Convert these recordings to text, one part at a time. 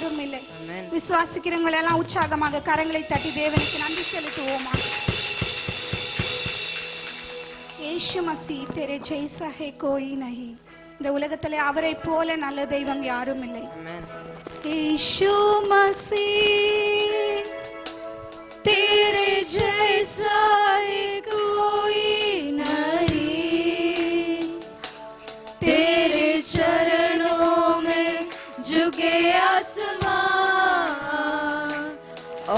யாரும் இல்லை. விசுவாசிக்கிறவங்க எல்லாம் உற்சாகமாக கரங்களை தட்டி தேவனுக்கு நன்றி செலுத்துவோமா. यीशु मसीह तेरे जैसा है कोई नहीं. இந்த உலகத்திலே அவரை போல நல்ல தெய்வம் யாரும் இல்லை. यीशु मसीह तेरे जैसा है कोई नहीं. तेरे चरणों में झुके आसमान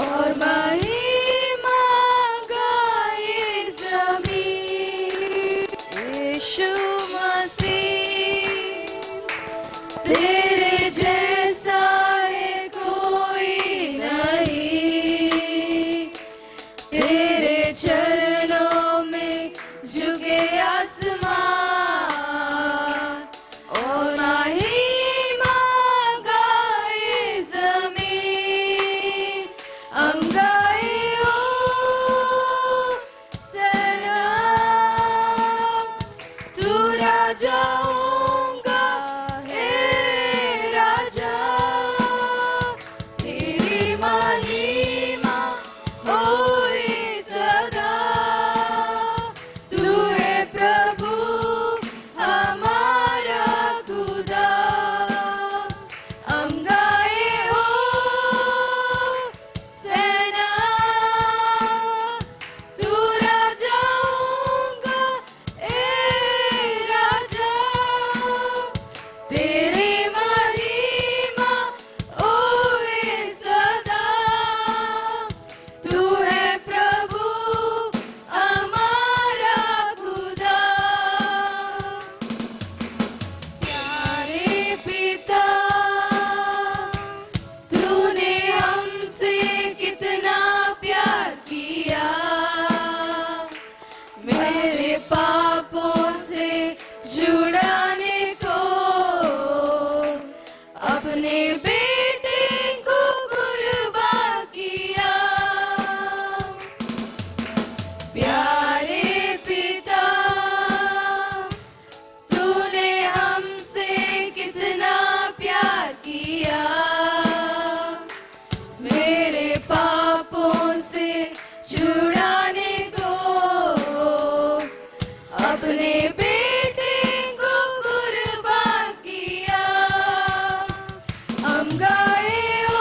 और महिमा गाए ज़मीन. यीशु मसीह तेरे जैसा है कोई नहीं. तेरे चरणों में झुके आसमान और महिमा गाए ज़मीन. हम गाए ओ सलाम तू राजाओं का है राजा. तेरी महिमा होए सदा. तू है प्रभु हमारा खुदा. हम गाए हो सेना तू राजाओं का ए राजा. तेरी महिमा होए सदा. तू है प्रभु हमारा खुदा. प्यारे पिता तूने हमसे कितना प्यार किया. मेरे पापों से छुड़ाने को अपने बेटे को कुर्बान किया. प्यारे पिता तूने हमसे कितना प्यार किया. मेरे पापों से छुड़ाने को अपने बेटे को कुर्बान किया. हम गाए ओ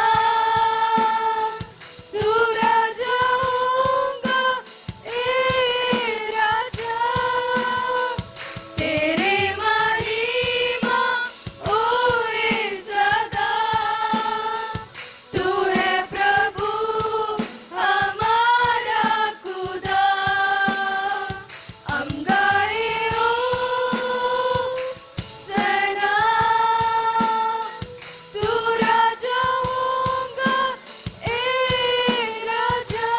सलाम तू राजाओं का ए राजा. तेरे महिमा होए सदा. तू है प्रभु हमारा खुदा. हम गाए ओ सलाम तू राजाओं का ए राजा.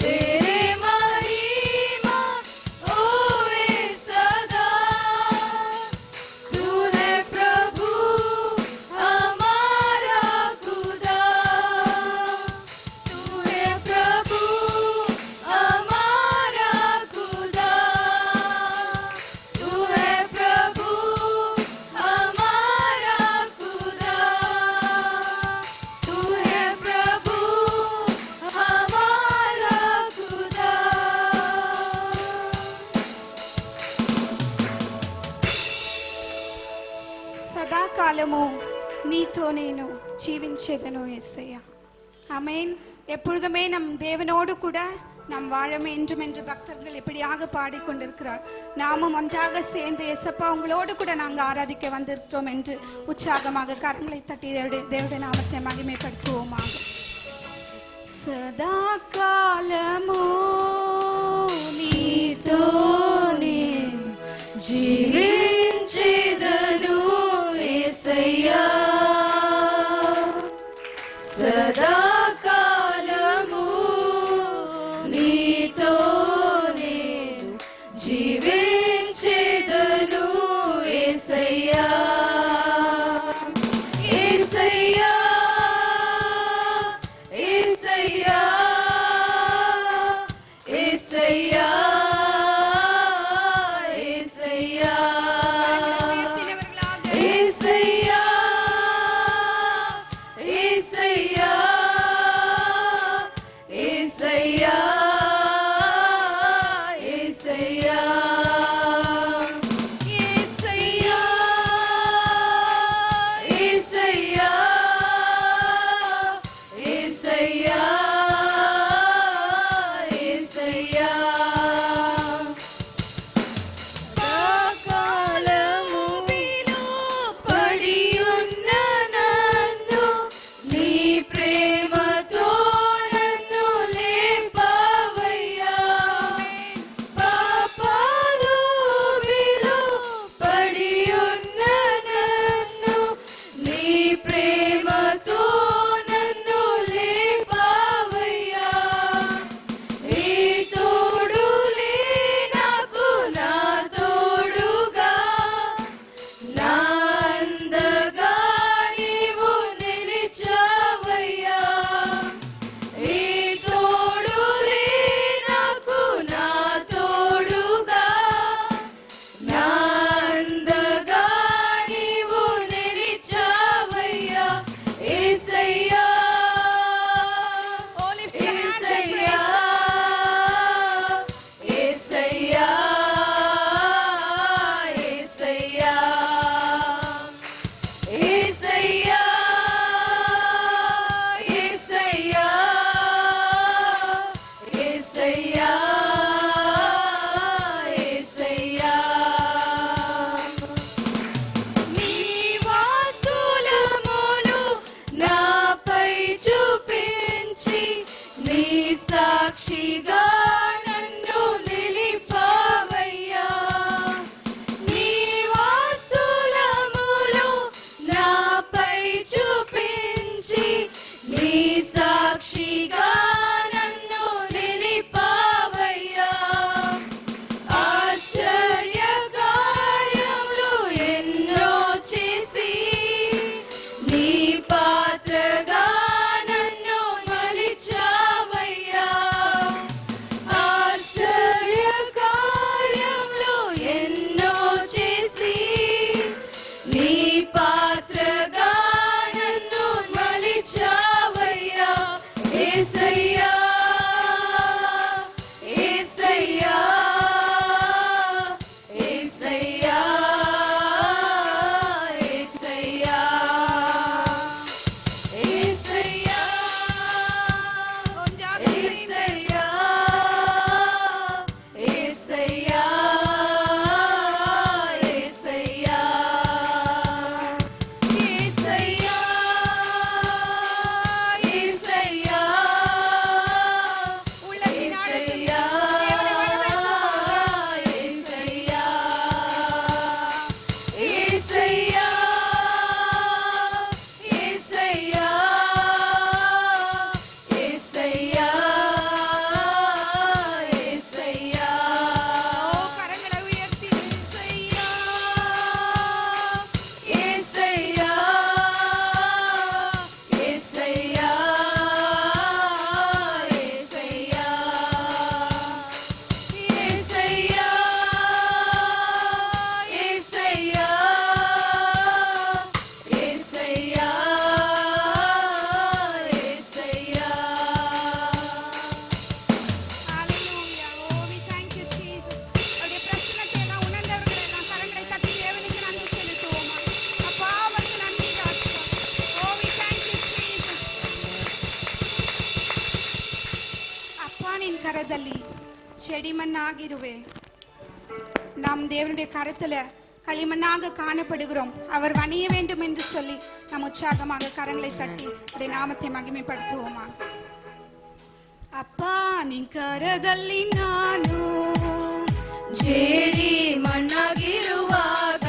तेरे महिमा होए सदा. तू है प्रभु हमारा खुदा. तू है प्रभु हमारा खुदा. तू है प्रभु हमारा खुदा. तू है प्रभु हमारा खुदा. సదాకాలము నీతో నేను జీవించేదను యేసయ్య. ஆமென். எப்பொழுதுமே நம் தேவனோடு கூட நாம் வாழமே என்றும் என்று பக்தர்கள் எப்படியாக பாடிக்கொண்டிருக்கிறார். நாமும் ஒன்றாக சேர்ந்து எசப்பா உங்களோடு கூட நாங்கள் ஆராதிக்க வந்திருக்கிறோம் என்று உற்சாகமாக கரங்களை தட்டி தேவனுடைய நாமத்தை மகிமைப்படுத்துவோமாக. సదాకాలము నీతోనే జీవించేదను యేసయ్యా. సదాకాలము నీతోనే జీవించేదను యేసయ్యా. యేసయ్యా యేసయ్యా நின் கரದಲ್ಲಿ செடிமண்ணாகிருவே. நாம் தேவனுடைய கரத்துல களிமண்ணாக காணப்படுகிறோம். அவர் வணிய வேண்டும் என்று சொல்லி நாம் உற்சாகமாக கரங்களை தட்டி அவருடைய நாமத்தை மகிமைப்படுத்துவோமா. ಅಪ್ಪಾ ನಿನ್ ಕರದಲ್ಲಿ ನಾನು ಜೇಡಿ ಮಣ್ಣಾಗಿರುವಾಗ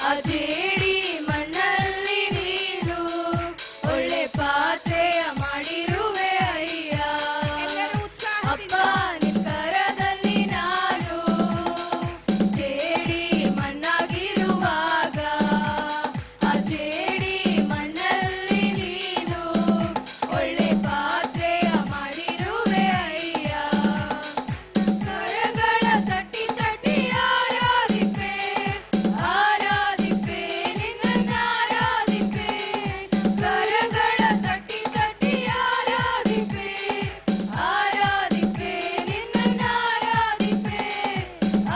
ಆ ಜೇಡಿ ಮಣ್ಣಲ್ಲಿ ನೀನು ಒಳ್ಳೆ ಪಾತ್ರೆಯ ಮಾಡಿರುವೆ ಅಯ್ಯ. ಅಪ್ಪ ನಿನ್ ಕರದಲ್ಲಿ ನಾನು ಜೇಡಿ ಮಣ್ಣಾಗಿರುವಾಗ ಆ ಜೇಡಿ ಮಣ್ಣಲ್ಲಿ ನೀನು ಒಳ್ಳೆ ಪಾತ್ರೆಯ ಮಾಡಿರುವೆ ಅಯ್ಯ. ಕರಗಳ ತಟ್ಟಿ ತಟ್ಟಿ ಆರಾಧಿಪೆ ಆರಾಧಿಪೆ ನಿನ್ನನ್ನು ಆರಾಧಿಪೆ. ಕರಗಳ ತಟ್ಟಿ ತಟ್ಟಿ ಆರಾಧಿಪೆ ಆರಾಧಿಪೆ ನಿನ್ನನ್ನು ಆರಾಧಿಪೆ.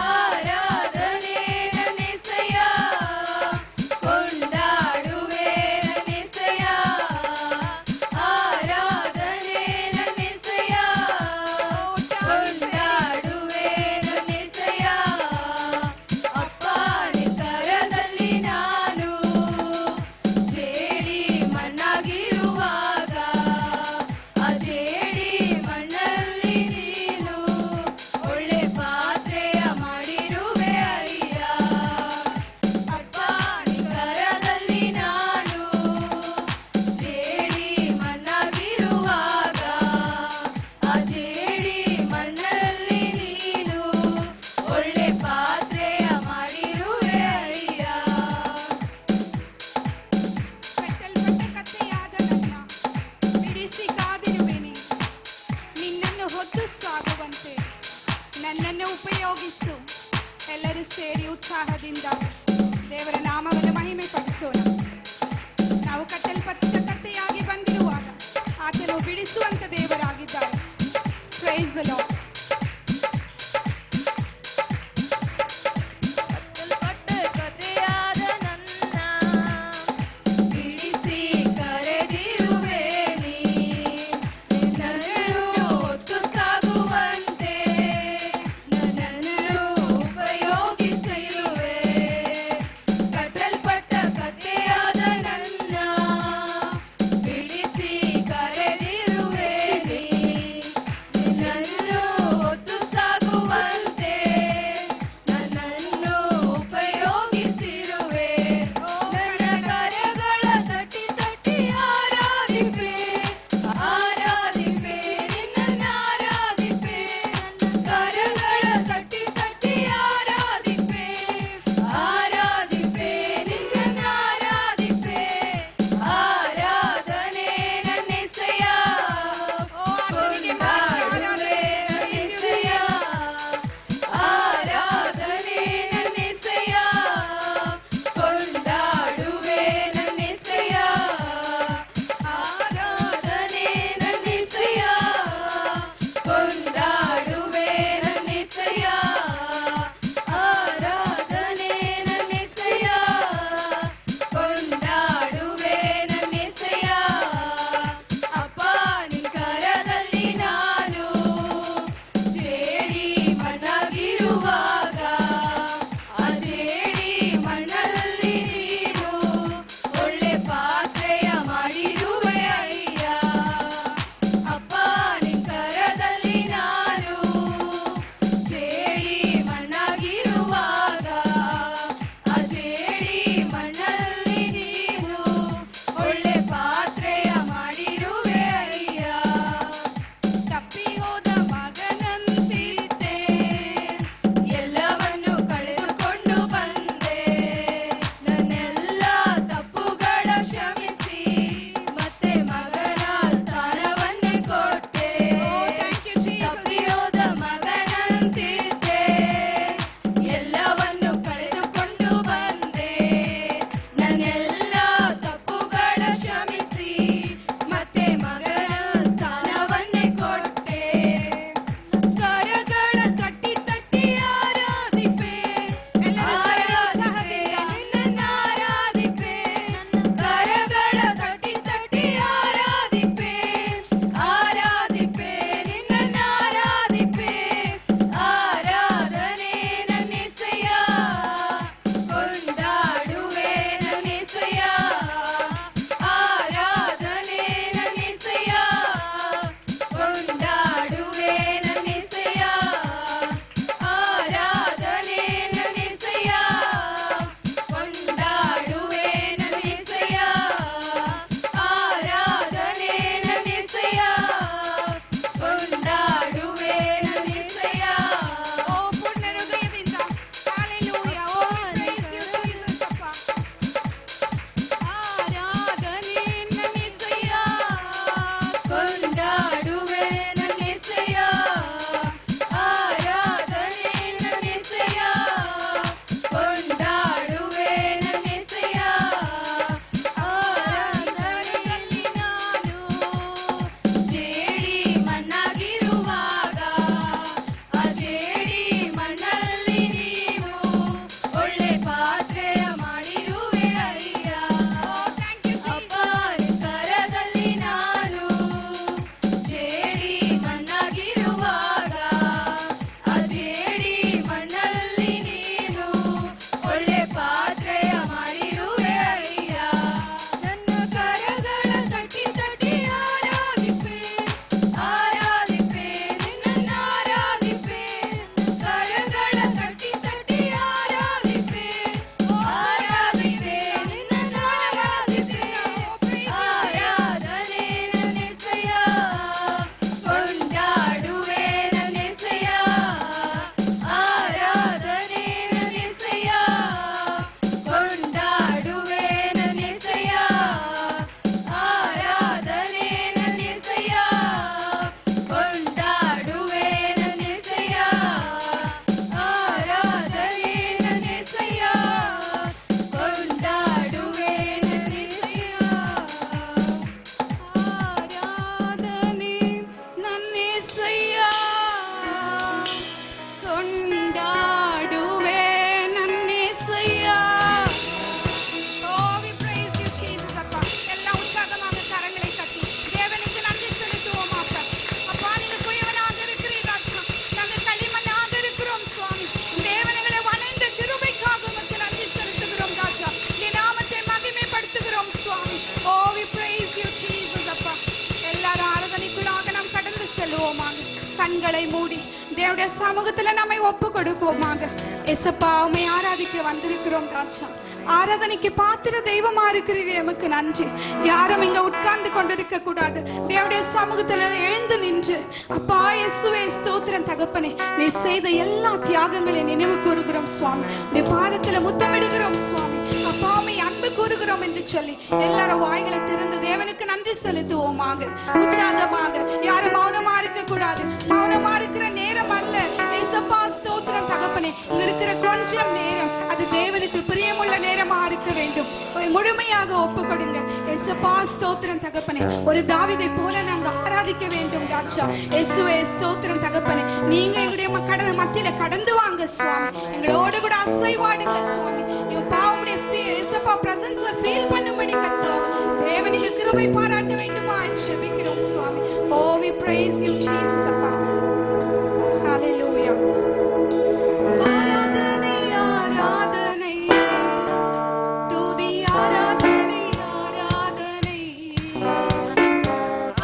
ಆರಾಧನೆ ನನ್ನೆಸೆಯ ಕೊಂಡಾಡುವೆ ನನ್ನೆಸೆಯ. ಆರಾಧನೆ ನನ್ನೆಸೆಯ ಕೊಂಡಾಡುವೆ ನನ್ನೆಸೆಯ. ಅಪ್ಪ ನಿನ್ ಕರದಲ್ಲಿ ನಾನು ಜೇಡಿ ಮಣ್ಣಾಗಿರುವಾಗ ಆ ಜೇಡಿ ಮಣ್ಣಲ್ಲಿ ನೀನು ಒಳ್ಳೆ ಪಾತ್ರೆಯ ಮಾಡಿರುವೆ ಅಯ್ಯ. ಅಪ್ಪ ನಿನ್ ಕರದಲ್ಲಿ ನಾನು ಜೇಡಿ ಮಣ್ಣಾಗಿರುವಾಗ ಆ ಜೇಡಿ ಮಣ್ಣಲ್ಲಿ ನೀನು ಒಳ್ಳೆ ಪಾತ್ರೆಯ ಮಾಡಿರುವೆ ಅಯ್ಯ. ಕಟ್ಟಲ್ಪಟ್ಟ ಕತ್ತೆಯಾದ ನನ್ನ ಬಿಡಿಸಿ ಕಾದಿರುವೆನೆ. ನಿನ್ನನ್ನು ಹೊತ್ತು ಸಾಗುವಂತೆ ನನ್ನನ್ನು ಉಪಯೋಗಿಸು. ಎಲ್ಲರೂ ಸೇರಿ ಉತ್ಸಾಹದಿಂದ ದೇವರ ನಾಮವನ್ನು ಮಹಿಮೆ ಪಡಿಸೋಣ. ನಾವು ಕಟ್ಟಲ್ಪಟ್ಟ ಕತ್ತೆಯಾಗಿ ಬಂದಿರುವಾಗ ಆತನು ಬಿಡಿಸುವಂತ ದೇವರಾಗಿದ್ದಾರೆ. Praise the Lord. ಕಟ್ಟಲ್ಪಟ್ಟ ಕಥೆಯಾದ ನನ್ನ ಬಿಡಿಸಿ ಕರೆದಿರುವೆ ನೀ. ನನ್ನನ್ನು ಹೊತ್ತು ಸಾಗುವಂತೆ ನನ್ನನ್ನು ಉಪಯೋಗಿಸಿರುವೆ. ಕಟ್ಟಲ್ಪಟ್ಟ ಕಥೆಯಾದ ನನ್ನ ಬಿಡಿಸಿ ಕರೆದಿರುವೆ ನೀ. ನನ್ನನ್ನು சொல்லுவோமாக. கண்களை மூடி தேவனுடைய சமூகத்துல நம்மை ஒப்பு கொடுப்போமாக. எசப்பா, உம்மை ஆராதிக்க வந்திருக்கிறோம் ராஜா. ஆராதனைக்கு பாத்திர தெய்வமா இருக்கிறீரே, எமக்கு நன்றி. யாரும் இங்க உட்கார்ந்து கொண்டிருக்க கூடாது. தேவனுடைய சமூகத்துல எழுந்து நின்று, அப்பா இயேசுவே ஸ்தோத்திரம் தகப்பனே, நீர் செய்த எல்லா தியாகங்களை நினைவு கூறுகிறோம் சுவாமி. உடைய பாதத்துல முத்தமிடுகிறோம் சுவாமி. அப்பா, உம்மை அன்பு கூறுகிறோம் என்று சொல்லி எல்லாரும் வாய்களை திறந்து தேவனுக்கு நன்றி செலுத்துவோமாக, உற்சாகமாக. யாரும் மௌனமா இருக்க கூடாது. மௌனமா இருக்கிற நேரம் அல்ல. ஏசப்பா ஸ்தோத்திரம் தகப்பனே, இங்க இருக்கிற கொஞ்சம் நேரம் அது தேவனுக்கு பிரியமுள்ள நேரமா இருக்க வேண்டும். முழுமையாக ஒப்பு கொடுங்க. ஏசப்பா ஸ்தோத்திரம் தகப்பனே, ஒரு தாவீதை போல நாங்க ஆராதிக்க வேண்டும் ராஜா. இயேசுவே ஸ்தோத்திரம் தகப்பனே, நீங்க எங்களுடைய மத்தியில கடந்து வாங்க சுவாமி. எங்களோடு கூட அசைவாடுங்க சுவாமி. நீங்க பாவமுடைய ஏசப்பா பிரசன்ஸ்ல ஃபீல் பண்ணும்படி கர்த்தாவே தேவனுக்கு கிருபை பாராட்ட வேண்டுமா ஜெபிக்கிறோம் சுவாமி. Oh, we praise you Jesus அப்பா. Hallelujah. ஆராதனை ஆராதனை துதி ஆராதனை ஆராதனை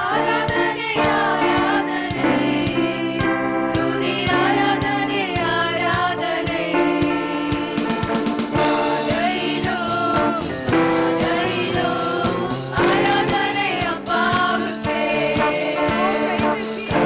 ஆராதனை ஆராதனை துதி ஆராதனை ஆராதனை ஆரையிலோ ஆரையிலோ ஆராதனை அப்பாவுக்கே ஆரையிலோ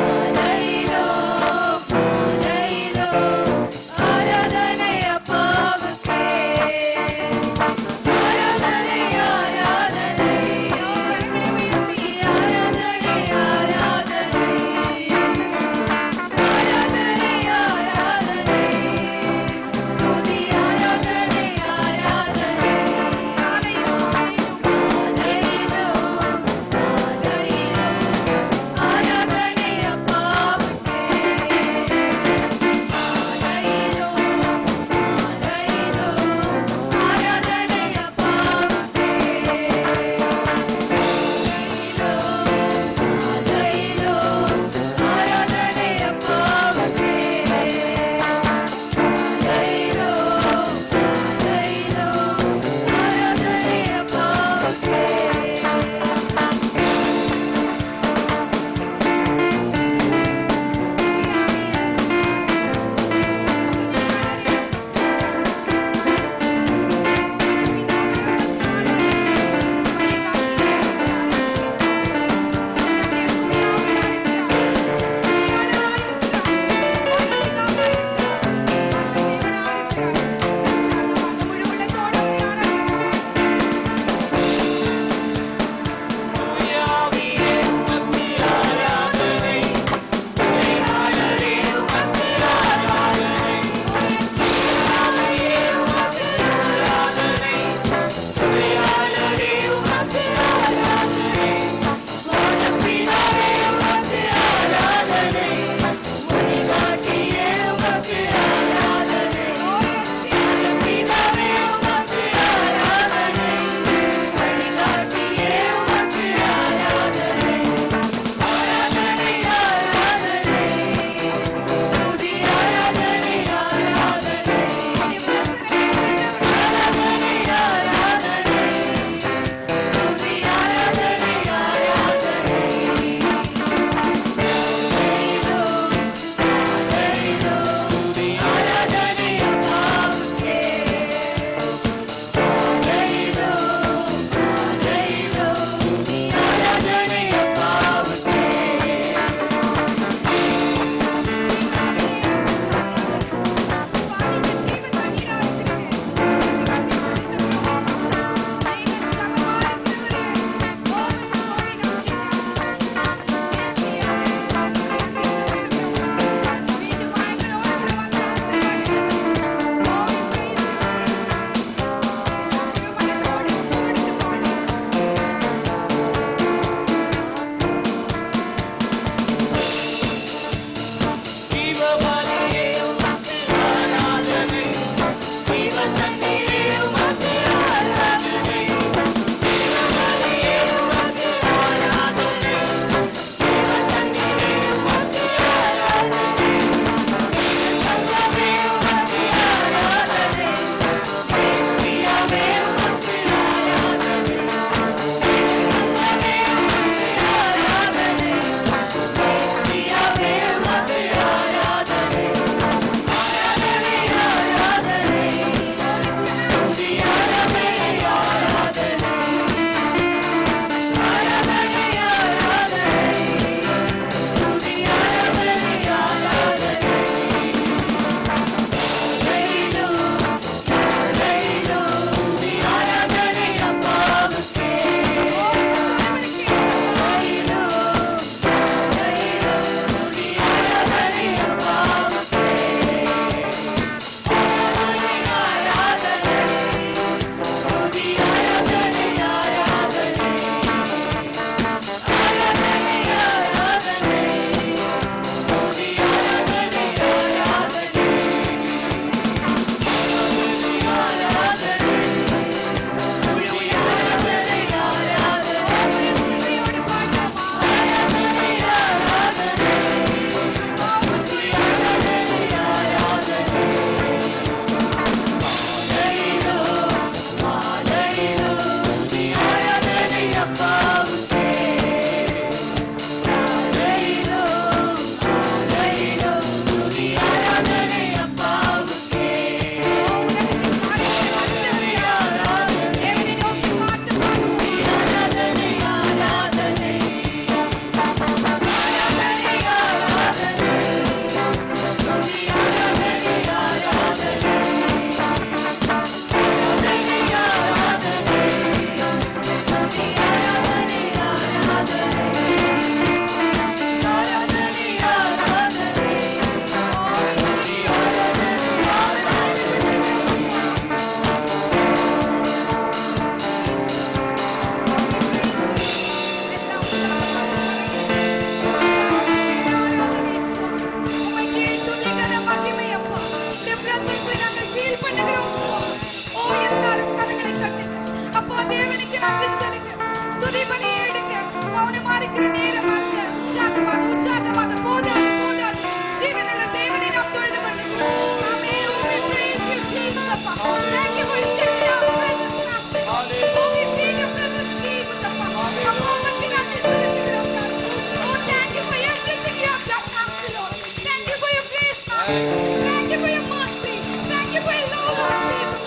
Thank you for your mercy. Thank you for your love, Lord Jesus.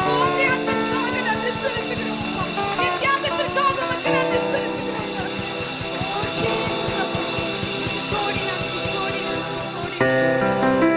உம்முடைய அன்பிற்காக நன்றி செலுத்துகிறோம் அப்பா. உம்முடைய தியாகத்திற்காக உமக்கு நன்றி செலுத்துகிறோம் Lord. Oh, Jesus. கோடி நன்றி, கோடி நன்றி, கோடி நன்றி.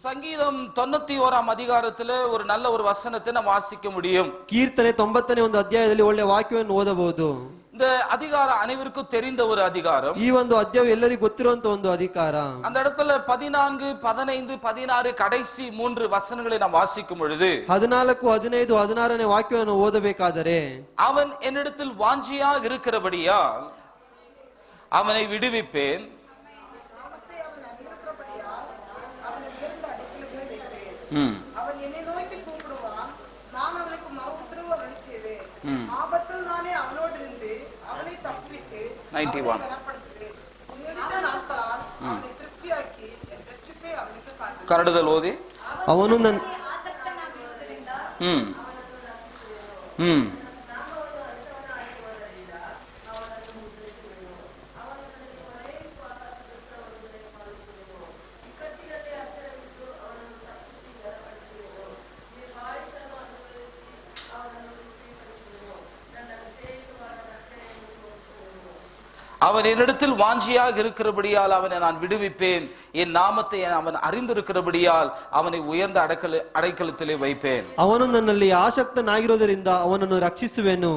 சங்கீதம் 91 அதிகாரத்திலே ஒரு நல்ல ஒரு வசனத்தை நாம் வாசிக்க முடியும். ಕೀರ್ತನೆ 90ನೇ ಒಂದು ಅಧ್ಯಾಯದಲ್ಲಿ ಒಳ್ಳೆ ವಾಕ್ಯವನ್ನು ಓದಬಹುದು. இந்த அதிகாரம் அனைவருக்கும் தெரிந்த ஒரு அதிகாரம். ಈ ಒಂದು ಅಧ್ಯಾಯ ಎಲ್ಲರಿಗೂ ಗೊತ್ತಿರುವಂತ ಒಂದು ಅಧಿಕಾರ. அந்த இடத்துல 14, 15, 16 கடைசி 3 வசனங்களை நாம் வாசிக்கும் பொழுது 14, 15, 16ನೇ ವಾಕ್ಯವನ್ನು ಓದಬೇಕಾದರೆ அவன் என்னிடத்தில் வாஞ்சியாக இருக்கிறபடியால் அவனை விடுவிப்பேன். அவன் என்னை நோக்கி கூப்பிடுவான், நான் அவனுக்கு மறு உத்தரவு அருள் செய்வேன். ஆபத்தில் நானே அவனோடு இருந்து அவனை தப்பித்து 91 கனப்படுத்துகிறேன். உன்னிடத்த நாட்களால் அவனை திருப்தியாக்கி என் ரட்சிப்பை அவனுக்கு காட்டுவேன். கரடுதல் ஓதி ಅವನು ನನ್ನ அவன் என்னிடத்தில் வாஞ்சியாக இருக்கிறபடியால் அவனை நான் விடுவிப்பேன். என் நாமத்தை அவன் அறிந்திருக்கிறபடியால் அவனை உயர்ந்த அடைக்கலத்திலே வைப்பேன். ಅವನು ನನ್ನಲ್ಲಿ ಆಸಕ್ತನಾಗಿರೋದರಿಂದ ಅವನನ್ನು ರಕ್ಷಿಸುವೆನು.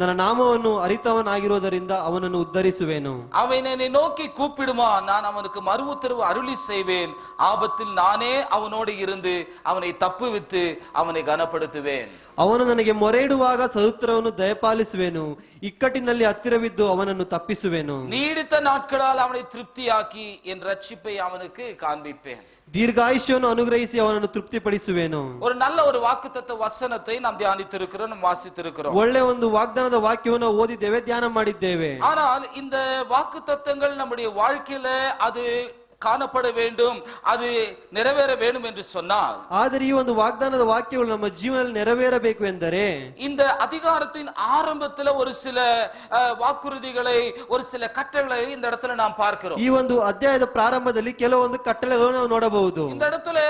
ನನ್ನ ನಾಮವನ್ನು ಅರಿತವನಾಗಿರೋದರಿಂದ ಅವನನ್ನು ಉದ್ಧರಿಸುವೆನು. அவன் என்னை நோக்கி கூப்பிடுவான், நான் அவனுக்கு மறு உத்தரவு அருளி செய்வேன். ஆபத்தில் நானே அவனோடு இருந்து அவனை தப்புவித்து அவனை கனப்படுத்துவேன். ಅವನು ನನಗೆ ಮೊರೆ ಇಡುವಾಗ ಸದುತ್ತರವನ್ನು ದಯಪಾಲಿಸುವೆನು. ಇಕ್ಕಟ್ಟಿನಲ್ಲಿ ಹತ್ತಿರವಿದ್ದು ಅವನನ್ನು ತಪ್ಪಿಸುವೆನು. நீடித்த நாட்களால் அவனை திருப்தியாக்கி என் ரட்சிப்பை அவனுக்கு காண்பிப்பேன். ದೀರ್ಘಾಯುಷ್ಯವನ್ನು ಅನುಗ್ರಹಿಸಿ ಅವನನ್ನು ತೃಪ್ತಿಪಡಿಸುವೆನು. ஒரு நல்ல ஒரு வாக்குத்தத்த வசனத்தை நாம் தியானித்திருக்கிறோம், நாம் வாசித்திருக்கிறோம். ಒಳ್ಳೆ ಒಂದು ವಾಗ್ದಾನದ ವಾಕ್ಯವನ್ನು ಓದಿದ್ದೇವೆ, ಧ್ಯಾನ ಮಾಡಿದ್ದೇವೆ. ஆனால் இந்த வாக்குத்தத்தங்கள் நம்முடைய வாழ்க்கையில அது காணப்பட வேண்டும், அது நிறைவேற வேண்டும் என்று சொன்னால், ಆದರೆ ಈ ಒಂದು ವಾಗ್ದಾನದ ವಾಕ್ಯಗಳು ನಮ್ಮ ಜೀವನದಲ್ಲಿ ನೆರವೇರಬೇಕು ಎಂದರೆ இந்த அதிகாரத்தின் ஆரம்பத்துல ஒரு சில வாக்குறுதிகளை, ஒரு சில கட்டளைகளை இந்த இடத்துல நாம் பார்க்கிறோம். ಈ ಒಂದು ಅಧ್ಯಾಯದ ಪ್ರಾರಂಭದಲ್ಲಿ ಕೆಲವೊಂದು ಕಟ್ಟಳೆಗಳನ್ನು ನಾವು ನೋಡಬಹುದು. இந்த இடத்துல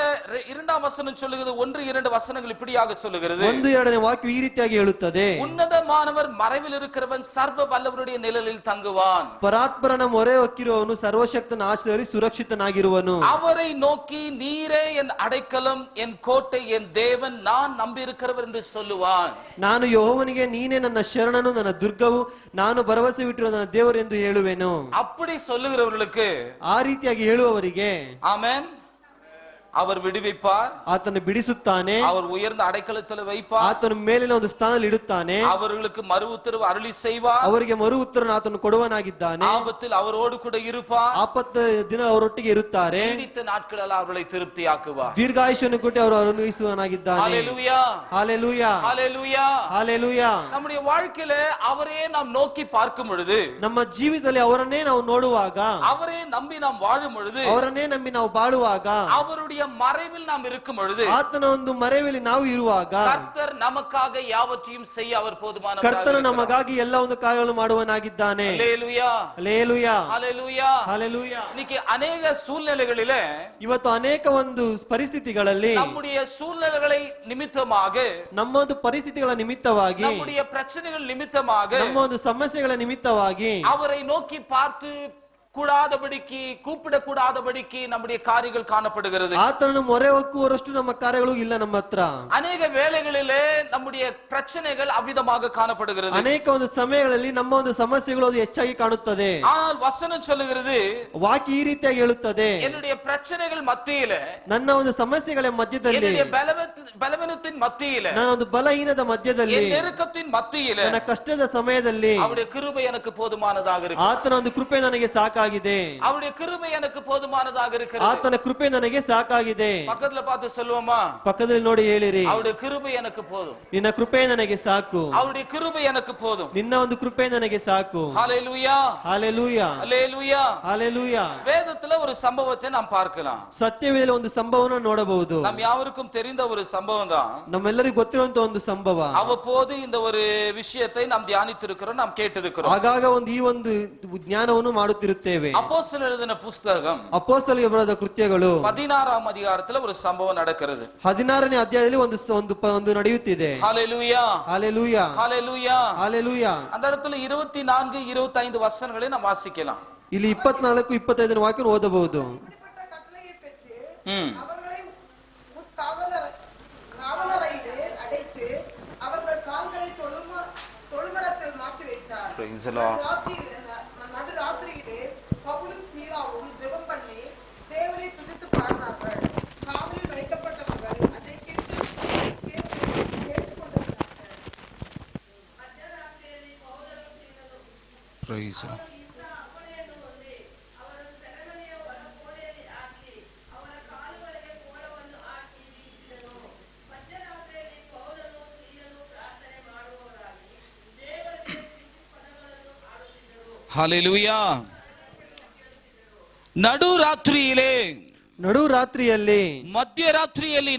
2ஆம் வசனம் சொல்லுகிறது, 1, 2 வசனங்கள் இப்படியாக சொல்லுகிறது. 1, 2ನೇ ವಾಕ್ಯ ಈ ರೀತಿಯಾಗಿ ಹೇಳುತ್ತದೆ, உன்னதமானவர் மறைவில் இருக்கிறவன் சர்வ வல்லவருடைய நிழலில் தங்குவான். ಪರಾತ್ಪರನ ಮೊರೆ ಹೊಕ್ಕಿರುವವನು ಸರ್ವಶಕ್ತನ ಆಶ್ರಯದಲ್ಲಿ ಸುರಕ್ಷಿತನಾಗಿರುವನು. அவரை நோக்கி நீரே என் அடைக்கலம், என் கோட்டை, என் தேவன், நான் நம்பி இருக்கிறவர் என்று சொல்லுவான். ನಾನು ಯೆಹೋವನಿಗೆ ನೀನೇ ನನ್ನ ಶರಣನು, ನನ್ನ ದುರ್ಗವು, ನಾನು ಭರವಸೆ ಬಿಟ್ಟಿರುವ ನನ್ನ ದೇವರು ಎಂದು ಹೇಳುವೆನು. அப்படி சொல்லுகிறவர்களுக்கு, ಆ ರೀತಿಯಾಗಿ ಹೇಳುವವರಿಗೆ ஆமென், அவர் விடுவிப்பார், ಆತನು ಬಿಡಿಸುತ್ತಾನೆ, அவர் உயர்ந்த அடைக்கலத்தில் வைப்பார், ಆತನು ಮೇಲಿನ ಒಂದು ಸ್ಥಾನದಲ್ಲಿ ಇಡುತ್ತಾನೆ, அவர்களுக்கு மறு உத்தரவு அருளி செய்வார், ಅವರಿಗೆ ಮರು ಉತ್ತರವನ್ನು ಆತನು ಕೊಡುವನಾಗಿದ್ದಾನೆ, ஆபத்தில் அவரோடு கூட இருப்பார், ಆಪತ್ತು ದಿನ ಅವರೊಟ್ಟಿಗೆ ಇರುತ್ತಾರೆ, நீடித்த நாட்களில் அவர்களை திருப்தியாக்குவார். ದೀರ್ಘಾಯುಷ್ಯವನ್ನು ಕೊಟ್ಟು ಅವರು ಅನುಭವಿಸುವನಾಗಿದ್ದಾನೆ. ஹalleluya, ஹalleluya, ஹalleluya. ஹalleluya. நம்முடைய வாழ்க்கையில அவரே நாம் நோக்கி பார்க்கும் பொழுது, ನಮ್ಮ ಜೀವಿತದಲ್ಲಿ ಅವರನ್ನೇ ನಾವು ನೋಡುವಾಗ, அவரே நம்பி நாம் வாழும் பொழுது, ಅವರನ್ನೇ ನಂಬಿ ನಾವು ಬಾಳುವಾಗ, அவருடைய மறைவில் நாம் இருக்கும் பொழுது, ಆತನ ಒಂದು ಮರೆಯಲ್ಲಿ ನಾವು ಇರುವಾಗ, கர்த்தர் நமக்காக யாவற்றையும் செய்ய அவர் போதுமானவராக ಕರ್ತನು இருக்கிறார். ನಮಗಾಗಿ ಎಲ್ಲ ಒಂದು ಕಾರ್ಯಗಳನ್ನು ಮಾಡುವನಾಗಿದ್ದಾನೆ. ஹalleluya, ಹalleluya, ஹalleluya. ಹalleluya. இன்னைக்கு அநேக சூழ்நிலைகளிலே, ಇವತ್ತು ಅನೇಕ ಒಂದು ಪರಿಸ್ಥಿತಿಗಳಲ್ಲಿ நம்முடைய சூழ்நிலைகளை நிமித்தமாக, ನಮ್ಮ ಒಂದು ಪರಿಸ್ಥಿತಿಗಳ ನಿಮಿತ್ತವಾಗಿ, நம்முடைய பிரச்சனைகள் நிமித்தமாக, ನಮ್ಮ ಒಂದು ಸಮಸ್ಯೆಗಳ ನಿಮಿತ್ತವಾಗಿ அவரை நோக்கி பார்த்து கூடாதபடிக்கு, கூப்பிடக்கூடாதபடிக்கு நம்முடைய காரியங்கள் காணப்படுகிறது. ಆತನನ್ನು ಮೊರೆ ಹೊಕ್ಕುವಷ್ಟು ನಮ್ಮ ಕಾರ್ಯಗಳು ಇಲ್ಲ ನಮ್ಮ ಹತ್ರ. அநேக வேளைகளிலே நம்முடைய பிரச்சனைகள் அவ்விதமாக காணப்படுகிறது. ಅನೇಕ ಒಂದು ಸಮಯಗಳಲ್ಲಿ ನಮ್ಮ ಒಂದು ಸಮಸ್ಯೆಗಳು ಅದು ಹೆಚ್ಚಾಗಿ ಕಾಣುತ್ತದೆ. ஆனால் வசனம் சொல்லுகிறது, ವಾಕ್ಯ ಈ ರೀತಿಯಾಗಿ ಹೇಳುತ್ತದೆ, என்னுடைய பிரச்சனைகள் மத்தியில, ನನ್ನ ಒಂದು ಸಮಸ್ಯೆಗಳ ಮಧ್ಯದಲ್ಲಿ, என்னுடைய பலவீனத்தின் மத்தியில, ನನ್ನ ಒಂದು ಬಲಹೀನದ ಮಧ್ಯದಲ್ಲಿ, என் நெருக்கத்தின் மத்தியில, ನನ್ನ ಕಷ್ಟದ ಸಮಯದಲ್ಲಿ அவருடைய கிருபை எனக்கு போதுமானதாக இருக்கு. ಆತನ ಒಂದು ಕೃಪೆ ನನಗೆ ಸಾಕಾಗಿದೆ. அவருடைய கிருபை எனக்கு போதுமானதாக இருக்கிறது. ಆತನ ಕೃಪೆ ನನಗೆ ಸಾಕಾಗಿದೆ. பக்கத்துல பார்த்து சொல்லுவோமா, ಪಕ್ಕದಲ್ಲಿ ನೋಡಿ ಹೇಳಿರಿ, அவருடைய கிருபை எனக்கு போதும், ನಿನ್ನ ಕೃಪೆ ನನಗೆ ಸಾಕು, அவருடைய கிருபை எனக்கு போதும். ನಿನ್ನ ಒಂದು ಕೃಪೆ ನನಗೆ ಸಾಕು. ஹalleluya, ஹalleluya, ஹalleluya. ஹalleluya. வேதத்துல ஒரு சம்பவத்தை நாம் பார்க்கலாம். ಸತ್ಯವೇದದಲ್ಲಿ ಒಂದು ಸಂಭವವನ್ನು ನೋಡಬಹುದು. நம் யாவருக்கும் தெரிந்த ஒரு சம்பவம் தான். ನಮ್ಮೆಲ್ಲರಿಗೂ ಗೊತ್ತಿರುವಂತ ಒಂದು ಸಂಭವ. அவ்வப்போது இந்த ஒரு விஷயத்தை நாம் தியானித்திருக்கிறோம், நாம் கேட்டிருக்கிறோம். ಆಗಾಗ ಒಂದು ಈ ಒಂದು ಜ್ಞಾನವನ್ನು ಮಾಡುತ್ತಿರುತ್ತೇವೆ. அப்போஸ்தலர் எழுதின புஸ்தகம் ಅಪೊಸ್ತಲರಿಗೆ ಬರೆದ ಕೃತ್ಯಗಳು 16ஆம் அதிகாரத்துல ஒரு சம்பவம் நடக்கிறது. 16ನೇ ಅಧ್ಯಾಯದಲ್ಲಿ ಒಂದು ನಡೆಯುತ್ತಿದೆ. ஹalleluya, ஹalleluya, ஹalleluya, ஹalleluya. அந்த இடத்துல 24, 25 வசனங்களை நாம் வாசிக்கலாம். ಇಲ್ಲಿ 24, 25 ವಾಕ್ಯ ಓದಬಹುದು. இப்படிப்பட்ட கட்டளையை பெற்று அவர்களை காவலரையிலே அடைத்து அவர்கள் கால்களை தொழுமரத்தில் மாட்டி வைத்தார். Praise the Lord. நடுராத்திரியிலே பவுலும் சீலாவும் ஜெபம் பண்ணி தேவனை துதித்து பாடினார்கள். காவலில் வைக்கப்பட்டவர்கள் அதை கேட்டுக்கொண்டிருந்தார்கள். Praise the Lord. Hallelujah. ನಡು ರಾತ್ರಿயிலே ನಡುರಾತ್ರಿಯಲ್ಲಿ ಮಧ್ಯರಾತ್ರಿಯಲ್ಲಿ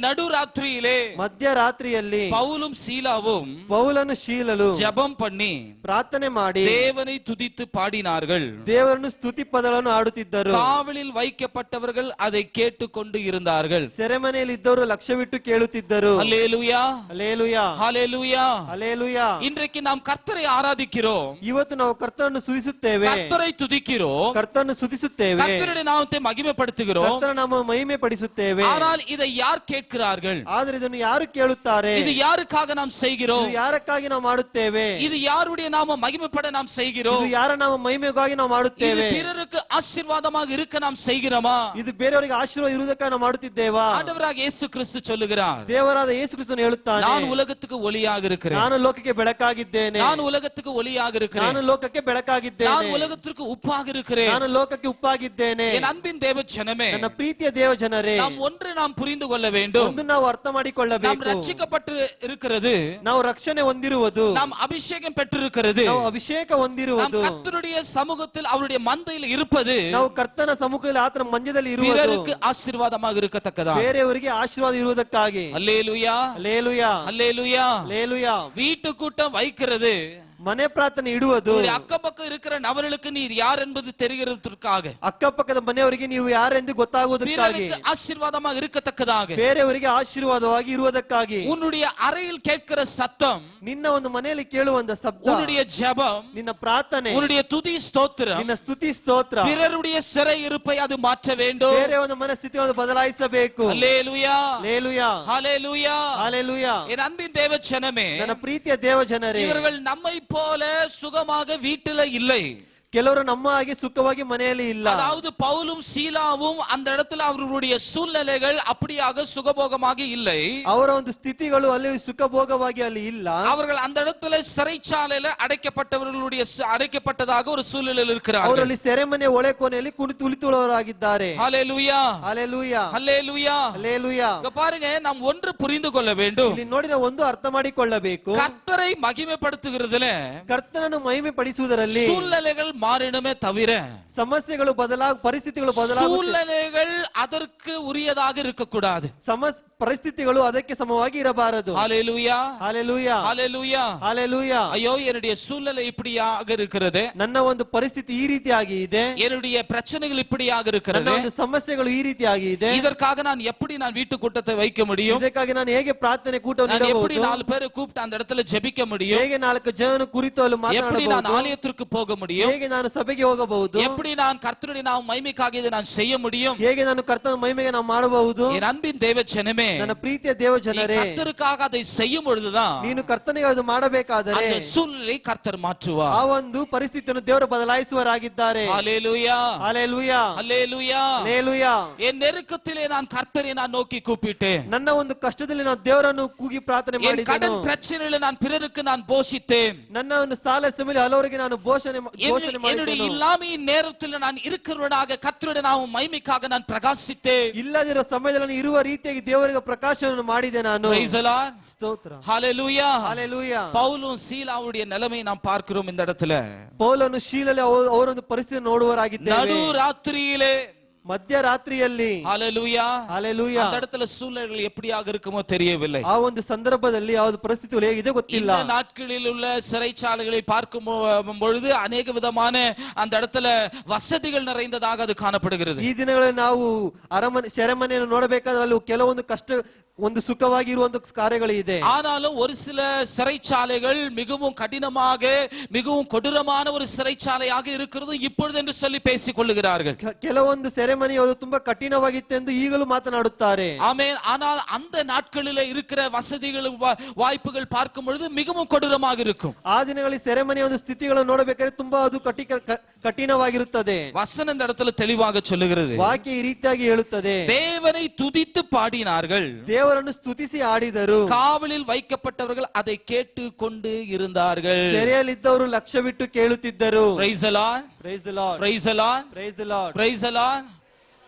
ಮಧ್ಯರಾತ್ರಿಯಲ್ಲಿ பவுலும் சீலாவும் ಪೌಲನು ಶೀಲಲು ஜெபம் பண்ணி ಪ್ರಾರ್ಥನೆ ಮಾಡಿ தேவனை துதித்து பாடினார்கள். ದೇವರನ್ನು ಸ್ತುತಿ ಪದಗಳನ್ನು ಆಡುತ್ತಿದ್ದರು. காவலில் வைக்கப்பட்டவர்கள் அதை கேட்டுக்கொண்டு இருந்தார்கள். ಸೆರೆಮನೆಯಲ್ಲಿ ಇದ್ದವರು ಲಕ್ಷ್ಯವಿಟ್ಟು ಕೇಳುತ್ತಿದ್ದರು. ஹல்லேலூயா, ಹಲ್ಲೇಲೂಯಾ, ஹல்லேலூயா. ಹಲ್ಲೇಲೂಯಾ. இன்றைக்கு நாம் கர்த்தரை ஆராதிக்கிறோம், ಇವತ್ತು ನಾವು ಕರ್ತನನ್ನು ಸ್ತುತಿಸುತ್ತೇವೆ, கர்த்தரை துதிக்கிறோம், ಕರ್ತನನ್ನು ಸ್ತುತಿಸುತ್ತೇವೆ, கர்த்தருடைய நாமத்தை மகிமைப்படுத்துகிறோம். ಕರ್ತನ ನಾಮ ಮಹಿಮೆ ಪಡಿಸುತ್ತೇವೆ. ஆனால் இதை யார் கேட்கிறார்கள்? ಆದರೆ ಇದನ್ನು ಯಾರು ಕೇಳುತ್ತಾರೆ? இது யாருக்காக நாம் செய்கிறோம்? ಇದು ಯಾರಕ್ಕಾಗಿ ನಾವು ಮಾಡುತ್ತೇವೆ? இது யாருடைய நாம மகிமைப்பட நாம் செய்கிறோம்? ಇದು ಯಾರ ನಾಮ ಮಹಿಮೆಗಾಗಿ ನಾವು இது ಮಾಡುತ್ತೇವೆ? பிறருக்கு ஆசீர்வாதமாக இருக்க நாம் செய்கிறோமா? ಇದು ಬೇರೆಯವರಿಗೆ ಆಶೀರ್ವಾದ ಇರುವುದಕ್ಕಾಗಿ ನಾವು ಮಾಡುತ್ತಿದ್ದೇವಾ? ஆண்டவராக இயேசு கிறிஸ்து சொல்லுகிறார், ದೇವರಾದ ಯೇಸು ಕ್ರಿಸ್ತನು ಹೇಳುತ್ತಾನೆ, நான் உலகத்துக்கு ஒளியாக இருக்கிறேன், ನಾನು ಲೋಕಕ್ಕೆ ಬೆಳಕಾಗಿದ್ದೇನೆ, நான் உலகத்துக்கு ஒளியாக இருக்கிறேன், ನಾನು ಲೋಕಕ್ಕೆ ಬೆಳಕಾಗಿದ್ದೇನೆ, நான் உலகத்திற்கு உப்பாக இருக்கிறேன். ನಾನು ಲೋಕಕ್ಕೆ ಉಪ್ಪಾಗಿದ್ದೇನೆ. என் அன்பின் தேவ ஜனமே, ನನ್ನ ಪ್ರೀತಿಯ ದೇವ ಜನರೇ, நாம் புரிந்து கொள்ள வேண்டும். ಒಂದು ನಾವು ಅರ್ಥ நாம் ಮಾಡಿಕೊಳ್ಳಬೇಕು. ரட்சிக்கப்பட்டு இருக்கிறது, ನಾವು ರಕ್ಷಣೆ ಹೊಂದಿರುವುದು, நாம் அபிஷேகம் பெற்றிருக்கிறது, ನಾವು ಅಭಿಷೇಕ நாம் ಹೊಂದಿರುವುದು, கர்த்தருடைய சமூகத்தில் அவருடைய மந்தையில் இருப்பது ನಾವು ಕರ್ತನ ಸಮ್ಮುಖದಲ್ಲಿ ಆತನ ಮಂಜದಲ್ಲಿ ಇರುವುದು பிறருக்கு ஆசீர்வாதமாக இருக்கத்தக்கதா. ಬೇರೆಯವರಿಗೆ ಆಶೀರ್ವಾದ ಇರುವುದಕ್ಕಾಗಿ. அல்லேலூயா, ಹಲ್ಲೇಲೂಯಾ, அல்லேலூயா. ಹಲ್ಲೇಲೂಯಾ. வீட்டு கூட்டம் வைக்கிறது, ಮನೆ ಪ್ರಾರ್ಥನೆ ಇಡುವುದು, உங்களுடைய அக்கபக்கம் இருக்கிற நபர்களுக்கு நீர் யார் என்பது தெரிகிறதற்காக, ಅಕ್ಕಪಕ್ಕದ ಮನೆಯವರಿಗೆ ನೀವು ಯಾರೆಂದು ಗೊತ್ತಾಗುವುದಕ್ಕಾಗಿ, பிறருக்கு ஆசீர்வாதமாக இருக்கத்தக்கதாக. ಬೇರೆಯವರಿಗೆ ಆಶೀರ್ವಾದವಾಗಿ ಇರುವುದಕ್ಕಾಗಿ. உன்னுடைய அறையில் கேட்கிற சத்தம், ನಿನ್ನ ಒಂದು ಮನೆಯಲ್ಲಿ ಕೇಳುವಂತ ಶಬ್ದ, உன்னுடைய ஜெபம், ನಿನ್ನ ಪ್ರಾರ್ಥನೆ, உன்னுடைய துதி ஸ்தோத்திரம் ನಿನ್ನ ಸ್ತುತಿ ಸ್ತೋತ್ರ பிறருடைய சிறை இருப்பை அது மாற்ற வேண்டும். ಬೇರೆ ಒಂದು ಮನಸ್ಥಿತಿಯನ್ನು ಬದಲಾಯಿಸಬೇಕು. அல்லேலூயா, ಹಲ್ಲೇಲೂಯಾ, ஹல்லேலூயா. ಹಲ್ಲೇಲೂಯಾ. என் அன்பின் தேவ ஜனமே, ನನ್ನ ಪ್ರೀತಿಯ ದೇವ ಜನರೇ, இவர்கள் நம்மை போல சுகமாக வீட்டில இல்லை. ಕೆಲವರು ನಮ್ಮ ಹಾಗೆ ಸುಖವಾಗಿ ಮನೆಯಲ್ಲಿ ಇಲ್ಲ. அதாவது பவுலும் சீலாவும் அந்த இடத்துல அவர்களுடைய சூழ்நிலைகள் அப்படியாக சுகபோகமாக இல்லை. ಅವರ ಒಂದು ಸ್ಥಿತಿಗಳು ಅಲ್ಲಿ ಸುಖಭೋಗವಾಗಿ ಅಲ್ಲಿ ಇಲ್ಲ. அவர்கள் அந்த இடத்துல சிறைச்சாலையில அடைக்கப்பட்டதாக ஒரு சூழ்நிலையில் இருக்கிறார்கள். ಅವರಲ್ಲಿ ಸೆರೆಮನೆ ಒಳೆ ಕೊನೆಯಲ್ಲಿ ಕುಳಿತುಕೊಳ್ಳುವವರಾಗಿದ್ದಾರೆ. ஹல்லேலூயா, ಹಲ್ಲೇಲೂಯಾ, ஹல்லேலூயா. ಹಲ್ಲೇಲೂಯಾ. இங்க பாருங்க, நாம் ஒன்று புரிந்து கொள்ள வேண்டும். ಇಲ್ಲಿ ನೋಡಿ ನಾವು ಒಂದು ಅರ್ಥ ಮಾಡಿಕೊಳ್ಳಬೇಕು. கர்த்தரை மகிமைப்படுத்துகிறதுல ಕರ್ತನನ್ನು ಮಹಿಮೆ ಪಡಿಸುವುದರಲ್ಲಿ சூழ்நிலைகள் மாறிடுமே தவிர ಸಮಸ್ಯೆಗಳು ಪರಿಸ್ಥಿತಿಗಳು சூழ்நிலைகள் அதற்கு உரியதாக இருக்கக்கூடாது. ಪರಿಸ್ಥಿತಿಗಳು ಅದಕ್ಕೆ ಸಮವಾಗಿ ಇರಬಾರದು. ஹல்லேலூயா, ಹಲ್ಲೇಲೂಯಾ, ஹல்லேலூயா. ಹಲ್ಲೇಲೂಯಾ. ஐயோ, என்னுடைய சூழ்நிலை இப்படியாக இருக்கிறது, ನನ್ನ ಒಂದು ಪರಿಸ್ಥಿತಿ ಈ ರೀತಿಯಾಗಿ ಇದೆ, என்னுடைய பிரச்சனைகள் இப்படியாக ನನ್ನ இருக்கிறது, ಒಂದು ಸಮಸ್ಯೆಗಳು ಈ ರೀತಿಯಾಗಿ ಇದೆ, இதற்காக நான் எப்படி நான் வீட்டு கூட்டத்தை வைக்க முடியும், ಇದಕ್ಕಾಗಿ ನಾನು ಹೇಗೆ ಪ್ರಾರ್ಥನೆ ಕೂಟವನ್ನು நான் எப்படி ಇಡಬಹುದು, 4 பேரை கூப்பிட்டு அந்த இடத்துல ஜெபிக்க முடியும், ಹೇಗೆ 4 ಜನರು ಕುರಿತು ಅಲ್ಲಿ எப்படி நான் ಮಾತನಾಡಬಹುದು, ஆலயத்திற்கு போக முடியும், ಹೇಗೆ ನಾನು ಸಭೆಗೆ ಹೋಗಬಹುದು, எப்படி நான் கர்த்தருடைய நாம மகிமைக்காக இதை நான் செய்ய முடியும். ಹೇಗೆ ನಾನು ಕರ್ತನ ಮಹಿಮೆಗೆ ನಾವು ಮಾಡಬಹುದು. என் அன்பின் தேவ ஜனமே, ನನ್ನ ಪ್ರೀತಿಯ ದೇವ நீ ಜನರೇ, கர்த்தருக்காக அதை செய்யும் பொழுதுதான் ನೀನು ಕರ್ತನಿಗೆ ಅದು ಮಾಡಬೇಕಾದರೆ அந்த சூழ்நிலை கர்த்தர் மாற்றுவார். ಆ ಒಂದು ಪರಿಸ್ಥಿತಿಯನ್ನು ದೇವರು ಬದಲಾಯಿಸುವರಾಗಿದ್ದಾರೆ. ஹல்லேலூயா, ಹಲ್ಲೇಲೂಯಾ, ஹல்லேலூயா. ಹಲ್ಲೇಲೂಯಾ. என் நெருக்கத்திலே நான் கர்த்தரை நான் நோக்கி கூப்பிட்டேன், ನನ್ನ ಒಂದು ಕಷ್ಟದಲ್ಲಿ ನಾನು ದೇವರನ್ನು ಕೂಗಿ ಪ್ರಾರ್ಥನೆ என் ಮಾಡಿದೆನು. கடன் பிரச்சனையில நான் பிறருக்கு நான் போஷித்தேன், ನನ್ನ ಒಂದು ಸಾಲ ಸಮಯದಲ್ಲಿ ಹಲವರಿಗೆ ನಾನು ಘೋಷಣೆ என்னுடைய ಮಾಡಿದೆನು. இல்லாமையின் நேரத்தில் நான் இருக்கிறவனாக கர்த்தருடைய நாம மகிமைக்காக நான் பிரகாசித்தேன். ಇಲ್ಲದಿರೋ ಸಮಯದಲ್ಲಿ ನಾನು ಇರುವ ರೀತಿಯಾಗಿ ದೇವರಿಗೆ ಪ್ರಕಾಶವನ್ನು ಮಾಡಿದೆ ನಾನು. Praise the Lord. ಸ್ತೋತ್ರ. ஹல்லேலூயா. ಹಲ್ಲೇಲೂಯಾ. பவுலும் சீலாவுடைய நிலைமை நாம் பார்க்கிறோம் இந்த இடத்துல. ಪೌಲನು ಶೀಲಲ್ಲಿ ಅವರೊಂದು ಪರಿಸ್ಥಿತಿ ನೋಡುವರಾಗಿದ್ದೇವೆ. நடு ராத்திரியிலே, ಮಧ್ಯರಾತ್ರಿಯಲ್ಲಿ. ஹல்லேலூயா, ಹಲ್ಲೇಲೂಯಾ. அந்த இடத்துல சூழ்நிலைகள் எப்படியாக இருக்குமோ தெரியவில்லை. ಆ ಒಂದು ಸಂದರ್ಭದಲ್ಲಿ ಯಾವ್ದು ಪರಿಸ್ಥಿತಿಗಳು ಹೇಗಿದೆ ಗೊತ್ತಿಲ್ಲ. இந்த நாட்களில் உள்ள சிறைச்சாலைகளை பார்க்கும் பொழுது அநேக விதமான அந்த இடத்துல வசதிகள் நிறைந்ததாக அது காணப்படுகிறது. ಈ ದಿನಗಳಲ್ಲಿ ನಾವು ಸೆರೆಮನೆಯನ್ನು ನೋಡಬೇಕಾದ್ರೆ ಅಲ್ಲಿ ಕೆಲವೊಂದು ಒಂದು ಸುಖವಾಗಿರುವಂತ ಕಾರ್ಯಗಳು ಇದೆ. ஆனாலும் ஒரு சில சிறைச்சாலைகள் மிகவும் கடினமாக மிகவும் கொடூரமான ஒரு சிறைச்சாலையாக இருக்கிறது இப்பொழுது என்று சொல்லி பேசிக் கொள்ளுகிறார்கள். ಕೆಲವೊಂದು ಸೆರೆಮನೆಯು ತುಂಬಾ ಕಠಿಣವಾಗಿತ್ತು ಎಂದು ಈಗಲೂ ಮಾತನಾಡುತ್ತಾರೆ. ஆமென். ஆனால் அந்த நாட்களிலே இருக்கிற வசதிகள் வாய்ப்புகள் பார்க்கும் பொழுது மிகவும் கொடூரமாக இருக்கும். ಆ ದಿನಗಳಲ್ಲಿ ಸೆರೆಮನೆಯ ಒಂದು ಸ್ಥಿತಿಗಳನ್ನು ನೋಡಬೇಕಾದ್ರೆ ತುಂಬಾ ಅದು ಕಠಿಣವಾಗಿರುತ್ತದೆ. வசனம் இந்த இடத்துல தெளிவாக சொல்லுகிறது. ವಾಕ್ಯ ಈ ರೀತಿಯಾಗಿ ಹೇಳುತ್ತದೆ, தேவனை துதித்து பாடினார்கள், ದೇವರನ್ನು ಸ್ತುತಿಸಿ ಆಡಿದರು, காவலில் வைக்கப்பட்டவர்கள் அதை கேட்டு கொண்டு இருந்தார்கள். ಸೆರೆಯಲ್ಲಿದ್ದವರು ಲಕ್ಷ್ಯವಿಟ್ಟು ಕೇಳುತ್ತಿದ್ದರು. Praise the Lord. Praise the Lord. Praise the Lord. Praise the Lord. Praise the Lord.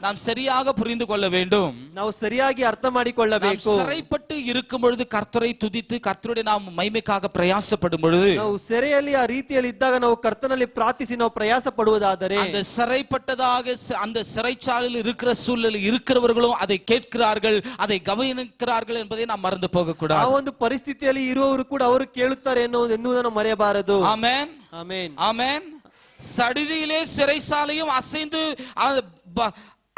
நாம் சரியாக புரிந்து கொள்ள வேண்டும். ನಾವು ಸರಿಯಾಗಿ ಅರ್ಥ ಮಾಡಿಕೊಳ್ಳಬೇಕು. சிறைப்பட்டு இருக்கும் பொழுது கர்த்தரை துதித்து கர்த்தருடைய நாம் மகிமைக்காக பிரயாசப்படும் பொழுது, ನಾವು ಸೆರೆಯಲ್ಲಿ ಆ ರೀತಿಯಲ್ಲಿ ಇದ್ದಾಗ ನಾವು ಕರ್ತನಲ್ಲಿ ಪ್ರಾರ್ಥಿಸಿ ನಾವು ಪ್ರಯಾಸ ಪಡುವುದಾದರೆ, அந்த சிறைப்பட்டதாக அந்த சிறைச்சாலையில் இருக்கிற சூழலில் இருக்கிறவர்களும் அதை கேட்கிறார்கள், அதை கவனிக்கிறார்கள் என்பதை நாம் மறந்து போக ಆ கூடாது. ಒಂದು ಪರಿಸ್ಥಿತಿಯಲ್ಲಿ ಇರುವವರು ಕೂಡ ಅವರು ಕೇಳುತ್ತಾರೆ ಎನ್ನುವುದನ್ನು ಮರೆಯಬಾರದು. ஆமென். ಆಮೆನ್. ஆமென். சடிதியிலே சிறைச்சாலையும் அசைந்து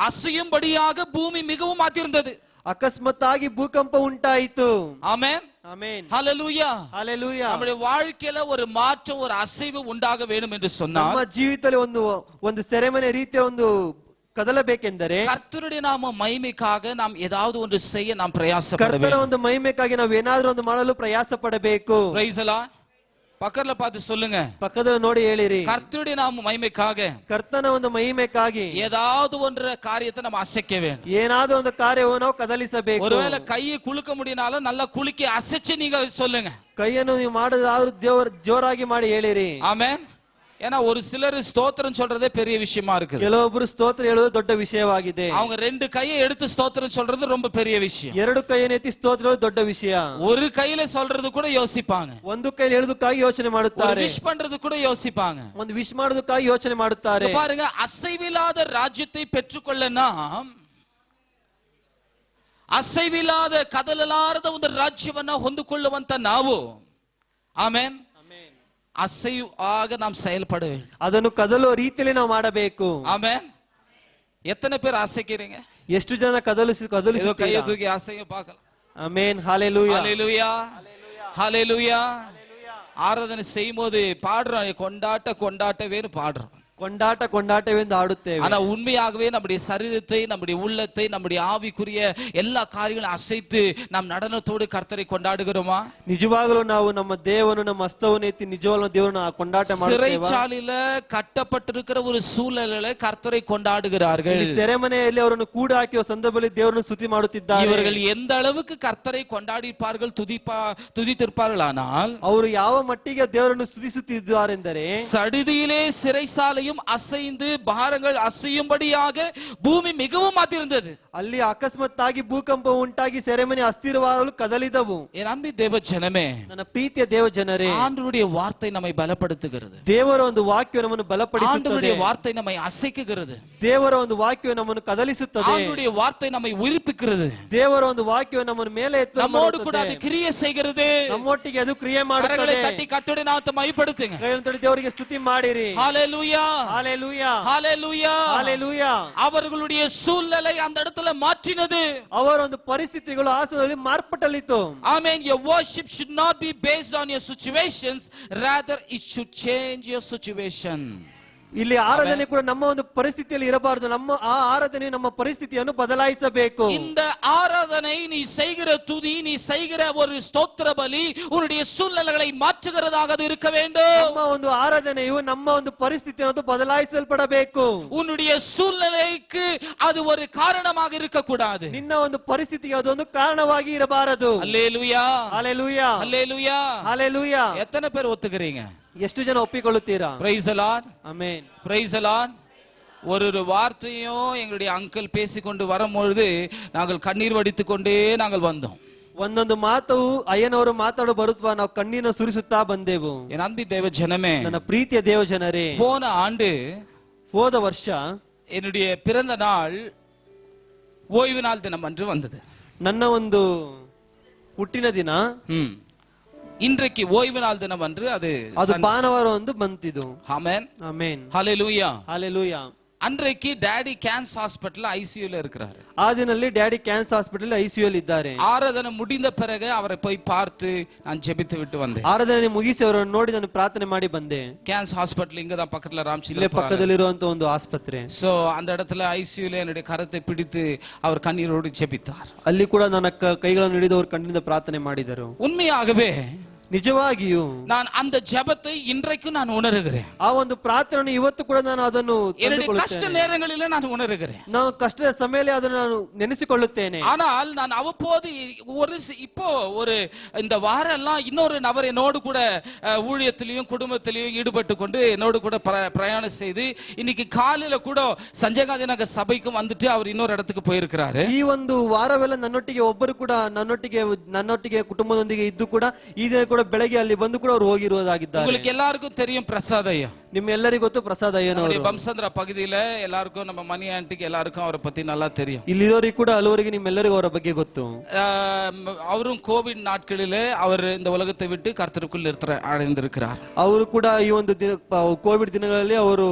அசையும்படியாக பூமி மிகவும் அதிர்ந்தது. ಅಕಸ್ಮಾತ್ತಾಗಿ ಭೂಕಂಪ ಉಂಟಾಯಿತು. ஆமென். ಆಮೆನ್. ஹல்லேலூயா. ಹಲ್ಲೆಲೂಯಾ. நம்முடைய வாழ்க்கையில ஒரு மாற்றம், ஒரு அசைவு உண்டாக வேண்டும் என்று சொன்னால், ನಮ್ಮ ಜೀವಿತದಲ್ಲಿ ಒಂದು ಸೆರೆಮನೆ ರೀತಿಯ ಒಂದು ಕದಲಬೇಕೆಂದರೆ கர்த்தருடைய நாம மகிமைக்காக நாம் ஏதாவது ஒன்று செய்ய நாம் பிரயாசப்பட ಕರ್ತನ வேண்டும். ಒಂದು ಮಹಿಮೆಗಾಗಿ ನಾವು ಏನಾದ್ರೂ ಒಂದು ಮಾಡಲು ಪ್ರಯಾಸ ಪಡಬೇಕು. Praise the Lord. பக்கத்துல பார்த்து சொல்லுங்க, ಪಕ್ಕದಲ್ಲಿ ನೋಡಿ ಹೇಳಿರಿ, கர்த்தருடைய நாம மகிமைக்காக ಕರ್ತನ ಒಂದು ಮಹಿಮೆಗಾಗಿ ஏதாவது ஒன்ற காரியத்தை நம்ம அசைக்க வேண்டும். ಏನಾದ್ರೂ ಒಂದು ಕಾರ್ಯವನ್ನು ನಾವು ಕದಲಿಸಬೇಕು. ஒருவேளை கையை குலுக்க முடியினாலும் நல்லா குலுக்கி அசைச்சு நீங்க சொல்லுங்க. ಕೈಯನ್ನು ನೀವು ಮಾಡೋದಾದ್ರೂ ಜೋರಾಗಿ ಮಾಡಿ ಹೇಳಿರಿ. ஆமென். ஏன்னா ஒரு சிலர் ஸ்தோத்திரம் சொல்றதே பெரிய விஷயமா இருக்குது. ಕೆಲವೊಬ್ಬರು ಸ್ತೋತ್ರ ಹೇಳುವುದು ದೊಡ್ಡ ವಿಷಯವಾಗಿದೆ. அவங்க ரெண்டு கையை எடுத்து ஸ்தோத்திரம் சொல்றது ரொம்ப பெரிய விஷயம். ಎರಡು ಕೈಯನ್ನು ಎತ್ತಿ ಸ್ತೋತ್ರ ಹೇಳುವುದು ದೊಡ್ಡ ವಿಷಯ. ஒரு கையில சொல்றது கூட யோசிப்பாங்க, ಒಂದು ಕೈಯಲ್ಲಿ ಹೇಳುವುದಕ್ಕಾಗಿ ಯೋಚನೆ ಮಾಡುತ್ತಾರೆ, விஷ் பண்றது கூட யோசிப்பாங்க. ಒಂದು ವಿಶ್ ಮಾಡೋದಕ್ಕಾಗಿ ಯೋಚನೆ ಮಾಡುತ್ತಾರೆ. பாருங்க, அசைவில்லாத ராஜ்யத்தை பெற்றுக்கொள்ள நாம் ಅಸೈವಿಲ್ಲದ ಕದಲಲಾರದ ಒಂದು ರಾಜ್ಯವನ್ನ ಹೊಂದಿಕೊಳ್ಳುವಂತ ನಾವು, ಆಮೆನ್, ಅಸೈವಾಗ நாம் செயல்பட வேண்டும். ಅದನ್ನು ಕದಲುವ ರೀತಿಯಲ್ಲಿ ನಾವು ಮಾಡಬೇಕು. ஆமென். எத்தனை பேர் அசைக்கிறீங்க? ಎಷ್ಟು ಜನ ಕದಲಿಸುತ್ತೀರಾ? கையை தூக்கி அசைங்க பார்க்கலாம். ಆಮೆನ್. ஹalleluya. ஹalleluya. ஹalleluya. ஆராதனை செய்யும்போது பாடுறோம், கொண்டாட்டவேன்னு பாடுறோம், ಕೊಂಡಾಟವೆಂದು ಆಡುತ್ತೇವೆ. ஆனா உண்மையாகவே நம்முடைய சரீரத்தை, நம்முடைய உள்ளத்தை, நம்முடைய ஆவிக்குரிய எல்லா காரியங்களும் அசைத்து நாம் நடனத்தோடு கர்த்தரை கொண்டாடுகிறோமா? ನಿಜವಾಗಲೂ ನಾವು ನಮ್ಮ ದೇವರನ್ನು, ನಮ್ಮ ಹಸ್ತವನ್ನು ಎತ್ತಿ ನಿಜವಾಗ್ಲೂ ದೇವರನ್ನು ಕೊಂಡಾಟ ಮಾಡುತ್ತೇವೆ. சிறைச்சாலையில கட்டப்பட்டிருக்கிற ஒரு சூழலில கர்த்தரை கொண்டாடுகிறார்கள். ಸೆರೆಮನೆಯಲ್ಲಿ ಅವರನ್ನು ಕೂಡ ಹಾಕಿರುವ ಸಂದರ್ಭದಲ್ಲಿ ದೇವರನ್ನು ಸ್ತುತಿ ಮಾಡುತ್ತಿದ್ದಾರೆ. இவர்கள் எந்த அளவுக்கு கர்த்தரை கொண்டாடிப்பார்கள், துதித்திருப்பார்கள், ಅವರು ಯಾವ ಮಟ್ಟಿಗೆ ದೇವರನ್ನು ಸ್ತುತಿಸುತ್ತಿದ್ದಾರೆಂದರೆ, சடிதியிலே சிறைசாலையும் அசைந்து பாரங்கள் அசையும்படியாக பூமி மிகவும் அதிர்ந்தது. ಅಲ್ಲಿ ಅಕಸ್ಮಾತ್ತಾಗಿ ಭೂಕಂಪ ಉಂಟಾಗಿ ಸೆರೆಮನೆ ಅಸ್ಥಿರವಾಗಲು ಕದಲಿದವು. என் அன்பின் தேவ ஜனமே, ನನ್ನ ಪ್ರೀತಿಯ ದೇವ ಜನರೇ, ஆண்டவருடைய வார்த்தை நம்மை பலப்படுத்துகிறது. ದೇವರ ಒಂದು ವಾಕ್ಯವು ನಮ್ಮನ್ನು ಬಲಪಡಿಸುತ್ತದೆ. ஆண்டவருடைய வார்த்தை நம்மை அசைக்குகிறது. ದೇವರ ಒಂದು ವಾಕ್ಯವು ನಮ್ಮನ್ನು ಕದಲಿಸುತ್ತದೆ. ஆண்டவருடைய வார்த்தை நம்மை உயிர்ப்பிக்கிறது. ದೇವರ ಒಂದು ವಾಕ್ಯವು ನಮ್ಮನ್ನು ಮೇಲೆ ಎತ್ತು நம்மோடு கூட அது கிரியை செய்கிறது. ನಮ್ಮೊಟ್ಟಿಗೆ ಅದು ಕ್ರಿಯೆ ಮಾಡುತ್ತದೆ. கரங்களை தட்டி கர்த்தருடைய நாமத்தை மகிமைப்படுத்துங்க. ಕೈಯನ್ನು ತಟ್ಟಿ ದೇವರಿಗೆ ಸ್ತುತಿ ಮಾಡಿರಿ. ஹalleluya. ஹalleluya. ஹalleluya. ஹalleluya. அவர்களுடைய சூழ்நிலை அந்த இடத்துல மாற்றினது. ಅವರ ಒಂದು ಪರಿಸ್ಥಿತಿಗಳು ಆ ಸ್ಥಳದಲ್ಲಿ ಮಾರ್ಪಟ್ಟಲ್ಲಿತ್ತು. Amen. Your worship should not be based on your situations, rather it should change your situation. ಇಲ್ಲಿ ಆರಾಧನೆ ಕೂಡ ನಮ್ಮ ಒಂದು ಪರಿಸ್ಥಿತಿಯಲ್ಲಿ ಇರಬಾರದು. ನಮ್ಮ ಆ ಆರಾಧನೆ ನಮ್ಮ ಪರಿಸ್ಥಿತಿಯನ್ನು ಬದಲಾಯಿಸಬೇಕು. இந்த ஆராதனை நீ செய்கிற துதி, நீ செய்கிற ஒரு ஸ்தோத்திர பலி உன்னுடைய சூழ்நிலைகளை மாற்றுகிறதாக அது இருக்க வேண்டும். ನಮ್ಮ ಒಂದು ಆರಾಧನೆಯು ನಮ್ಮ ಒಂದು ಪರಿಸ್ಥಿತಿಯನ್ನು ಬದಲಾಯಿಸಲ್ಪಡಬೇಕು. உன்னுடைய சூழ்நிலைக்கு அது ஒரு காரணமாக இருக்க கூடாது. ನಿನ್ನ ಒಂದು ಪರಿಸ್ಥಿತಿಗೆ ಅದೊಂದು ಕಾರಣವಾಗಿ ಇರಬಾರದು. அல்லேலூயா. ஹalleluya. அல்லேலூயா. ஹalleluya. எத்தனை பேர் ஒத்துக்கிறீங்க? ಎಷ್ಟು ಜನ ಒಪ್ಪಿಕೊಳ್ಳುತ್ತೀರಾ? Praise the Lord. Amen. Praise the Lord. ஒரு வார்த்தையும் எங்களுடைய அங்கிள் பேசிக்கொண்டு வரும்பொழுது நாங்கள் கண்ணீர் வடித்துக் கொண்டே நாங்கள் வந்தோம். ಒಂದೊಂದು ಮಾತು ಅಯ್ಯನವರು ಮಾತಾಡೋ ಬರುತ್ತಾ ನಾವು ಕಣ್ಣೀರನ್ನು ಸುರಿಸುತ್ತಾ ಬಂದೆವು. என் அன்பு தேவ ஜனமே, ನನ್ನ ಪ್ರೀತಿಯ ದೇವ ಜನರೇ, போன ஆண்டு ಹೋದ ವರ್ಷ என்னுடைய பிறந்த நாள் ஓய்வு நாள் தினம் அன்று வந்தது. ನನ್ನ ಒಂದು ಹುಟ್ಟಿನ ದಿನ இன்றைக்கு ஓய்வு நாள் தினம் அன்று அது ಭಾನುವಾರ ಒಂದು ಬಂತಿದ್ದು. ஆமென். ಆಮೆನ್. ஹalleluya. ஹalleluya. அன்றைக்கு டாடி கேன்சர் ஹாஸ்பிட்டல் ஐசியூல இருக்கிறாரு. ಆ ದಿನಲ್ಲಿ ಡ್ಯಾಡಿ ಕ್ಯಾನ್ಸರ್ ಹಾಸ್ಪಿಟಲ್ ಐಸಿಯು ಅಲ್ಲಿ ಇದ್ದಾರೆ. ஆராதனை முடிந்த பிறகு அவரை போய் பார்த்து நான் ஜெபித்து விட்டு வந்தேன். ಆರಾಧನೆ ಮುಗಿಸಿ ಅವರನ್ನು ನೋಡಿ ನಾನು ಪ್ರಾರ್ಥನೆ ಮಾಡಿ ಬಂದೆ. கேன்சர் ஹாஸ்பிட்டல் இங்க தான் பக்கத்துல ராம்சில ಇಲ್ಲೇ ಪಕ್ಕದಲ್ಲಿರುವಂತ ಒಂದು ಆಸ್ಪತ್ರೆ. சோ அந்த இடத்துல ஐசியூல என்னுடைய கரத்தை பிடித்து அவர் கண்ணீரோடு ஜெபித்தார். ಅಲ್ಲಿ ಕೂಡ ನನ್ನ ಕೈಗಳನ್ನು ಹಿಡಿದು ಅವರು ಕಣ್ಣಿನಿಂದ ಪ್ರಾರ್ಥನೆ ಮಾಡಿದರು. உண்மையாகவே ನಿಜವಾಗಿಯೂ நான் அந்த ஜெபத்தை இன்றைக்கு நான் உணர்கிறேன். ಆ ಒಂದು ಪ್ರಾರ್ಥನೆ ಇವತ್ತು ಕೂಡ ನಾನು ಅದನ್ನು என்னுடைய கஷ்ட நேரங்களிலே நான் உணர்கிறேன். ನಾನು ಕಷ್ಟದ ಸಮಯದಲ್ಲಿ ಅದನ್ನು ನಾನು ನೆನೆಸಿಕೊಳ್ಳುತ್ತೇನೆ. ஆனால் நான் அவ்வப்போது இப்போ ஒரு இந்த வாரம் எல்லாம் இன்னொரு நபர் என்னோடு கூட ஊழியத்திலையும் குடும்பத்திலையும் ஈடுபட்டு கொண்டு என்னோடு கூட பிரயாணம் செய்து இன்னைக்கு காலையில கூட சஞ்சயகாந்தி நகர் சபைக்கு வந்துட்டு அவர் இன்னொரு இடத்துக்கு போயிருக்கிறாரு. ಈ ಒಂದು ವಾರವೆಲ್ಲ ನನ್ನೊಟ್ಟಿಗೆ ಒಬ್ಬರು ಕೂಡ ನನ್ನೊಟ್ಟಿಗೆ ಕುಟುಂಬದೊಂದಿಗೆ ಇದ್ದು ಕೂಡ ಈ ದಿನ ಕೂಡ ಬೆಳಗ್ಗೆ ಅಲ್ಲಿ ಬಂದು ಕೂಡ ಅವರು ಹೋಗಿರುವುದಾಗಿದ್ದಾರೆ. உங்களுக்கு எல்லாருக்கும் தெரியும் பிரசாத் ஐயா. ನಿಮ್ಮ ಎಲ್ಲರಿಗೂ ಗೊತ್ತು ಪ್ರಸಾದ್ ಅಯ್ಯನವರು. பம்சந்திர பகுதியில எல்லாருக்கும் நம்ம மணி ஆண்டிக்கு எல்லாருக்கும் அவரை பத்தி நல்லா தெரியும். ಇಲ್ಲಿರೋರಿಗೆ ಕೂಡ ಹಲವರಿಗೆ ನಿಮ್ಮೆಲ್ಲರಿಗೂ ಅವರ ಬಗ್ಗೆ ಗೊತ್ತು. அவரும் கோவிட் நாட்களிலே அவர் இந்த உலகத்தை விட்டு கர்த்தருக்குள் அடைந்திருக்கிறார். ಅವರು ಕೂಡ ಈ ಒಂದು ಕೋವಿಡ್ ದಿನಗಳಲ್ಲಿ ಅವರು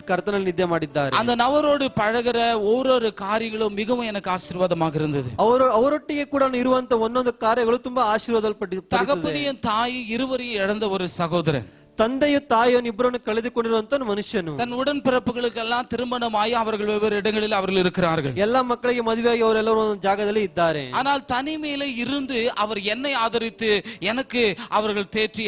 ಕರ್ತನಲ್ಲಿ ನಿದ್ದೆ ಮಾಡಿದ್ದಾರೆ. அந்த நபரோடு பழகுற ஒவ்வொரு காரியங்களும் மிகவும் எனக்கு ஆசீர்வாதமாக இருந்தது. ಅವರೊಟ್ಟಿಗೆ ಕೂಡ ಇರುವಂತ ಒಂದೊಂದು ಕಾರ್ಯಗಳು ತುಂಬಾ ಆಶೀರ್ವಾದಲ್ಪಟ್ಟಿದೆ. தகப்பனையும் தாய் இருவரையும் இழந்த ஒரு சகோதரன், ತಂದೆಯು ತಾಯಿಯನ್ನು ಇಬ್ಬರನ್ನು ಕಳೆದುಕೊಂಡಿರುವಂತ ಮನುಷ್ಯನು, தன் உடன் பிறப்புகளுக்கெல்லாம் திருமணமாகி அவர்கள் வெவ்வேறு இடங்களில் அவர்கள் இருக்கிறார்கள். ಎಲ್ಲಾ ಮಕ್ಕಳಿಗೆ ಮದುವೆಯಾಗಿ ಅವರೆಲ್ಲರೂ ಒಂದು ಜಾಗದಲ್ಲಿ ಇದ್ದಾರೆ. ஆனால் தனிமையில இருந்து அவர் என்னை ஆதரித்து எனக்கு அவர்கள் தேற்றி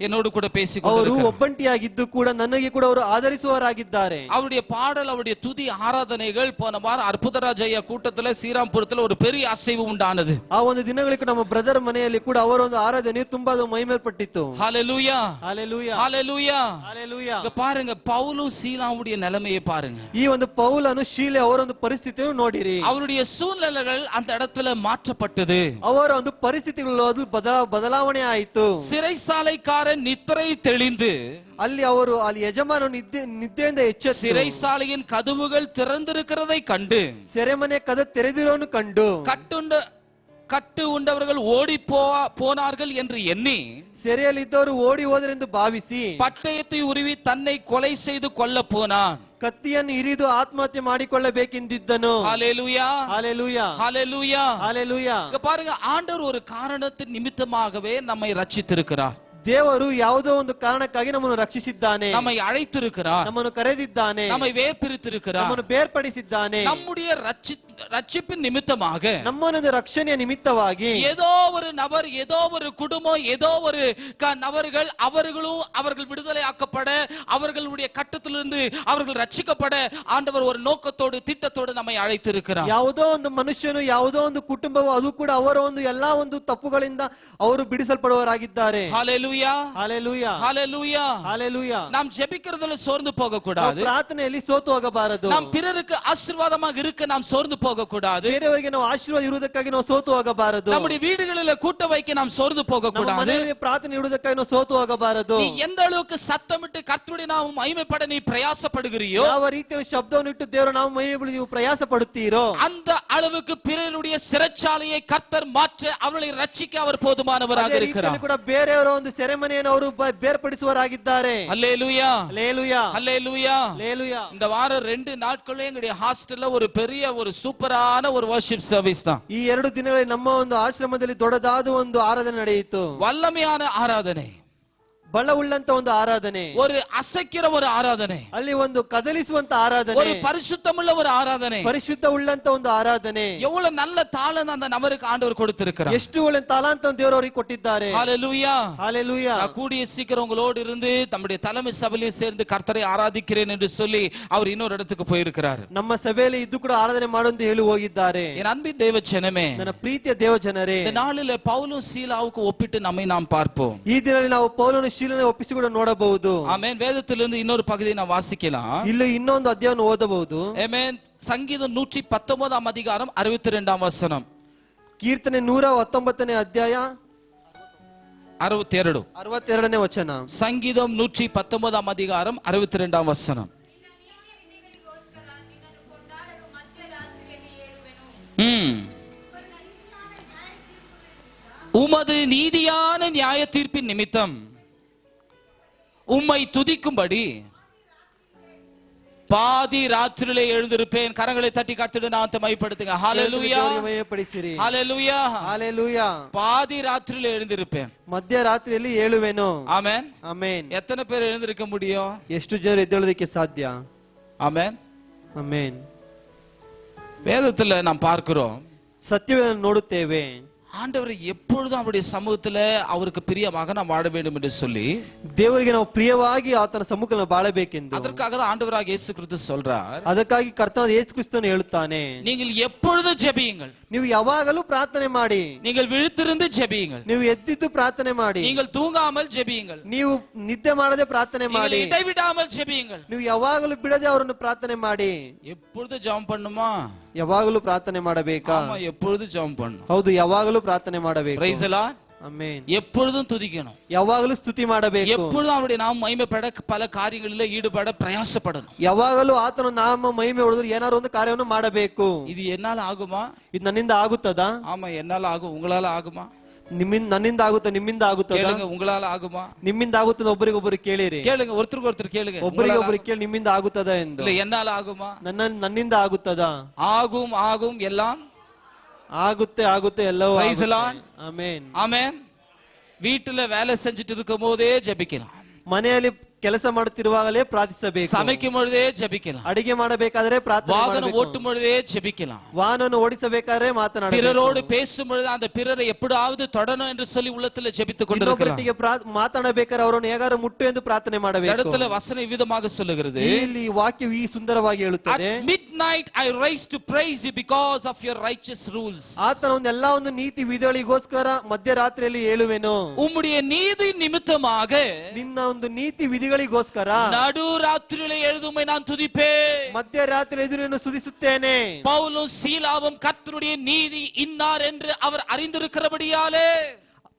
என்னோடு கூட பேசிக் ಅವರು கொண்டிருக்கிறார். ಒಬ್ಬಂಟಿಯಾಗಿದ್ದು ಕೂಡ ನನಗೆ ಕೂಡ ಅವರು ಆಧರಿಸುವವರಾಗಿದ್ದಾರೆ. அவருடைய பாடல், அவருடைய துதி ஆராதனைகள் போன வாரம் அற்புதராஜ் ஐயா கூட்டத்துல ஸ்ரீராம்புரத்துல ஒரு பெரிய அசைவு உண்டானது. ಆ ಒಂದು ದಿನಗಳಿಗೆ ನಮ್ಮ ಬ್ರದರ್ ಮನೆಯಲ್ಲಿ ಕೂಡ ಅವರ ಒಂದು ಆರಾಧನೆ ತುಂಬಾ ಮಹಿಮೆಲ್ಪಟ್ಟಿತ್ತು. ஹalleluya, ಹಲ್ಲೆಲೂಯಾ, ஹalleluya, ಹಲ್ಲೆಲೂಯಾ. இங்க பாருங்க, பவுலும் சீலாவுடைய நிலைமையை பாருங்க. ಈ ಒಂದು ಪೌಲನು ಶೀಲೆ ಅವರ ಒಂದು ಪರಿಸ್ಥಿತಿಯನ್ನು ನೋಡಿರಿ. அவருடைய சூழ்நிலைகள் அந்த இடத்துல மாற்றப்பட்டது. ಅವರ ಒಂದು ಪರಿಸ್ಥಿತಿಗಳು ಅದು ಬದಲಾವಣೆ ಆಯಿತು. சிறைசாலைக்காரன் நித்திரை தெளிந்து ಅಲ್ಲಿ ಯಜಮಾನ ನಿದ್ದೆಯಿಂದ ಎಚ್ಚೆತ್ತು சிறைசாலையின் கதவுகள் திறந்திருக்கிறதை கண்டு ಸೆರೆಮನೆ ಕದ ತೆರೆದಿರೋನು ಕಂಡು கட்டு உண்டவர்கள் ஓடி போனார்கள் என்று எண்ணி ಸೆರೆಯಲ್ಲಿದ್ದವರು ಓಡಿ ಹೋದರೆಂದು ಭಾವಿಸಿ பட்டயத்தை உருவி தன்னை கொலை செய்து கொல்ல போனான். ಕತ್ತಿಯನ್ನು ಹಿರಿದು ಆತ್ಮಹತ್ಯೆ ಮಾಡಿಕೊಳ್ಳಬೇಕೆಂದಿದ್ದನು. ஹalleluya, ಹಲ್ಲೆಲೂಯಾ, ஹalleluya, ಹಲ್ಲೆಲೂಯಾ. இங்க பாருங்க, ஆண்டவர் ஒரு காரணத்தின் நிமித்தமாகவே நம்மை ரட்சித்திருக்கிறார். ದೇವರು ಯಾವುದೋ ಒಂದು ಕಾರಣಕ್ಕಾಗಿ ನಮ್ಮನ್ನು ರಕ್ಷಿಸಿದ್ದಾನೆ, நம்மை அழைத்திருக்கிறார், ನಮ್ಮನ್ನು ಕರೆದಿದ್ದಾನೆ, நம்மை வேர்பிரித்திருக்கிறார், ನಮ್ಮನ್ನು ಬೇರ್ಪಡಿಸಿದ್ದಾನೆ. நம்முடைய ரட்சிப்பின் நிமித்தமாக, ನಮ್ಮನ್ನು ರಕ್ಷಣೆಯ ನಿಮಿತ್ತವಾಗಿ ஏதோ ஒரு நபர், ஏதோ ஒரு குடும்பம், ஏதோ ஒரு நபர்கள் அவர்கள் விடுதலை ஆக்கப்பட, அவர்களுடைய கட்டத்திலிருந்து அவர்கள் ரட்சிக்கப்பட ஆண்டவர் ஒரு நோக்கத்தோடு திட்டத்தோடு நம்மை அழைத்திருக்கிறார். ಯಾವುದೋ ಒಂದು ಮನುಷ್ಯನು, ಯಾವುದೋ ಒಂದು ಕುಟುಂಬವು, ಅದು ಕೂಡ ಅವರ ಒಂದು ಎಲ್ಲಾ ಒಂದು ತಪ್ಪುಗಳಿಂದ ಅವರು ಬಿಡಿಸಲ್ಪಡುವವರಾಗಿದ್ದಾರೆ. ஹalleluya, ಹಲ್ಲೆಲೂಯಾ, ஹalleluya, ಹಲ್ಲೆಲೂಯಾ. நாம் ஜெபிக்கிறதுல சோர்ந்து போக கூடாது. ಪ್ರಾರ್ಥನೆಯಲ್ಲಿ ಸೋತು ಹೋಗಬಾರದು. நாம் பிறருக்கு ஆசீர்வாதமாக இருக்க நாம் சோர்ந்து போக கூடாது. ಬೇರೆಯವರಿಗೆ ನಾವು ಆಶೀರ್ವಾದ ಇರುವುದಕ್ಕಾಗಿ ನಾವು ಸೋತು ಹೋಗಬಾರದು. நம்முடைய வீடுகளில கூட்ட வைக்க நாம் சோர்ந்து போக கூடாது. ಮನೆಯಲ್ಲಿ ಪ್ರಾರ್ಥನೆ ಇಡುವುದಕ್ಕಾಗಿ ನಾವು ಸೋತು ಹೋಗಬಾರದು. நீ எந்த அளவுக்கு சத்தமிட்டு கர்த்தருடைய நாமம் மகிமைப்பட நீ பிரயாசப்படுகிறியோ, ಯಾವ ರೀತಿಯಲ್ಲಿ ಶಬ್ದವನ್ನು ಇಟ್ಟು ದೇವರ ನಾಮ ಮಹಿಮೆಪಡಲು ನೀವು ಪ್ರಯಾಸ ಪಡುತ್ತೀರೋ, அந்த அளவுக்கு பிறருடைய சிறைச்சாலையை கர்த்தர் மாற்ற, அவர்களை ரட்சிக்க அவர் போதுமானவராக இருக்கிறார். ಕೂಡ ಬೇರೆಯವರ ಒಂದು ಸೆರೆಮನೆಯನ್ನು ಅವರು ಬೇರ್ಪಡಿಸುವವರಾಗಿದ್ದಾರೆ. அல்லேலூயா, அல்லேலೂಯಾ, அல்லேலூயா. அல்லேலೂಯಾ. இந்த வாரம் 2 நாட்களே எங்களுடைய ஹாஸ்டல்ல ஒரு பெரிய ஒரு சூப்பரான ஒரு வர்ஷிப் சர்வீஸ் தான். ಈ 2 ದಿನಗಳಲ್ಲಿ ನಮ್ಮ ಒಂದು ಆಶ್ರಮದಲ್ಲಿ ದೊಡ್ಡದಾದ ಒಂದು ಆರಾಧನೆ ನಡೆಯಿತು. வல்லமையான ஆராதனை, ಬಲ ಉಳ್ಳಂತ ಒಂದು ಆರಾಧನೆ, ஒரு அசைக்கிற ஒரு ஆராதனை, ಅಲ್ಲಿ ಒಂದು ಕದಲಿಸುವಂತ ಆರಾಧನೆ, ஒரு பரிசுத்தமுள்ள ஒரு ஆராதனை, ಪರಿಶುದ್ಧ ಉಳ್ಳಂತ ಒಂದು ಆರಾಧನೆ. எவ்வளவு நல்ல தாளந்து அந்த நபருக்கு ஆண்டவர் கொடுத்திருக்கிறார். ಎಷ್ಟು ಒಳ್ಳೆ ತಾಲಾಂತ ದೇವರು ಅವರಿಗೆ ಕೊಟ್ಟಿದ್ದಾರೆ. ஹalleluya, ஹalleluya. நான் கூடிய சீக்கிரம் உங்களோடு இருந்து நம்முடைய தலைமை சபையில் சேர்ந்து கர்த்தரை ஆராதிக்கிறேன் என்று சொல்லி அவர் இன்னொரு இடத்துக்கு போயிருக்கிறார். ನಮ್ಮ ಸಭೆಯಲ್ಲಿ ಇದ್ದು ಕೂಡ ಆರಾಧನೆ ಮಾಡು ಅಂತ ಹೇಳಿ ಹೋಗಿದ್ದಾರೆ. என் அன்பின் தேவ ஜனமே, ನನ್ನ ಪ್ರೀತಿಯ ದೇವ ಜನರೇ, இந்த நாளிலே பவுலும் சீலாவுக்கு ஒப்பிட்டு நம்மை நாம் பார்ப்போம். ಈ ದಿನದಲ್ಲಿ ನಾವು ಪೌಲನ ಶೀಲನೆ ಒಪ್ಪಿಸಿ ಕೂಡ ನೋಡಬಹುದು. ஆமென். வேதத்திலிருந்து இன்னொரு பகுதியை நாம் வாசிக்கலாம். ಇಲ್ಲಿ ಇನ್ನೊಂದು ಅಧ್ಯಾಯವನ್ನು ಓದಬಹುದು. ஆமென். சங்கீதம் 119 அதிகாரம் 62 வசனம். ಕೀರ್ತನೆ 119 ಅಧ್ಯಾಯ 62 62ನೇ ವಚನ. சங்கீதம் 119 அதிகாரம் 62 வசனம். உமது நீதியான நியாய தீர்ப்பின் நிமித்தம் உம்மை துதிக்கும்படி பாதி ராத்திரியிலே எழுந்திருப்பேன். கரங்களை தட்டி கர்த்தருடைய நாமத்தை மகிமைப்படுத்துங்க. ஹalleluya, ದೇವರಿಗೆ ಮಹಿಮೆಪಡಿಸಿರಿ. ஹalleluya, ಹalleluya. பாதி ராத்திரியிலே எழுந்திருப்பேன். ಮಧ್ಯರಾತ್ರಿಯಲ್ಲಿ ಏಳುವೆನು. ஆமென். ಆಮೆನ್. எத்தனை பேர் எழுந்திருக்க முடியும்? ಎಷ್ಟು ಜನರು ಎದ್ದೇಳೋದಕ್ಕೆ ಸಾಧ್ಯ? ஆமென். ಆಮೆನ್. வேதத்துல நாம் பார்க்கிறோம், ಸತ್ಯವನ್ನು ನೋಡುತ್ತೇವೆ. ஆண்டவர் எப்பொழுதும் அவருடைய சமூகத்துல அவருக்கு பிரியமாக நாம் வாழ வேண்டும் என்று சொல்லி ದೇವರಿಗೆ ನಾವು ಪ್ರಿಯವಾಗಿ ಆತನ ಸಮ್ಮುಖದಲ್ಲಿ ಬಾಳಬೇಕೆಂದು, அதற்காக தான் ஆண்டவராக இயேசு கிறிஸ்து சொல்றார், ಅದಕ್ಕಾಗಿ ಕರ್ತನಾದ ಯೇಸು ಕ್ರಿಸ್ತನು ಹೇಳುತ್ತಾನೆ, நீங்கள் எப்பொழுதும் ஜெபியுங்கள், ನೀವು ಯಾವಾಗಲೂ ಪ್ರಾರ್ಥನೆ ಮಾಡಿ, நீங்கள் விழித்திருந்து ஜெபியுங்கள், ನೀವು ಎದ್ದಿದ್ದು ಪ್ರಾರ್ಥನೆ ಮಾಡಿ, நீங்கள் தூங்காமல் ஜெபியுங்கள், ನೀವು ನಿದ್ದೆ ಮಾಡದೆ ಪ್ರಾರ್ಥನೆ நீங்கள் ಮಾಡಿ, இடைவிடாமல் ஜெபியுங்கள். ನೀವು ಯಾವಾಗಲೂ ಬಿಡದೆ ಅವರನ್ನು ಪ್ರಾರ್ಥನೆ ಮಾಡಿ. எப்பொழுதும் ஜெபம் பண்ணுமா? ಯಾವಾಗಲೂ ಪ್ರಾರ್ಥನೆ ಮಾಡಬೇಕಾ? ஆமா, எப்பொழுதும் ஜெபம் பண்ணணும். ಹೌದು, ಯಾವಾಗಲೂ ಪ್ರಾರ್ಥನೆ ಮಾಡಬೇಕು. Praise the Lord. ಆಮೆನ್. எப்பொழுதும் துதிக்கணும், ಯಾವಾಗಲೂ ಸ್ತುತಿ ಮಾಡಬೇಕು. எப்பொழுதும் அவருடைய நாம் மகிமைப்பட பல காரியங்களில் ஈடுபட பிரயாசப்படணும். ಯಾವಾಗಲೂ ಆತನ ನಾಮ ಮಹಿಮೆ ಹೊಡೆದ್ರು ಏನಾದ್ರು ಒಂದು ಕಾರ್ಯವನ್ನು ಮಾಡಬೇಕು. இது என்னால ஆகுமா? ಇದು ನನ್ನಿಂದ ಆಗುತ್ತದಾ? ஆமா, என்னால ஆகும். உங்களால ஆகுமா? ನನ್ನಿಂದ ಆಗುತ್ತಾ? ನಿಮ್ಮಿಂದ ಆಗುತ್ತದಾ? கேளுங்க, உங்களால ஆகுமா? ನಿಮ್ಮಿಂದ ಆಗುತ್ತದೆ. ಒಬ್ಬರಿಗೊಬ್ಬರು ಕೇಳಿರಿ. கேளுங்க, ஒருத்தருக்கு ஒருத்தர் கேளுங்க. ಒಬ್ಬರಿಗೊಬ್ಬರು ಕೇಳಿ ನಿಮ್ಮಿಂದ ಆಗುತ್ತದಾ ಎಂದು. இல்ல, என்னால ஆகுமா? ನನ್ನಿಂದ ಆಗುತ್ತದಾ? ஆகும், ஆகும், எல்லாம் ಆಗುತ್ತೆ, ಆಗುತ್ತೆ, ಎಲ್ಲವೂ Praise the ಆಗುತ್ತೆ. Lord. ಆಮೆನ್. ஆமென். வீட்டுல வேலை செஞ்சுட்டு இருக்கும் போதே ஜெபிக்கலாம், ಮನೆಯಲ್ಲಿ ಕೆಲಸ ಮಾಡುತ್ತಿರುವಾಗಲೇ ಪ್ರಾರ್ಥಿಸಬೇಕು. சமைக்கும் பொழுதே ஜெபிக்கலாம், ಅಡಿಗೆ ಮಾಡಬೇಕಾದ್ರೆ ಪ್ರಾರ್ಥನೆ வாகனம் ಮಾಡಬೇಕು. ஓட்டும் பொழுதே ஜெபிக்கலாம், ವಾಹನವನ್ನು ಓಡಿಸಬೇಕಾದ್ರೆ ಮಾತನಾಡಬೇಕು. பிறரோடு பேசும் பொழுது அந்த பிறரை எப்படியாவது தொடணும் என்று சொல்லி உள்ளத்துல ஜெபித்துக் கொண்டிருக்கிறோம். ಇನ್ನೊಬ್ಬರೊಟ್ಟಿಗೆ ಮಾತನಾಡಬೇಕಾದ್ರೆ ಅವರನ್ನು ಹೇಗಾರು ಮುಟ್ಟು ಎಂದು ಪ್ರಾರ್ಥನೆ ಮಾಡಬೇಕು. இடத்துல வசனம் விதமாக சொல்லுகிறது, ಇಲ್ಲಿ ವಾಕ್ಯವು ಈ ಸುಂದರವಾಗಿ ಹೇಳುತ್ತದೆ, At midnight I rise to praise you because of your righteous rules. ಆತನ ಒಂದು ಎಲ್ಲಾ ಒಂದು ನೀತಿ ವಿಧಿಗಳಿಗೋಸ್ಕರ ಮಧ್ಯರಾತ್ರಿಯಲ್ಲಿ ಹೇಳುವೆನು. உம்முடைய நீதி நிமித்தமாக ನಿನ್ನ ಒಂದು ನೀತಿ ವಿಧಿಗಳಿಗೋಸ್ಕರ நடு ராத்திரியிலே எழுதுமை நான் துதிப்பேன். ಮಧ್ಯರಾತ್ರಿ ಎದುರನ್ನು ಸುಧಿಸುತ್ತೇನೆ. பவுலும் சீலாவும் கர்த்தருடைய நீதி இன்னார் என்று அவர் அறிந்திருக்கிறபடியாலே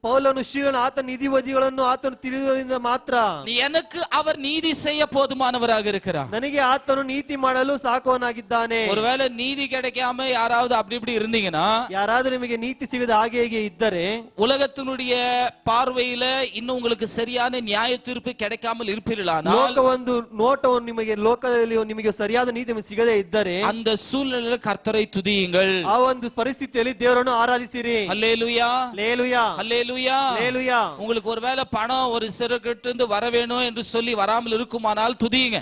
ಪೌಲನು ಶ್ರೀಗಳನ್ನು ಆತನ ನಿಧಿ ವಿಧಿಗಳನ್ನು ಆತನು ತಿಳಿದುದರಿಂದ ಮಾತ್ರ எனக்கு அவர் நீதி செய்ய போதுமானவராக இருக்கிறார். ನನಗೆ ಆತನು ನೀತಿ ಮಾಡಲು ಸಾಕವನಾಗಿದ್ದಾನೆ. ஒருவேளை நீதி கிடைக்காம யாராவது அப்படி இப்படி இருந்தீங்கன்னா, ಯಾರಾದ್ರೂ ನಿಮಗೆ ನೀತಿ ಸಿಗದ ಹಾಗೆ ಹೇಗೆ ಇದ್ದರೆ, உலகத்தினுடைய பார்வையில இன்னும் உங்களுக்கு சரியான நியாய தீர்ப்பு கிடைக்காமல் இருப்பீர்களானால், ಲೋಕ ಒಂದು ನೋಟವನ್ನು ನಿಮಗೆ ಲೋಕದಲ್ಲಿ ನಿಮಗೆ ಸರಿಯಾದ ನೀತಿ ಸಿಗದೇ ಇದ್ದರೆ, அந்த சூழ்நிலையில கர்த்தரை துதியுங்கள். ಆ ಒಂದು ಪರಿಸ್ಥಿತಿಯಲ್ಲಿ ದೇವರನ್ನು ಆರಾಧಿಸಿರಿ. அல்லேலூயா, ಲೇಲುಯಾ, அல்லேலூயா. ಲೇಲುಯಾ. உங்களுக்கு ஒருவேளை பணம் ஒரு சிறுகிட்ட இருந்து வர வேணும் என்று சொல்லி வராமல் இருக்குமானால் துதியுங்க.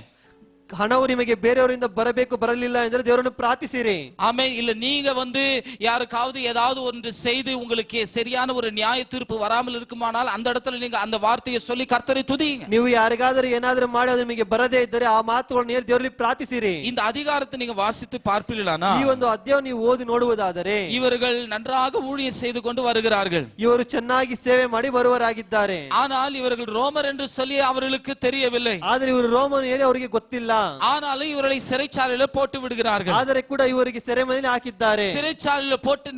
ಹಣವು ನಿಮಗೆ ಬೇರೆಯವರಿಂದ ಬರಬೇಕು, ಬರಲಿಲ್ಲ ಎಂದರೆ ದೇವರನ್ನು ಪ್ರಾರ್ಥಿಸಿರಿ. ஆமென். இல்ல நீங்க யாருக்காவது ஏதாவது ஒன்று செய்து உங்களுக்கு சரியான ஒரு நியாய தீர்ப்பு வராமல் இருக்குமானால் அந்த இடத்துல நீங்க அந்த வார்த்தையை சொல்லி கர்த்தரை துதியுங்க. ನೀವು ಯಾರಿಗಾದರೂ ಏನಾದರೂ ಮಾಡಿ ಅದು ನಿಮಗೆ ಬರದೇ ಇದ್ದರೆ ಆ ಮಾತುಗಳನ್ನು ಹೇಳಿ ದೇವರಲ್ಲಿ ಪ್ರಾರ್ಥಿಸಿರಿ. இந்த அதிகாரத்தை நீங்க வாசித்து பார்ப்பீர்களானா, ಈ ಒಂದು ಅಧ್ಯಾಯ ನೀವು ಓದಿ ನೋಡುವುದಾದರೆ, இவர்கள் நன்றாக ஊழியம் செய்து கொண்டு வருகிறார்கள். ಇವರು ಚೆನ್ನಾಗಿ ಸೇವೆ ಮಾಡಿ ಬರುವರಾಗಿದ್ದಾರೆ. ஆனால் இவர்கள் ரோமர் என்று சொல்லி அவர்களுக்கு தெரியவில்லை. ಆದರೆ ಇವರು ರೋಮನ್ ಹೇಳಿ ಅವರಿಗೆ ಗೊತ್ತಿಲ್ಲ. ஆனாலும் இவர்களை சிறைச்சாலையில போட்டு விடுகிறார்கள். ಆದರೆ ಕೂಡ ಇವರಿಗೆ ಸೆರೆಮನೆಯಲ್ಲಿ ಹಾಕಿದ್ದಾರೆ. சிறைச்சாலையில போட்டு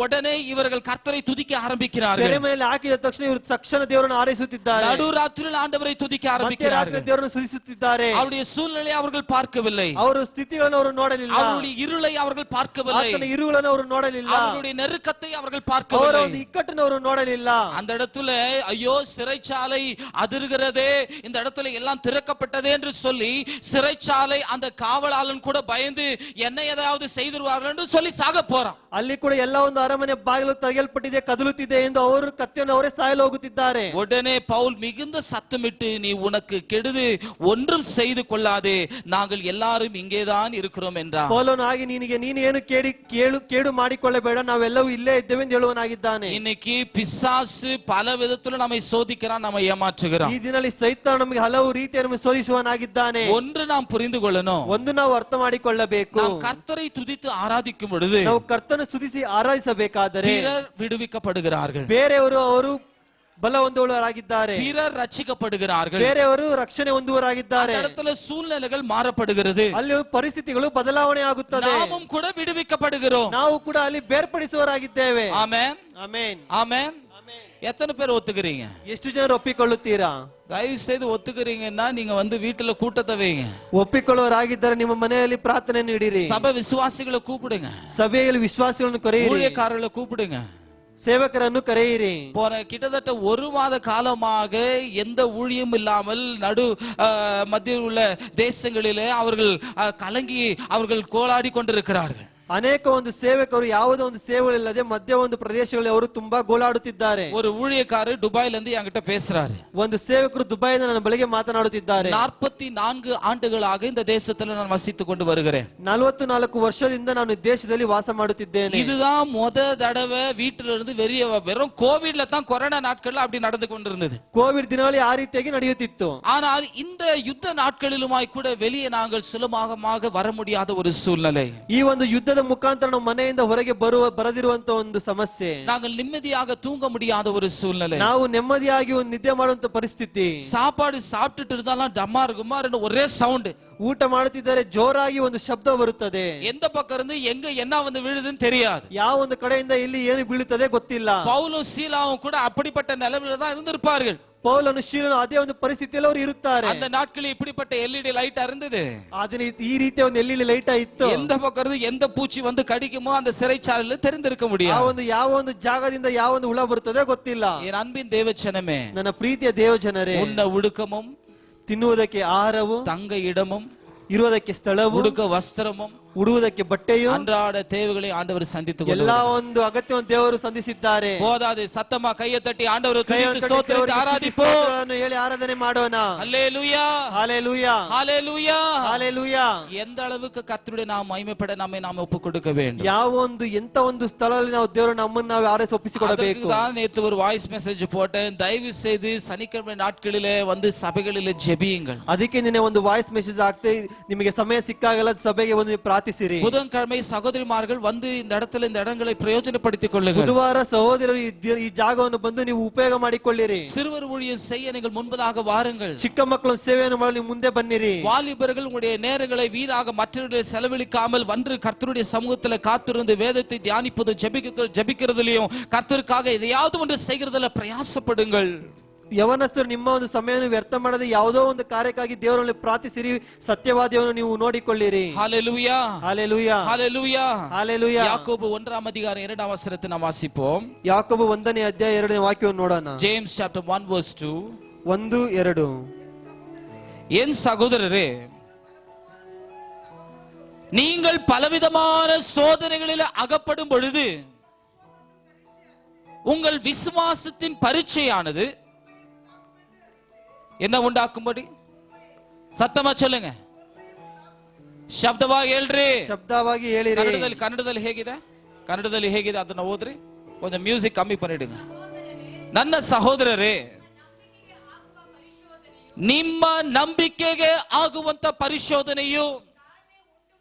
உடனே இவர்கள் கர்த்தரை துதிக்க ஆரம்பிக்கிறார்கள். ಸೆರೆಮನೆಯಲ್ಲಿ ಹಾಕಿದ ತಕ್ಷಣ ಇವರು ತಕ್ಷಣ ದೇವರನ್ನು ಆರಾಧಿಸುತ್ತಿದ್ದಾರೆ. நடுராத்திரியில் ஆண்டவரை துதிக்க ஆரம்பிக்கிறார்கள். ದೇವರನ್ನು ಸ್ತುತಿಸುತ್ತಿದ್ದಾರೆ. அவருடைய சூழ்நிலை அவர்கள் பார்க்கவில்லை, ಅವರ ಸ್ಥಿತಿಗಳನ್ನು ಅವರು ನೋಡಲಿಲ್ಲ. அவருடைய இருளை அவர்கள் பார்க்கவில்லை, ಆತನ ಇರುಗಳನ್ನು ಅವರು ನೋಡಲಿಲ್ಲ. அவருடைய நெருக்கத்தை அவர்கள் ಅವರ பார்க்கவில்லை. ಒಂದು ಇಕ್ಕಟ್ಟನ್ನು ಅವರು ನೋಡಲಿಲ್ಲ. அந்த இடத்துல ஐயோ சிறைச்சாலை அதிர்கிறதே, இந்த இடத்துல எல்லாம் திறக்கப்பட்டதே என்று சொல்லி சிறைச்சாலை அந்த காவலாளன் கூட பயந்து என்ன ஏதாவது செய்திருவார்கள் என்று சொல்லி சாக போறான். ಅಲ್ಲಿ ಕೂಡ ಎಲ್ಲ ಒಂದು ಅರಮನೆ ಬಾಗಿಲು ತೆಗೆಯಲ್ಪಟ್ಟಿದೆ, ಕದಲುತ್ತಿದೆ ಎಂದು ಅವರು ಕತ್ತಿಯನ್ನು ಅವರೇ ಸಾಯಲು ಹೋಗುತ್ತಿದ್ದಾರೆ. உடனே பவுல் மிகுந்த சத்தமிட்டு, நீ உனக்கு கெடுது ஒன்றும் செய்து கொள்ளாதே, நாங்கள் எல்லாரும் இங்கேதான் இருக்கிறோம் என்றார். ಪೌಲನು ಹಾಗೆ ನೀನು ಏನು ಕೇಡು ಮಾಡಿಕೊಳ್ಳಬೇಡ, ನಾವೆಲ್ಲವೂ ಇಲ್ಲೇ ಇದ್ದೇವೆ ಎಂದು ಹೇಳುವನಾಗಿದ್ದಾನೆ. இன்னைக்கு பிசாசு பல விதத்துல நம்மை சோதிக்கிறான், நம்மை ஏமாற்றுகிறான். ಈ ದಿನದಲ್ಲಿ ಸೈತಾನ ನಮಗೆ ಹಲವು ರೀತಿಯನ್ನು ಶೋಧಿಸುವನಾಗಿದ್ದಾನೆ. ஒன்று நாம் புரிந்து கொள்ளணும், ಒಂದು ನಾವು ಅರ್ಥ ಮಾಡಿಕೊಳ್ಳಬೇಕು. நாம் கர்த்தரை துதித்து ஆராதிக்கும் பொழுது ನಾವು ಕರ್ತನ ಸ್ತುತಿಸಿ ಆರಾಧಿಸಬೇಕಾದರೆ பிறர் விடுவிக்கப்படுகிறார்கள், ಬೇರೆಯವರು ಅವರು ಬಲ ಹೊಂದುವವರಾಗಿದ್ದಾರೆ, பிறர் ரட்சிக்கப்படுகிறார்கள், ಬೇರೆಯವರು ರಕ್ಷಣೆ ಹೊಂದುವವರಾಗಿದ್ದಾರೆ. அந்த இடத்துல சூழ்நிலைகள் மாறப்படுகிறது, ಅಲ್ಲಿ ಪರಿಸ್ಥಿತಿಗಳು ಬದಲಾವಣೆ ಆಗುತ್ತದೆ. நாமும் கூட விடுவிக்கப்படுகிறோம். ನಾವು ಕೂಡ ಅಲ್ಲಿ ಬೇರ್ಪಡಿಸುವವರಾಗಿದ್ದೇವೆ. ஆமென், ಆಮೆನ್. ஆமென். எத்தனை பேர் ஒத்துக்கிறீங்க? ಎಷ್ಟು ಜನರು ಒಪ್ಪಿಕೊಳ್ಳುತ್ತೀರಾ? தயவு செய்து ஒத்துக்கிறீங்கன்னா நீங்க வீட்டுல கூட்டத்தை வைங்க, ಒಪ್ಪಿಕೊಳ್ಳುವವರಾಗಿದ್ದರೆ ನಿಮ್ಮ ಮನೆಯಲ್ಲಿ ಪ್ರಾರ್ಥನೆ ನೀಡಿರಿ. சபை விசுவாசிகளை கூப்பிடுங்க, ಸಭೆಯಲ್ಲಿ ವಿಶ್ವಾಸಿಗಳನ್ನು ಕರೆಯಿರಿ, ஊழியக்காரர்களை கூப்பிடுங்க, ಸೇವಕರನ್ನು ಕರೆಯಿರಿ. போன கிட்டத்தட்ட ஒரு மாத காலமாக எந்த ஊழியம் இல்லாமல் மத்தியில் உள்ள தேசங்களிலே அவர்கள் கலங்கி அவர்கள் கோலாடி கொண்டிருக்கிறார்கள். ಅನೇಕ ಒಂದು ಸೇವಕರು ಯಾವುದೋ ಒಂದು ಸೇವೆಗಳಿಲ್ಲದೆ ಮಧ್ಯ ಒಂದು ಪ್ರದೇಶಗಳಲ್ಲಿ ಅವರು ತುಂಬಾ ಗೋಳಾಡುತ್ತಿದ್ದಾರೆ. ஒரு ஊழியக்காரர் ದುಬೈல இருந்து என்கிட்ட பேசுறாரு. ಒಂದು ಸೇವಕರು ದುಬೈಯಿಂದ ನನ್ನ ಬಳಿಗೆ ಮಾತನಾಡುತ್ತಿದ್ದಾರೆ. 44 ಆಂಡುಗಳಾಗ இந்த தேசத்துல நான் வசித்துக் கொண்டு வருகிறேன். 44 ವರ್ಷದಿಂದ ನಾನು ಈ ದೇಶದಲ್ಲಿ ವಾಸ ಮಾಡುತ್ತಿದ್ದೇನೆ. இதுதான் தடவை வீட்டில இருந்து வெறும் கோவிட்ல தான் கொரோனா நாட்கள்ல அப்படி நடந்து கொண்டிருந்தது. ಕೋವಿಡ್ ದಿನಗಳಲ್ಲಿ ಆ ರೀತಿಯಾಗಿ ನಡೆಯುತ್ತಿತ್ತು. ஆனால் இந்த யுத்த நாட்களிலுமாய் கூட வெளியே நாங்கள் சுலபமாக வர முடியாத ஒரு சூழ்நிலை. ಈ ಒಂದು ಯುದ್ಧದ ಮುಖಾಂತರ ನಾವು ಮನೆಯಿಂದ ಹೊರಗೆ ಬರದಿರುವಂತ ಒಂದು ಸಮಸ್ಯೆ. நாங்கள் நிம்மதியாக தூங்க முடியாத ஒரு சூழ்நிலை. ನಾವು ನೆಮ್ಮದಿಯಾಗಿ ಒಂದು ನಿದ್ದೆ ಮಾಡುವಂತ ಪರಿಸ್ಥಿತಿ. சாப்பாடு சாப்பிட்டுட்டு இருந்தாலும் டமார் குமார்னு ஒரே சவுண்ட். ಊಟ ಮಾಡುತ್ತಿದ್ದರೆ ಜೋರಾಗಿ ಒಂದು ಶಬ್ದ ಬರುತ್ತದೆ. எந்த பக்கம் இருந்து எங்க என்ன வந்து விழுதுன்னு தெரியாது. ಯಾವ ಒಂದು ಕಡೆಯಿಂದ ಇಲ್ಲಿ ಏನು ಬೀಳುತ್ತದೆ ಗೊತ್ತಿಲ್ಲ. பவுலும் சீலாவும் கூட அப்படிப்பட்ட நிலைமையில தான் இருந்திருப்பார்கள். ಪೌಲನು ಶೀಲನು ಅದೇ ಒಂದು ಪರಿಸ್ಥಿತಿಯಲ್ಲಿ ಅವರು ಇರುತ್ತಾರೆ. அந்த நாட்களில் இப்படிப்பட்ட எல்இடி லைட் இருந்தது. ಅದನ್ನ ಈ ರೀತಿಯ ಒಂದು ಎಲ್ಇಡಿ ಲೈಟ್ ಇತ್ತು. எந்த பக்கம் இருந்து எந்த பூச்சி வந்து கடிக்குமோ அந்த சிறைச்சாலையில தெரிந்திருக்க முடியாது. ಆ ಒಂದು ಯಾವ ಒಂದು ಜಾಗದಿಂದ ಯಾವ ಒಂದು ಹುಳ ಬರುತ್ತದೆ ಗೊತ್ತಿಲ್ಲ. என் அன்பின் தேவஜனமே, ನನ್ನ ಪ್ರೀತಿಯ ದೇವಜನರೇ, உண்ண உடுக்கமும் ತಿನ್ನುವುದಕ್ಕೆ ಆಹಾರವು, தங்க இடமும், ಇರುವುದಕ್ಕೆ ಸ್ಥಳವು, உடுக்க வஸ்திரமும், ಉಡುವುದಕ್ಕೆ ಬಟ್ಟೆಯು, அன்றாட தேவைகளை ஆண்டவர் சந்தித்துக் ಎಲ್ಲಾ ಒಂದು ಅಗತ್ಯವನ್ನು ದೇವರು ಸಂಧಿಸಿದ್ದಾರೆ. போதாது, சத்தமா கையை தட்டி ஆண்டவரை துதித்து ஸ்தோத்திரித்து ஆராதிப்போம். ಹೇಳಿ ಆರಾಧನೆ ಮಾಡೋಣ. ஹல்லேலூயா, ஹalleluya, ஹல்லேலூயா, ஹalleluya. எந்த அளவுக்கு கர்த்தருடைய நாம் மகிமைப்பட நம்மை நாம் ஒப்புக் கொடுக்க வேண்டும். ಯಾವ ಒಂದು ಎಂತ ಒಂದು ಸ್ಥಳದಲ್ಲಿ ನಾವು ದೇವರು ನಮ್ಮನ್ನು ನಾವು ಆರೈಸಿ ಒಪ್ಪಿಸಿಕೊಡಬೇಕು. தான் நேத்து ஒரு வாய்ஸ் மெசேಜ್ போட்டேன். தயவு செய்து சனிக்கிழமை நாட்களிலே வந்து சபைகளிலே ஜெபியுங்கள். ಅದಕ್ಕೆ ನಿನ್ನೆ ಒಂದು ವಾಯ್ಸ್ ಮೆಸೇಜ್ ಆಗ್ತೇ, ನಿಮಗೆ ಸಮಯ ಸಿಕ್ಕಾಗಲ್ಲ ಸಭೆಗೆ ಒಂದು ಪ್ರಾರ್ಥಿಸಿರಿ. புதன்கிழமை சகோதரிமார்கள் வந்து இந்த இடத்துல இந்த இடங்களை பிரயோஜனப்படுத்திக் கொள்ளுங்கள். ಬುಧವಾರ ಸಹೋದರರು ಈ ಜಾಗವನ್ನು ಬಂದು ನೀವು ಉಪಯೋಗ ಮಾಡಿಕೊಳ್ಳಿರಿ. சிறுவர் ஊழியம் செய்ய நீங்கள் முன்பதாக வாருங்கள். ಚಿಕ್ಕ ಮಕ್ಕಳು ಸೇವೆಯನ್ನು ಮಾಡಲು ನೀವು ಮುಂದೆ ಬನ್ನಿರಿ. வாலிபர்கள் உங்களுடைய நேரங்களை வீணாக மற்றவர்களை செலவழிக்காமல் வந்து கர்த்தருடைய சமூகத்தில் காத்திருந்து வேதத்தை தியானிப்பது ஜெபிக்கிறதுலயும் கர்த்தருக்காக எதையாவது ஒன்று செய்கிறதுல பிரயாசப்படுங்கள். ಯವನಸ್ಥರು ನಿಮ್ಮ ಒಂದು ಸಮಯವನ್ನು ವ್ಯರ್ಥ ಮಾಡದೆ ಯಾವುದೋ ಒಂದು ಕಾರ್ಯಕ್ಕಾಗಿ ದೇವರಲ್ಲಿ ಪ್ರಾರ್ಥಿಸಿರಿ. ಸತ್ಯವಾದಿಯನ್ನು ನೀವು ನೋಡಿಕೊಳ್ಳಿರಿ. ஹல்லேலூயா, ஹalleluya, ஹல்லேலூயா, ஹalleluya. யாக்கோபு 1 அதிகாரம் 2 வசனத்தை நாம் வாசிப்போம். ಯಾಕೋಬ 1ನೇ ಅಧ್ಯಾಯ 2ನೇ ವಾಕ್ಯವನ್ನು ನೋಡೋಣ. James chapter 1 verse 2. 1:2. என் சகோதரரே, நீங்கள் பலவிதமான சோதனைகளில் அகப்படும் பொழுது உங்கள் விசுவாசத்தின் பரீட்சையானது என்ன ಉಂಟಾಕುಂಬಡಿ? ಸತ್ತಮ ಚೊಲ್ಲುಂಗ. ಶಬ್ದವಾಗಿ ಹೇಳ್ರಿ, ಶಬ್ದವಾಗಿ ಹೇಳಿರಿ. ಕನ್ನಡದಲ್ಲಿ ಹೇಗಿದೆ ಅದನ್ನ ಓದ್ರಿ. ಕೊಂಚ ಮ್ಯೂಸಿಕ್ ಕಮ್ಮಿ பண்ணிடுங்க. ನನ್ನ ಸಹೋದರರೇ, ನಿಮ್ಮ ನಂಬಿಕೆಗೆ ಆಗುವಂತ ಪರಿಶೋಧನೆಯು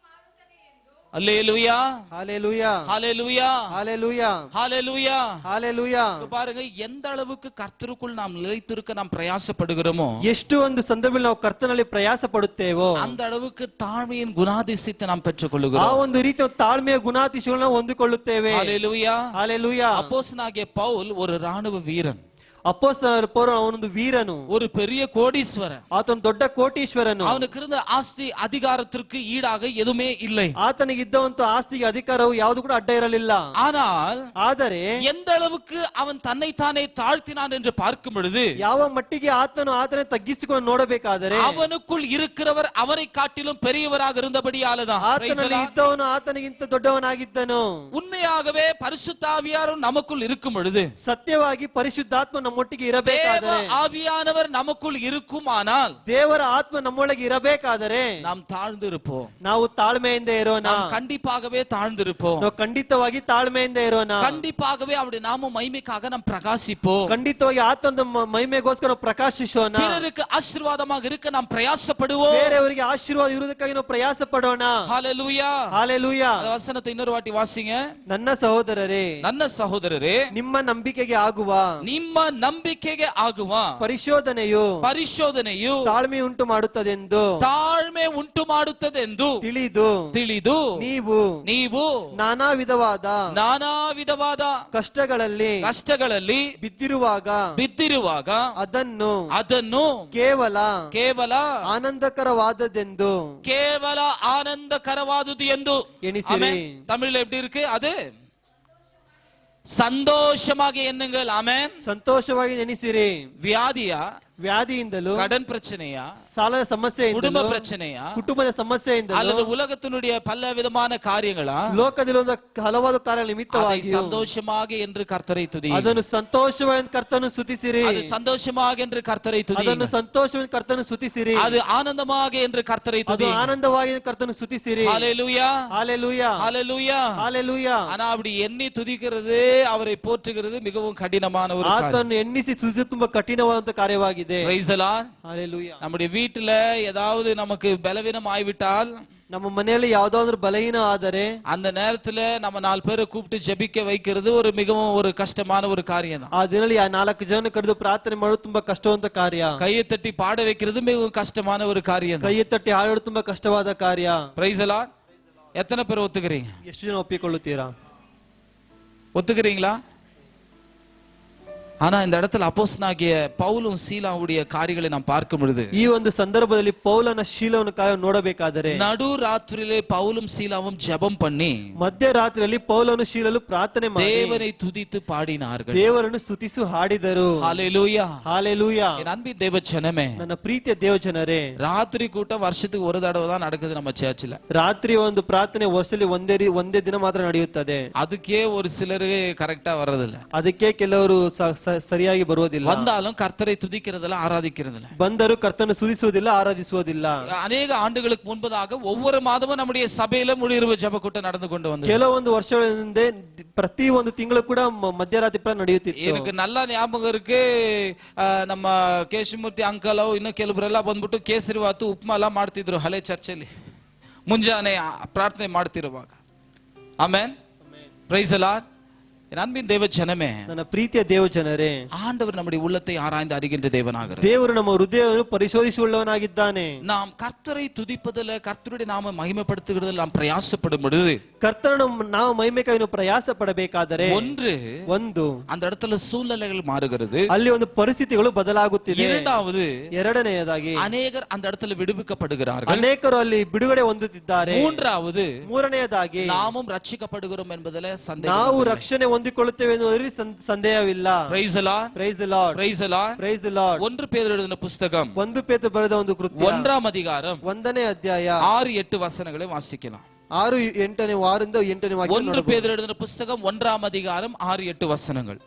அல்லேலூயா, ஹalleluya, ஹalleluya, ஹalleluya, ஹalleluya, ஹalleluya. பாருங்க, எந்த அளவுக்கு கர்த்தருக்குள் நாம் நிலைத்திருக்க நாம் பிரயாசப்படுகிறோமோ, ಎಷ್ಟು ಒಂದು ಸಂದರ್ಭದಲ್ಲಿ ನಾವು ಕರ್ತನಲ್ಲಿ ಪ್ರಯಾಸ ಪಡುತ್ತೇವೋ அந்த அளவுக்கு தாழ்மையின் குணாதிசயத்தை நாம் ಆ பெற்றுக்கொள்ளுகிறோம். ಒಂದು ರೀತಿಯ ತಾಳ್ಮೆಯ ಗುಣಾತಿಶಯಗಳನ್ನು ನಾವು ಹೊಂದಿಕೊಳ್ಳುತ್ತೇವೆ. ஹalleluya, ஹalleluya. அப்போஸ்தலனாகிய பவுல் ஒரு ராணுவ வீரன். ಅಪೊಸ್ತಲರ ಪೌಲನು ಅವನೊಂದು ವೀರನು, ஒரு பெரிய கோடீஸ்வரன். ಆತನು ದೊಡ್ಡ ಕೋಟೀಶ್ವರನು. அவனுக்கு இருந்த ஆஸ்தி அதிகாரத்திற்கு ஈடாக எதுவுமே இல்லை. ಆತನಿಗೆ ಇದ್ದಂತ ಆಸ್ತಿಗೆ ಅಧಿಕಾರವು ಯಾವುದು ಕೂಡ ಅಡ್ಡ ಇರಲಿಲ್ಲ. ஆனால் ಆದರೆ எந்த அளவுக்கு அவன் தன்னைத்தானே தாழ்த்தினான் என்று பார்க்கும் பொழுது, ಯಾವ ಮಟ್ಟಿಗೆ ಆತನೇ ತಗ್ಗಿಸಿಕೊಂಡು ನೋಡಬೇಕಾದರೆ அவனுக்குள் இருக்கிறவர் அவரை காட்டிலும் பெரியவராக இருந்தபடியாலதான். ಆತನಲ್ಲಿ ಇದ್ದವನು ಆತನಿಗಿಂತ ದೊಡ್ಡವನಾಗಿದ್ದನು. உண்மையாகவே பரிசுத்த ஆவியாரும் நமக்குள் இருக்கும் பொழுது, ಸತ್ಯವಾಗಿ ಪರಿಶುದ್ಧಾತ್ಮ ನಮ್ಮೊಟ್ಟಿಗೆ தேவ ಇರಬೇಕಾದರೆ, ஆவியானவர் நமக்குள் இருக்குமானால் ದೇವರ ಆತ್ಮ ನಮ್ಮೊಳಗೆ ಇರಬೇಕಾದರೆ நாம் தாழ்ந்திருப்போம். ನಾವು ತಾಳ್ಮೆಯಿಂದ ಇರೋಣ. நாம் கண்டிப்பாகவே தாழ்ந்திருப்போம். ನಾವು ಖಂಡಿತವಾಗಿ ತಾಳ್ಮೆಯಿಂದ ಇರೋಣ. கண்டிப்பாகவே அவருடைய நாம மகிமைக்காக நாம் பிரகாசிப்போம். ಖಂಡಿತವಾಗಿ ಆತನ ಮಹಿಮೆಗೋಸ್ಕರ ನಾವು ಪ್ರಕಾಶಿಸೋಣ. பிறருக்கு ஆசீர்வாதமாக இருக்க நாம் பிரயாசப்படுவோம். ಬೇರೆಯವರಿಗೆ ಆಶೀರ್ವಾದ ಇರುವುದಕ್ಕಾಗಿ ನಾವು ಪ್ರಯಾಸ ಪಡೋಣ. ஹalleluya, ಹalleluya. அந்த வசனத்தை இன்னொரு வாட்டி வாசிங்க. ನನ್ನ ಸಹೋದರರೇ, ನನ್ನ ಸಹೋದರರೇ, ನಿಮ್ಮ ನಂಬಿಕೆಗೆ ಆಗುವ ನಿಮ್ಮ ನಂಬಿಕೆಗೆ ಆಗುವ ಪರಿಶೋಧನೆಯು ತಾಳ್ಮೆ ಉಂಟು ಮಾಡುತ್ತದೆಂದು ತಿಳಿದು ನೀವು ನಾನಾ ವಿಧವಾದ ಕಷ್ಟಗಳಲ್ಲಿ ಬಿದ್ದಿರುವಾಗ ಅದನ್ನು ಕೇವಲ ಆನಂದಕರವಾದುದು ಎಂದು ಎಣಿಸಿರಿ. ತಮಿಳಿல் எப்படி இருக்கு அது? சந்தோஷமாக எண்ணுங்கள். ஆமென். ಸಂತೋಷವಾಗಿ ನೆನೆಸಿರಿ. வியாதியா, ವ್ಯಾಧಿಯಿಂದಲೂ, கடன் பிரச்சனையா, ಸಾಲದ ಸಮಸ್ಯೆಯಿಂದಲೂ, குடும்ப பிரச்சனையா, ಕುಟುಂಬದ ಸಮಸ್ಯೆಯಿಂದಲೂ, அல்லது உலகத்தினுடைய பல விதமான காரியங்களா, ಲೋಕದಲ್ಲಿರುವ ಹಲವಾರು ಕಾರ್ಯಗಳ அதை ನಿಮಿತ್ತವಾಗಿ சந்தோஷமாக என்று கர்த்தரை துதி. ಅದನ್ನು ಸಂತೋಷವಾಗಿ ಕರ್ತನು ಸ್ತುತಿಸಿರಿ. அது சந்தோஷமாக என்று கர்த்தரை துதி. ಅದನ್ನು ಸಂತೋಷವಾಗಿ ಕರ್ತನು ಸ್ತುತಿಸಿರಿ. அது ஆனந்தமாக என்று கர்த்தரை ಅದು துதி. ಆನಂದವಾಗಿ ಕರ್ತನು ಸ್ತುತಿಸಿರಿ. ஹalleluya, ಹಾಲೆಲೂಯಾ, ஹalleluya, ಹಾಲೆಲೂಯಾ. ஆனா அப்படி எண்ணி துதிக்கிறது, அவரை போற்றுகிறது மிகவும் கடினமான ஒரு காரியம். ಆತನು ಎನ್ನಿಸಿ ಸ್ತುತಿಸುವುದು ತುಂಬಾ ಕಠಿಣವಾದಂತ ಕಾರ್ಯವಾಗಿದೆ. Praise the Lord. ಹಾಲೆಲೂಯಾ. நம்முடைய வீட்டுல ஏதாவது நமக்கு பலவீனம் ஆய்விட்டால், ನಮ್ಮ ಮನೆಯಲ್ಲಿ ಯಾವ್ದಾದ್ರು ಬಲಹೀನ ಆದರೆ அந்த நேரத்துல நம்ம 4 பேரை கூப்பிட்டு ஜெபிக்க வைக்கிறது ஒரு மிகவும் ஒரு கஷ்டமான ஒரு காரியம் தான். ಆ ದಿನದಲ್ಲಿ 4 ಜನ ಕರೆದು ಪ್ರಾರ್ಥನೆ ಮಾಡೋದು ತುಂಬಾ ಕಷ್ಟವಂತ ಕಾರ್ಯ. கையை தட்டி பாட வைக்கிறது மிகவும் கஷ்டமான ஒரு காரியம் தான். ಕೈ ತಟ್ಟಿ ಹಾಡೋದು ತುಂಬಾ ಕಷ್ಟವಾದ ಕಾರ್ಯ. Praise the Lord. எத்தனை பேர் ஒத்துக்கிறீங்க? ಎಷ್ಟು ಜನ ಒಪ್ಪಿಕೊಳ್ಳುತ್ತೀರಾ? ஒத்துக்கிறீங்களா? ஆனா இந்த இடத்துல அப்போஸ்தலனாகிய பவுலும் சீலாவுடைய காரியங்களை நாம் பார்க்கும் பொழுது, ಈ ಒಂದು ಸಂದರ್ಭದಲ್ಲಿ ಪೌಲನ ಶೀಲವನ್ನು ನೋಡಬೇಕಾದರೆ, நடு ராத்திரியிலே பவுலும் சீலாவும் ஜெபம் பண்ணி ಮಧ್ಯರಾತ್ರಿಯಲ್ಲಿ ಪೌಲನು ಶೀಲಲು ಪ್ರಾರ್ಥನೆ ಮಾಡಿ தேவனை துதித்து பாடினார்கள். ದೇವರನ್ನು ಸ್ತುತಿಸಿ ಹಾಡಿದರು. ஹalleluya, ಹಾಲೆಲೂಯಾ. என் அன்பின் தேவ ஜனமே, ನನ್ನ ಪ್ರೀತಿಯ ದೇವಜನರೇ, ராத்திரி கூட்டம் வருஷத்துக்கு ஒரு தடவை தான் நடக்குது நம்ம சர்ச்சில். ರಾತ್ರಿ ಒಂದು ಪ್ರಾರ್ಥನೆ ವರ್ಷದಲ್ಲಿ ಒಂದೇ ದಿನ ಮಾತ್ರ ನಡೆಯುತ್ತದೆ. அதுக்கே ஒரு சிலரு கரெக்டா வர்றதில்ல. ಅದಕ್ಕೆ ಕೆಲವರು ಸರಿಯಾಗಿ ಬರುವುದಿಲ್ಲ. வந்தாலும் கர்த்தரை துதிக்கிறதுல ஆராதிக்கிறதுல, ಬಂದರೂ ಕರ್ತನ ಸ್ತುತಿಸುವುದಿಲ್ಲ, ಆರಾಧಿಸುವುದಿಲ್ಲ. அநேக ஆண்டுகளுக்கு முன்பதாக ஒவ்வொரு மாதமும் நம்முடைய சபையில முழுஇரவு ஜெப கூட்டம் நடந்து கொண்டு வந்தது. ಕೆಲವೊಂದು ವರ್ಷಗಳ ಹಿಂದೆ ಪ್ರತಿ ಒಂದು ತಿಂಗಳು ಕೂಡ ಮಧ್ಯರಾತ್ರಿ ಪ್ರಾರ್ಥನೆ ನಡೆಯುತ್ತಿತ್ತು. எனக்கு நல்லா ஞாபகம் இருக்கு. ನಮ್ಮ ಕೇಶಮೂರ್ತಿ ಅಂಕಲ್ ಇನ್ನು ಕೆಲವರೆಲ್ಲ ಬಂದ್ಬಿಟ್ಟು ಕೇಸರಿ ಬಾತು ಉಪ್ಮಾ ಎಲ್ಲ ಮಾಡ್ತಿದ್ರು ಹಳೆ ಚರ್ಚಲ್ಲಿ ಮುಂಜಾನೆ ಪ್ರಾರ್ಥನೆ ಮಾಡ್ತಿರುವಾಗ. ಆಮೆನ್. Praise the Lord. என் அன்பின் தேவ ஜனமே, ನನ್ನ ಪ್ರೀತಿಯ ದೇವಜನರೇ, ஆண்டவர் நம்முடைய உள்ளத்தை ஆராய்ந்து அறிகின்ற தேவனாகிறார். ದೇವರು ನಮ್ಮ ಹೃದಯವನ್ನು ಪರಿಶೋಧಿಸುವವನಾಗಿದ್ದಾನೆ. நாம் கர்த்தரை துதிப்பதில், கர்த்தருடைய நாம மகிமைப்படுத்துகிறதில் நாம் பிரயாசப்படும் பொழுது, ಕರ್ತನ ನಾವು ಮಹಿಮೆಗಾಗಿ ಪ್ರಯಾಸ ಪಡಬೇಕಾದರೆ ಒಂದು அந்த இடத்துல சூழ்நிலைகள் ಮಾರುகிறது. ಅಲ್ಲಿ ಒಂದು ಪರಿಸ್ಥಿತಿಗಳು ಬದಲಾಗುತ್ತಿದೆ. இரண்டாவது, ಎರಡನೆಯದಾಗಿ அநேகர் அந்த இடத்துல விடுவிக்கப்படுகிறார்கள். ಅನೇಕರು ಅಲ್ಲಿ ಬಿಡುಗಡೆ ಹೊಂದುತ್ತಿದ್ದಾರೆ. மூன்றாவது, ಮೂರನೆಯದಾಗಿ நாமும் ரட்சிக்கப்படுகிறோம் என்பதில் சந்தேகம். ನಾವು ರಕ್ಷಣೆ ಹೊಂದಿಕೊಳ್ಳುತ್ತೇವೆ ಎನ್ನುವುದರಲ್ಲಿ ಸಂದೇಹವಿಲ್ಲ. Praise the Lord. Praise the Lord. Praise the Lord. Praise the Lord. 1 பேதுரு எழுதின புத்தகம் 1 ಪೇತ್ರ ಬರೆದ ಒಂದು ಕೃತ್ಯ 1ஆம் அதிகாரம் 1ನೇ ಅಧ್ಯಾಯ 6-8 ವಚನங்களை ವಾಸಿக்கலாம். 6-8ನೇ ವಾರದಿಂದ 8ನೇ ವಾಕ್ಯ 1 பேதுரு எழுதின புத்தகம் 1ஆம் அதிகாரம் 6-8 வசனங்கள்.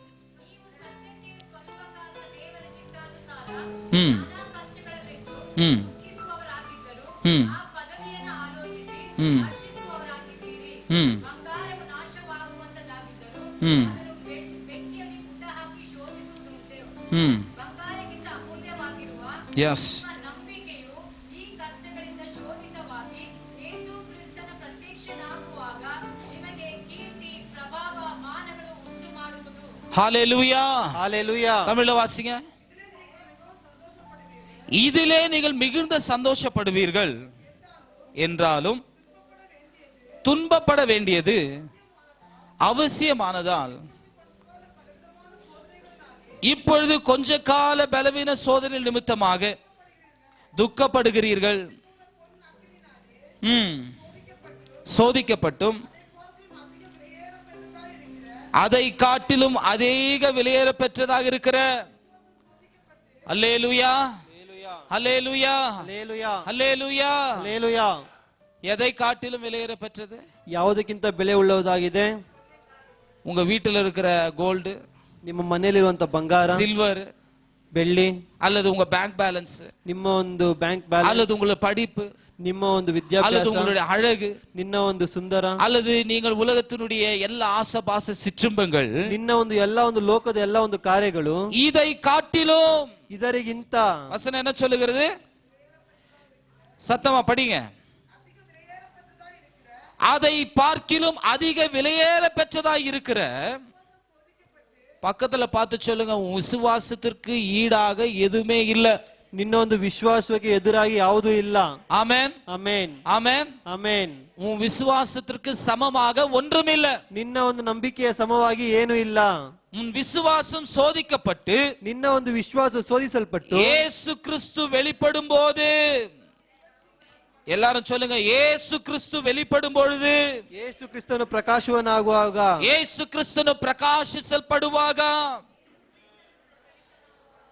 Yes. Hallelujah. Hallelujah. தமிழ்ல வாசிங்க. இதிலே நீங்கள் மிகுந்த சந்தோஷப்படுவீர்கள் என்றாலும் துன்பப்பட வேண்டியது அவசியமானதால் இப்பொழுது கொஞ்ச கால பலவீன சோதனை நிமித்தமாக துக்கப்படுகிறீர்கள். சோதிக்கப்பட்டும் அதை காட்டிலும் அதிக விலையேற பெற்றதாக இருக்கிற அல்லேலூயா, அல்லேலூயா, அல்லேலூயா, அல்லேலூயா. எதை காட்டிலும் விலையேற பெற்றது? ಯಾವುದಕ್ಕಿಂತ ಬೆಲೆ ಉಳ್ಳದಾಗಿದೆ? உங்க வீட்டில் இருக்கிற கோல்டு, ನಿಮ್ಮ ಮನೆಯಲ್ಲಿರುವಂತ ಬಂಗಾರ, சில்வர், ಬೆಳ್ಳಿ, அல்லது உங்க பேங்க் பேலன்ஸ், ನಿಮ್ಮ ಒಂದು ಬ್ಯಾಂಕ್ ಬ್ಯಾಲೆನ್ಸ್, அல்லது உங்களுடைய படிப்பு, ನಿಮ್ಮ ಒಂದು ವಿದ್ಯಾಭ್ಯಾಸ, அல்லது உங்களுடைய அழகு, ನಿನ್ನ ಒಂದು ಸುಂದರ, அல்லது நீங்கள் உலகத்தினுடைய எல்லா ஆசபாச சிற்றும்பங்கள், ನಿನ್ನ ಒಂದು ಎಲ್ಲ ಒಂದು ಲೋಕದ ಎಲ್ಲ ಒಂದು ಕಾರ್ಯಗಳು இதை காட்டிலும், ಇದರಿಗಿಂತ வசனம் என்ன சொல்லுகிறது? சத்தமா படிங்க. அதை பார்க்கிலும் அதிக விலையேற பெற்றதாய் இருக்கிற, பக்கத்துல பார்த்து சொல்லுங்க, உன் விசுவாசத்திற்கு ஈடாக எதுவுமே இல்ல. ನಿನ್ನ ಒಂದು ವಿಶ್ವಾಸಕ್ಕೆ ಎದುರಾಗಿ ಯಾವುದೂ ಇಲ್ಲ. ஆமென், ಆಮೆನ್, ஆமென், ಆಮೆನ್. உன் விசுவாசத்திற்கு சமமாக ஒன்றும் இல்ல. ನಿನ್ನ ಒಂದು ನಂಬಿಕೆಯ ಸಮವಾಗಿ ಏನು ಇಲ್ಲ. உன் விசுவாசம் சோதிக்கப்பட்டு, ನಿನ್ನ ಒಂದು ವಿಶ್ವಾಸ ಶೋಧಿಸಲ್ಪಟ್ಟು இயேசு கிறிஸ்து வெளிப்படும் போது, எல்லாரும் சொல்லுங்க, இயேசு கிறிஸ்து வெளிப்படும் பொழுது, ಯೇಸು ಕ್ರಿಸ್ತನು ಪ್ರಕಾಶವನಾಗುವಾಗ, இயேசு கிறிஸ்துನು பிரகாசிಸல்படுவாக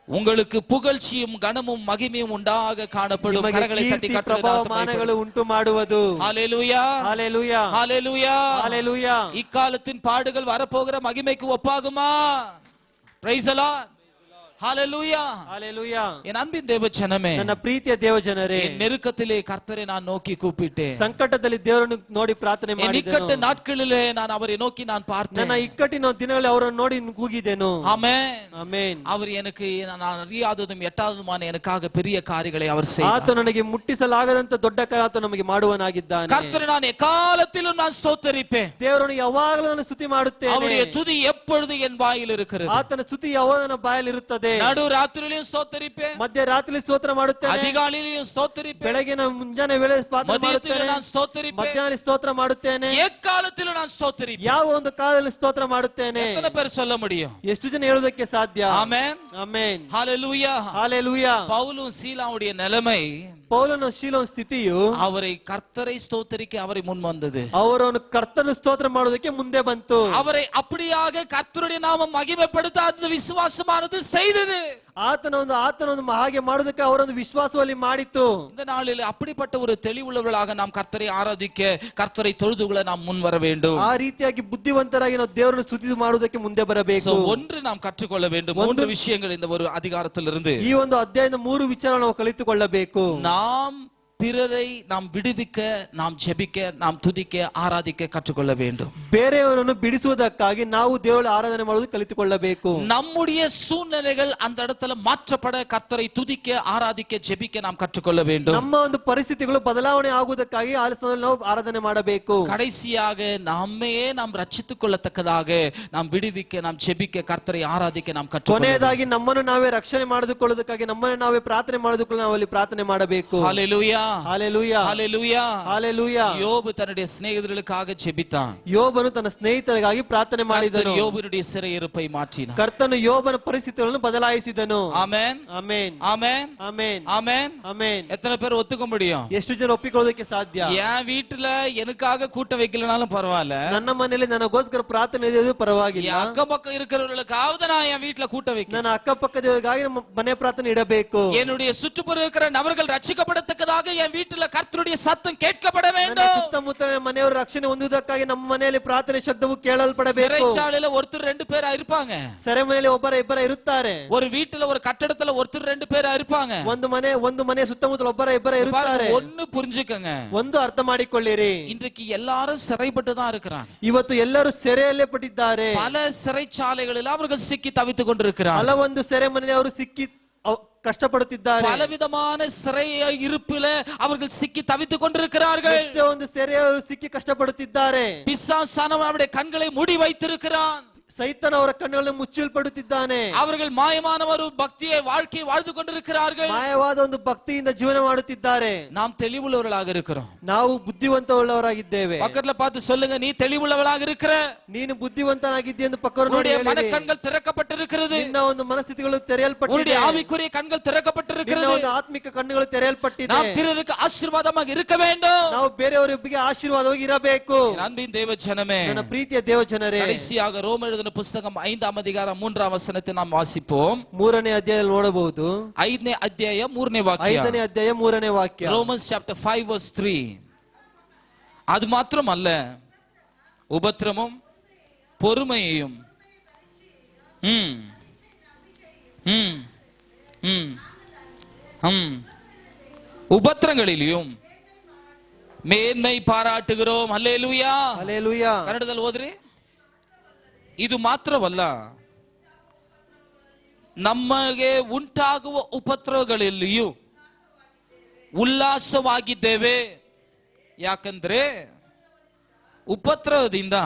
உங்களுக்கு புகழ்ச்சியும் கனமும் மகிமையும் உண்டாக காணப்படும். ನಿಮಗೆ கரங்களை தட்டி ಕೀರ್ತಿ ಪ್ರಭಾವಮಾನಗಳು ಉಂಟು ಮಾಡುವುದು. ஹalleluya, ஹalleluya, ஹalleluya, ஹalleluya. இக்காலத்தின் பாடுகள் வரப்போகிற மகிமைக்கு ஒப்பாகுமா? பிரைஸ் தி லார்ட், ஹalleluya, ஹalleluya. என் அன்பின் தேவஜனமே, ನನ್ನ ಪ್ರೀತಿಯ ದೇವಜನರೇ, என் நெருக்கத்திலே கர்த்தரை நான் நோக்கி கூப்பிட்டேன். ಸಂಕಟದಲ್ಲಿ ದೇವರನ್ನು ನೋಡಿ ಪ್ರಾರ್ಥನೆ என் ಮಾಡಿದೆನು. இக்கட்டு நாட்களிலே நான் அவரை நோக்கி நான் பார்த்தேன். ನನ್ನ ಇಕ್ಕಟ್ಟಿನ ದಿನಗಳಲ್ಲಿ ಅವರನ್ನು ನೋಡಿ ಕೂಗಿದೆನು. ஆமென், ಆಮೆನ್. அவர் எனக்கு நான் அறியாததும் எட்டாததுமான எனக்காக பெரிய காரியங்களை அவர் செய்தார். ಆತ ನನಗೆ ಮುಟ್ಟಿಸಲಾಗದಂತ ದೊಡ್ಡ ಕಾರ್ಯ ನಮಗೆ ಮಾಡುವನಾಗಿದ್ದಾನೆ. கர்த்தரை நான் எக்காலத்திலும் நான் ஸ்தோத்தரிப்பேன். ದೇವರನ್ನು ಯಾವಾಗಲೂ ನಾನು ಸ್ತುತಿ ಮಾಡುತ್ತೇನೆ. அவருடைய துதி எப்பொழுது என் வாயில் இருக்கிறது. ಆತನ ಸ್ತುತಿ ಯಾವಾಗ ನನ್ನ ಬಾಯಲ್ಲಿ ಇರುತ್ತದೆ. நடு ராத்திரியிலும் ஸ்தோத்தரிப்பேன், ಮಧ್ಯರಾತ್ರಿ ಸ್ತೋತ್ರ ಮಾಡುತ್ತೇನೆ. அதிகாலையிலும் ஸ்தோத்தரிப்பேன், ಬೆಳಗಿನ ಮುಂಜಾನೆ ವೇಳೆ ಪ್ರಾರ್ಥನೆ மதியத்திலும் ಮಾಡುತ್ತೇನೆ. நான் ஸ்தோத்தரிப்பேன், ಮಧ್ಯಾಹ್ನ ಸ್ತೋತ್ರ ಮಾಡುತ್ತೇನೆ. எக்காலத்திலும் நான் ஸ்தோத்தரிப்பேன். ಯಾವ ಒಂದು ಕಾಲದಲ್ಲಿ ಸ್ತೋತ್ರ ಮಾಡುತ್ತೇನೆ. எத்தனை பேர் சொல்ல முடியும்? ಎಷ್ಟು ಜನ ಹೇಳುವುದಕ್ಕೆ ಸಾಧ್ಯ? ஆமென், ಆಮೆನ್, ஹalleluya. ஹalleluya. பவுலும் சீலாவுடைய நிலைமை, ಪೌಲನ ಶೀಲನ ಸ್ಥಿತಿಯು அவரை கர்த்தரை ஸ்தோத்தரிக்க அவரை முன் வந்தது. ಅವರನ್ನು ಕರ್ತನ ಸ್ತೋತ್ರ ಮಾಡೋದಕ್ಕೆ ಮುಂದೆ ಬಂತು. அவரை அப்படியாக கர்த்தருடைய நாமம் மகிமைப்படுத்தாத விசுவாசமானது செய்தது. ಆತನ ಒಂದು ಹಾಗೆ ಮಾಡೋದಕ್ಕೆ ಅವರೊಂದು ವಿಶ್ವಾಸದಲ್ಲಿ ಮಾಡಿತ್ತು. இந்த நாளில் அப்படிப்பட்ட ஒரு தெளிவுள்ளவர்களாக நாம் கர்த்தரை ஆராதிக்க, கர்த்தரை தொழுதுகொள்ள நாம் முன் வர வேண்டும். ಆ ರೀತಿಯಾಗಿ ಬುದ್ಧಿವಂತರಾಗಿ ನಾವು ದೇವರನ್ನು ಸ್ತುತಿ ಮಾಡುವುದಕ್ಕೆ ಮುಂದೆ ಬರಬೇಕು. ஒன்று நாம் கற்றுக்கொள்ள வேண்டும். 3 விஷயங்கள் இந்த ஒரு அதிகாரத்திலிருந்து. ಈ ಒಂದು ಅಧ್ಯಾಯದ 3 ವಿಚಾರ ನಾವು ಕಲಿತುಕೊಳ್ಳಬೇಕು. நாம் பிறரை நாம் விடுவிக்க, நாம் ஜெபிக்க, நாம் துதிக்க, ஆராதிக்க கற்றுக்கொள்ள வேண்டும். ಬೇರೆಯವರನ್ನು ಬಿಡಿಸುವುದಕ್ಕಾಗಿ ನಾವು ದೇವರ ಆರಾಧನೆ ಮಾಡುವುದು ಕಲಿತುಕೊಳ್ಳಬೇಕು. நம்முடைய சூழ்நிலைகள் அந்த இடத்துல மாற்றப்பட கர்த்தரை துதிக்க, ஆராதிக்க, ஜெபிக்க நாம் கற்றுக்கொள்ள வேண்டும். ನಮ್ಮ ಒಂದು ಪರಿಸ್ಥಿತಿಗಳು ಬದಲಾವಣೆ ಆಗುವುದಕ್ಕಾಗಿ ಆ ಸಮಯದಲ್ಲಿ ನಾವು ಆರಾಧನೆ ಮಾಡಬೇಕು. கடைசியாக நம்மையே நாம் ரட்சித்துக் கொள்ளத்தக்கதாக நாம் விடுவிக்க, நாம் ஜெபிக்க, கர்த்தரை ஆராதிக்க நாம் கற்றுக்கொள்ள வேண்டும். ಕೊನೆಯದಾಗಿ ನಮ್ಮನ್ನು ನಾವೇ ರಕ್ಷಣೆ ಮಾಡಿಕೊಳ್ಳುವುದಕ್ಕಾಗಿ ನಮ್ಮನ್ನು ನಾವೇ ಪ್ರಾರ್ಥನೆ ಮಾಡಿಕೊಳ್ಳಲು ನಾವು ಅಲ್ಲಿ ಪ್ರಾರ್ಥನೆ ಮಾಡಬೇಕು. ஹalleluya, ஹalleluya, ஹalleluya, ஹalleluya. யோபு தன்னுடைய சிநேகிதர்களுக்காக ஜெபித்தான். ಯೋಬನು ತನ್ನ ಸ್ನೇಹಿತರಿಗಾಗಿ ಪ್ರಾರ್ಥನೆ ಮಾಡಿದನು. யோபுடைய சிறையிருப்பை மாற்றினார். ಕರ್ತನು ಯೋಬನ ಪರಿಸ್ಥಿತಿಗಳನ್ನು ಬದಲಾಯಿಸಿದನು. ஆமென், ಆಮೆನ್, ஆமென், ಆಮೆನ್, ஆமென், ಆಮೆನ್. எத்தனை பேர் ஒத்துக்க முடியும்? ಎಷ್ಟು ಜನ ಒಪ್ಪಿಕೊಳ್ಳೋದಕ್ಕೆ ಸಾಧ್ಯ? என் வீட்டுல எனக்காக கூட்டம் வைக்கலனாலும் பரவாயில்ல, ನನ್ನ ಮನೆಯಲ್ಲಿ ನನಗೋಸ್ಕರ ಪ್ರಾರ್ಥನೆ ಇದೆಯದು ಪರವಾಗಿಲ್ಲ. என் அக்கம் பக்கம் இருக்கிறவர்களுக்காவது நான் என் வீட்டுல கூட்டம் வைக்க, ನನ್ನ ಅಕ್ಕಪಕ್ಕದವರಿಗಾಗಿ ನಮ್ಮ ಮನೆ ಪ್ರಾರ್ಥನೆ ಇಡಬೇಕು. என்னுடைய சுற்றுப்புற இருக்கிற நபர்கள் ரட்சிக்கப்படத்தக்கதாக என் வீட்டுல கர்த்தருடைய சத்தம் கேட்கப்பட ನನ್ನ வேண்டும். ಸುತ್ತಮುತ್ತ ಮನೆಯವರು ರಕ್ಷಣೆ ಹೊಂದುವುದಕ್ಕಾಗಿ ನಮ್ಮ ಮನೆಯಲ್ಲಿ ಪ್ರಾರ್ಥನೆ ಶಬ್ದವು ಕೇಳಲ್ಪಡಬೇಕು. சிறைச்சாலையில ஒருத்தர் 2 பேரா இருப்பாங்க. ಸೆರೆಮನೆಯಲ್ಲಿ ಒಬ್ಬರ ಇಬ್ಬರ ಇರುತ್ತಾರೆ. ஒரு வீட்டுல ஒரு கட்டடத்துல ஒருத்தர் 2 பேரா இருப்பாங்க. ಒಂದು ಮನೆ ಸುತ್ತಮುತ್ತಲ ಒಬ್ಬರ ಇಬ್ಬರ ಇರುತ್ತಾರೆ. ஒன்னு புரிஞ்சுக்கங்க, ಒಂದು ಅರ್ಥ ಮಾಡಿಕೊಳ್ಳಿರಿ. இன்றைக்கு எல்லாரும் சிறைப்பட்டு தான் இருக்கிறாங்க. ಇವತ್ತು ಎಲ್ಲರೂ ಸೆರೆಯಲ್ಲೇ ಪಟ್ಟಿದ್ದಾರೆ. பல சிறைச்சாலைகளில் அவர்கள் சிக்கி தவித்துக் கொண்டிருக்கிறார்கள். ಹಲವೊಂದು ಸೆರೆಮನೆಯಲ್ಲಿ ಅವರು ಸಿಕ್ಕಿ ಕಷ್ಟಪಡುತ್ತಿದ್ದಾರೆ. பலவிதமான சிறை இருப்பில அவர்கள் சிக்கி தவித்துக் கொண்டிருக்கிறார்கள். ಎಷ್ಟೋ ಒಂದು ಸೆರೆಯವರು ಸಿಕ್ಕಿ ಕಷ್ಟಪಡುತ್ತಿದ್ದಾರೆ. பிசாசானவன் அவருடைய கண்களை மூடி வைத்திருக்கிறான். ಸೈತಾನ ಅವರ ಕಣ್ಣುಗಳನ್ನು ಮುಚ್ಚಲ್ಪಡುತ್ತಿದ್ದಾನೆ. அவர்கள் மாயமான ஒரு பக்தியை வாழ்க்கை வாழ்ந்து கொண்டிருக்கிறார்கள். ಮಾಯವಾದ ಒಂದು ಭಕ್ತಿಯಿಂದ ಜೀವನ ಮಾಡುತ್ತಿದ್ದಾರೆ. நாம் தெளிவுள்ளவர்களாக இருக்கிறோம். ನಾವು ಬುದ್ಧಿವಂತವುಳ್ಳವರಾಗಿದ್ದೇವೆ. பக்கத்துல பார்த்து சொல்லுங்க, நீ தெளிவுள்ளவளாக இருக்கிற. ನೀನು ಬುದ್ಧಿವಂತನಾಗಿದ್ದೀಯ ಎಂದು ಪಕ್ಕವರು ನೋಡಿ உன்னுடைய ಹೇಳಿರಿ. மனக்கண்கள் திறக்கப்பட்டிருக்கிறது. ನಿನ್ನ ಒಂದು ಮನಸ್ಥಿತಿಗಳು ತೆರೆಯಲ್ಪಟ್ಟಿದೆ. உன்னுடைய ஆவிக்குரிய கண்கள் ನಿನ್ನ திறக்கப்பட்டிருக்கிறது. ಒಂದು ಆತ್ಮಿಕ ಕಣ್ಣುಗಳು ತೆರೆಯಲ್ಪಟ್ಟಿದೆ. நாம் பிறருக்கு ஆசீர்வாதமாக இருக்க வேண்டும். ನಾವು ಬೇರೆಯವರಿಗೆ ಆಶೀರ್ವಾದವಾಗಿ ಇರಬೇಕು. அன்பின் தேவ ஜனமே, ನನ್ನ ಪ್ರೀತಿಯ ದೇವ ಜನರೇ, கடைசியாக ரோமர் எழுதின புத்தகம் 5ஆம் அதிகாரம் 3ஆம் வசனத்தை நாம் வாசிப்போம். 3ನೇ ಅಧ್ಯಾಯದಲ್ಲಿ ನೋಡಬಹುದು. 5ನೇ ಅಧ್ಯಾಯ 3ನೇ ವಾಕ್ಯ. 5ನೇ ಅಧ್ಯಾಯ 3ನೇ ವಾಕ್ಯ. Romans chapter 5 verse 3. அது மாத்திரமல்ல, உபத்திரமும் பொறுமையையும் உபத்திரங்களிலும் மேன்மை பாராட்டுகிறோம். அல்லேலூயா, ಹಲ್ಲೆಲೂಯಾ. ಕನ್ನಡದಲ್ಲಿ ಓದ್ರಿ. ಇದು ಮಾತ್ರವಲ್ಲ, ನಮಗೆ ಉಂಟಾಗುವ ಉಪದ್ರವಗಳಲ್ಲಿಯೂ ಉಲ್ಲಾಸವಾಗಿದ್ದೇವೆ. ಯಾಕಂದ್ರೆ ಉಪದ್ರವದಿಂದ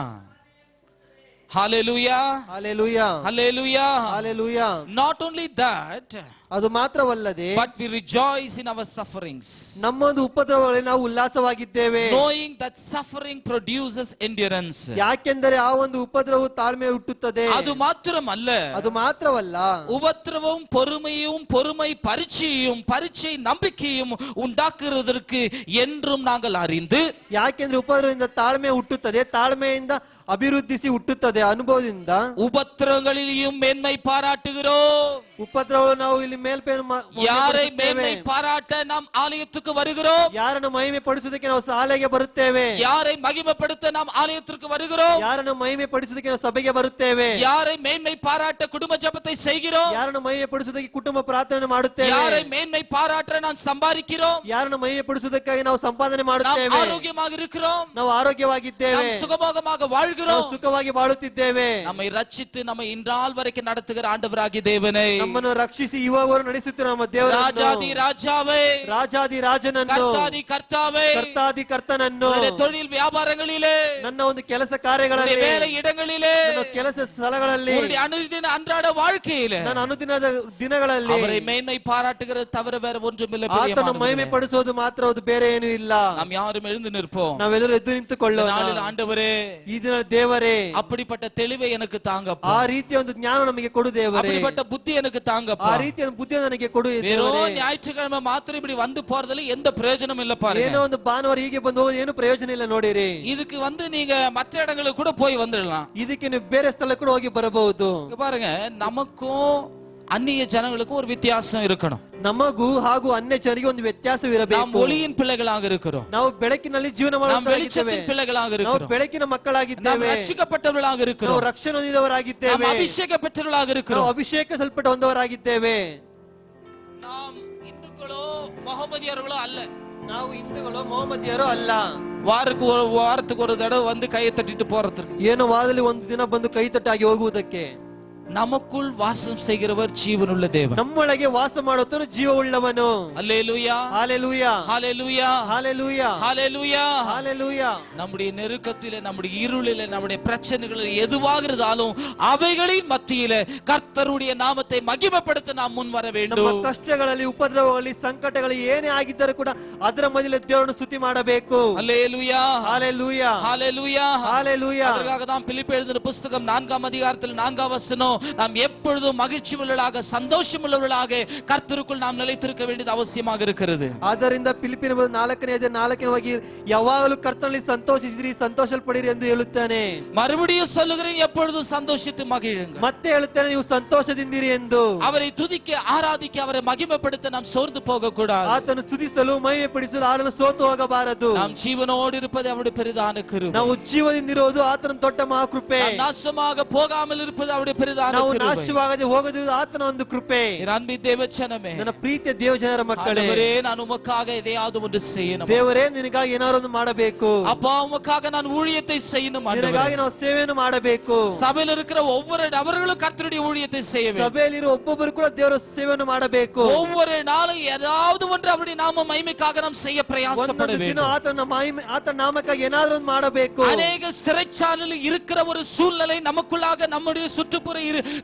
Hallelujah. Hallelujah. Hallelujah. Hallelujah. Not only that, ಅದು ಮಾತ್ರವಲ್ಲದೆ but we rejoice in our sufferings, ನಮ್ಮ ಒಂದು ಉಪದ್ರವಗಳಲ್ಲಿ ನಾವು ಉಲ್ಲಾಸವಾಗಿದ್ದೇವೆ, knowing that suffering produces endurance. ಯಾಕೆಂದರೆ ಆ ಒಂದು ಉಪದ್ರವವು ತಾಳ್ಮೆ ಹುಟ್ಟುತ್ತದೆ. அது மாத்திரமல்ல, ಅದು ಮಾತ್ರವಲ್ಲ, உபத்திரவம் பொறுமையும், பொறுமை பரீட்சையும், பரீட்சை நம்பிக்கையும் உண்டாக்குறதற்கு என்றும் நாங்கள் அறிந்து, ಯಾಕೆಂದ್ರೆ ಉಪದ್ರವದಿಂದ ತಾಳ್ಮೆ ಹುಟ್ಟುತ್ತದೆ, ತಾಳ್ಮೆಯಿಂದ ಅಭಿವೃದ್ಧಿಸಿ ಹುಟ್ಟುತ್ತದೆ ಅನುಭವದಿಂದ. உபத்திரங்களிலும் மேன்மை பாராட்டுகிறோம். ಉಪದ್ರವ ನಾವು ಇಲ್ಲಿ ಮೇಲ್ಪೇನು யாரை மேன்மை பாராட்ட நாம் ஆலயத்துக்கு வருகிறோம்? ಯಾರನ್ನು ಮಹಿಮೆ ಪಡಿಸುವುದಕ್ಕೆ ನಾವು ಶಾಲೆಗೆ ಬರುತ್ತೇವೆ. யாரை மகிமைப்படுத்த நாம் ஆலயத்திற்கு வருகிறோம்? ಯಾರನ್ನು ಮಹಿಮೆ ಪಡಿಸುವುದಕ್ಕೆ ನಾವು ಸಭೆಗೆ ಬರುತ್ತೇವೆ. யாரை மேன்மை பாராட்ட குடும்ப ஜெபத்தை செய்கிறோம்? ಯಾರನ್ನು ಮಹಿಮೆ ಪಡಿಸುವುದಕ್ಕೆ ಕುಟುಂಬ ಪ್ರಾರ್ಥನೆ ಮಾಡುತ್ತೇವೆ. யாரை மேன்மை பாராட்ட நாம் சம்பாதிக்கிறோம்? ಯಾರನ್ನು ಮಹಿಮೆ ಪಡಿಸುವುದಕ್ಕಾಗಿ ನಾವು ಸಂಪಾದನೆ நாம் ಮಾಡುತ್ತೇವೆ. ஆரோக்கியமாக இருக்கிறோம், ನಾವು ಆರೋಗ್ಯವಾಗಿದ್ದೇವೆ, நாம் சுகபோகமாக ನಾವು வாழ்கிறோம். ಸುಖವಾಗಿ ಬಾಳುತ್ತಿದ್ದೇವೆ. நம்மை ரட்சித்து நம்மை இன்றால் வரைக்கும் நடத்துகிற ஆண்டவராகிய தேவனே, ನಮ್ಮನ್ನು ರಕ್ಷಿಸಿ ಇವಾಗವರು ನಡೆಸುತ್ತಿರುವ ನಮ್ಮ ದೇವರನ್ನು, ராஜாதி ராஜாவே, ರಾಜಾದಿ ರಾಜನನ್ನು, கர்த்தாதி கர்த்தாவே, ಕರ್ತಾದಿ ಕರ್ತನನ್ನು, உன்னுடைய தொழில் வியாபாரங்களிலே, ನನ್ನ ಒಂದು ಕೆಲಸ உன்னுடைய ಕಾರ್ಯಗಳಲ್ಲಿ, வேலை இடங்களிலே, ನನ್ನ ಕೆಲಸ ಸ್ಥಳಗಳಲ್ಲಿ, உன்னுடைய அனுதின அன்றாட வாழ்க்கையிலே ನನ್ನ ಅನುದಿನದ ದಿನಗಳಲ್ಲಿ அவரை மேன்மை பாராட்டுகிறது தவிர வேற ஒன்றுமில்லை. ಆತನ ಮಹಿಮೆ ಪಡಿಸೋದು ಮಾತ್ರ, ಅದು ಬೇರೆ ಏನು ಇಲ್ಲ. நாம் யாரும் எழுந்து நிற்போம். ನಾವೆಲ್ಲರೂ ಎದ್ದು ನಿಂತುಕೊಳ್ಳೋಣ. நாளில் ஆண்டவரே, ಈ ದಿನ ದೇವರೇ அப்படிப்பட்ட தெளிவை எனக்கு தாங்கப்பா, ಆ ರೀತಿಯ ಒಂದು ಜ್ಞಾನ ನಮಗೆ ಕೊಡು ದೇವರೇ, அப்படிப்பட்ட புத்தி எனக்கு தாங்கப்பா. ಆ ರೀತಿಯ ಬುದ್ಧಿಯನ್ನು ನನಗೆ ಕೊಡು வெறும் ದೇವರೇ. ஞாயிற்றுக்கிழமை மாத்திரம் இப்படி வந்து போறதுல எந்த பிரயோஜனம் இல்ல பாருங்க. ಏನೋ ಒಂದು ಭಾನುವಾರ ಹೀಗೆ ಬಂದು ಹೋಗೋದು ಏನು ಪ್ರಯೋಜನ ಇಲ್ಲ ನೋಡಿರಿ. இதுக்கு வந்து நீங்க மற்ற இடங்களுக்கு கூட போய் வந்துடலாம். ಇದಕ್ಕೆ ನೀವು ಬೇರೆ ಸ್ಥಳ ಕೂಡ ಹೋಗಿ ಬರಬಹುದು. இங்க பாருங்க, நமக்கும் அந்நிய ஜனங்களுக்கும் ஒரு வித்தியாசம் இருக்கணும். ನಮಗೂ ಹಾಗೂ ಅನ್ಯ ಜನರಿಗೆ ಒಂದು நாம் ವ್ಯತ್ಯಾಸವಿರಬೇಕು. ஒளியின் பிள்ளைகளாக இருக்கிறோம், ನಾವು ಬೆಳಕಿನಲ್ಲಿ ಜೀವನ நாம் ಮಾಡುತ್ತಿದ್ದೇವೆ, வெளிச்சத்தின் பிள்ளைகளாக ನಾವು இருக்கிறோம், ಬೆಳಕಿನ நாம் ಮಕ್ಕಳಾಗಿದ್ದೇವೆ, ரட்சிக்கப்பட்டவர்களாக ನಾವು இருக்கிறோம், ರಕ್ಷಣೆ நாம் ಹೊಂದಿದವರಾಗಿದ್ದೇವೆ, அபிஷேகம் பெற்றவர்களாக ನಾವು இருக்கிறோம். ಅಭಿಷೇಕಿಸಲ್ಪಟ್ಟ ಹೊಂದವರಾಗಿದ್ದೇವೆ. நாம் இந்துக்களோ முகமதியர்களோ அல்ல. ನಾವು ಹಿಂದೂಗಳು ಮೊಹಮ್ಮದಿಯರು ಅಲ್ಲ. வாரத்துக்கு ஒரு தடவை வந்து கையை தட்டிட்டு போறதுக்கு, ಏನು ವಾರದಲ್ಲಿ ಒಂದು ದಿನ ಬಂದು ಕೈ ತಟ್ಟಾಗಿ ಹೋಗುವುದಕ್ಕೆ. நமக்குள் வாசம் செய்கிறவர் ஜீவனுள்ள தேவன். ನಮ್ಮೊಳಗೆ ವಾಸ ಮಾಡುತ್ತನು ಜೀವವುಳ್ಳವನು. அல்லேலூயா, ಹಾಲೆಲೂಯಾ, ஹalleluya, ಹಾಲೆಲೂಯಾ, ஹalleluya. ಹಾಲೆಲೂಯಾ. நம்முடைய நெருக்கத்திலே, நம்முடைய இருளிலே, நம்முடைய பிரச்சனைகளில் எதுவாக இருந்தாலும் அவைகளின் மத்தியிலே கர்த்தருடைய நாமத்தை மகிமைப்படுத்த நாம் முன் வர ನಮ್ಮ வேண்டும். ಕಷ್ಟಗಳಲ್ಲಿ, ಉಪದ್ರವಗಳಲ್ಲಿ, ಸಂಕಟಗಳು ಏನೇ ಆಗಿದ್ದರೂ ಕೂಡ ಅದರ ಮಧ್ಯೆ ದೇವರನ್ನು ಸ್ತುತಿ ಮಾಡಬೇಕು. அல்லேலூயா, ಹಾಲೆಲೂಯಾ, ஹalleluya. ಹಾಲೆಲೂಯಾ. அதற்காக தான் பிலிப்பியர் எழுதின புத்தகம் 4ஆம் அதிகாரத்தில் 4ஆம் வசனம், நாம் எப்பொழுதும் மகிழ்ச்சி உள்ளவர்களாக, சந்தோஷம் உள்ளவர்களாக கர்த்தருக்குள் நாம் நிலைத்திருக்க வேண்டியது அவசியமாக இருக்கிறது. ಆದ್ದರಿಂದ ಫಿಲಿಪ್ಪಿಯರ 4ನೇ ಯಾವಾಗಲೂ ಕರ್ತನಲ್ಲಿ ಸಂತೋಷಿಸಿರಿ, ಸಂತೋಷಪಡಿರಿ ಎಂದು ಹೇಳುತ್ತಾನೆ. மறுபடியும் சொல்லுகிறேன், எப்பொழுதும் சந்தோஷித்து மகிழுங்கள். ಮತ್ತೆ ಹೇಳುತ್ತಾನೆ, ನೀವು ಸಂತೋಷದಿಂದಿರಿ ಎಂದು. அவரை துதிக்க, ஆராதிக்க, அவரை மகிமைப்படுத்த நாம் சோர்ந்து போக கூடாது. ಆತನು ಸ್ತುತಿಸಲು, ಮಹಿಮೆ ಪಡಿಸಲು, ಆತನು ಸೋತು ಹೋಗಬಾರದು. நாம் ஜீவனோடு இருப்பது அவருடைய பெரிதான கிருபை. ನಾವು ಜೀವದಿಂದಿರುವುದು ಆತನ ದೊಡ್ಡ ಮಹಾಕೃಪೆ. நாம் நாசமாக போகாமல் இருப்பது அவருடைய பெரிதான ನಾವು கிருபை. ನಾಶವಾಗದೆ ಹೋಗದು ಆತನ ಒಂದು ಕೃಪೆ. என் அன்பின் தேவஜனமே, ನನ್ನ ಪ್ರೀತಿಯ ದೇವಜನರ ಮಕ್ಕಳೇ, ஆண்டவரே, நான் உமக்காக எதையாவது ஒன்று செய்யணும். ದೇವರೇ ನಿನಗಾಗಿ ಏನಾದ್ರು ಒಂದು ಮಾಡಬೇಕು. அப்பா, உமக்காக நான் ஊழியத்தை செய்யணும். ನಿನಗಾಗಿ ನಾವು ಸೇವೆಯನ್ನು ಮಾಡಬೇಕು. சபையில் இருக்கிற ஒவ்வொரு நபர்களும் கர்த்தருடைய ஊழியத்தை செய்ய வேண்டும். ಸಭೆಯಲ್ಲಿರುವ ಒಬ್ಬೊಬ್ಬರು ಕೂಡ ದೇವರ ಸೇವೆಯನ್ನು ಮಾಡಬೇಕು. ஒவ்வொரு நாளும் ஏதாவது ஒன்று அவருடைய நாம மகிமைக்காக நாம் செய்ய பிரயாசப்பட ಒಂದೊಂದು ದಿನ வேண்டும். ಆತನ ನಾಮಕ್ಕಾಗಿ ಏನಾದ್ರು ಒಂದು ಮಾಡಬೇಕು. அநேக சிறைச்சாலையில் இருக்கிற ஒரு சூழ்நிலை நமக்குள்ளாக, நம்முடைய சுற்றுப்புற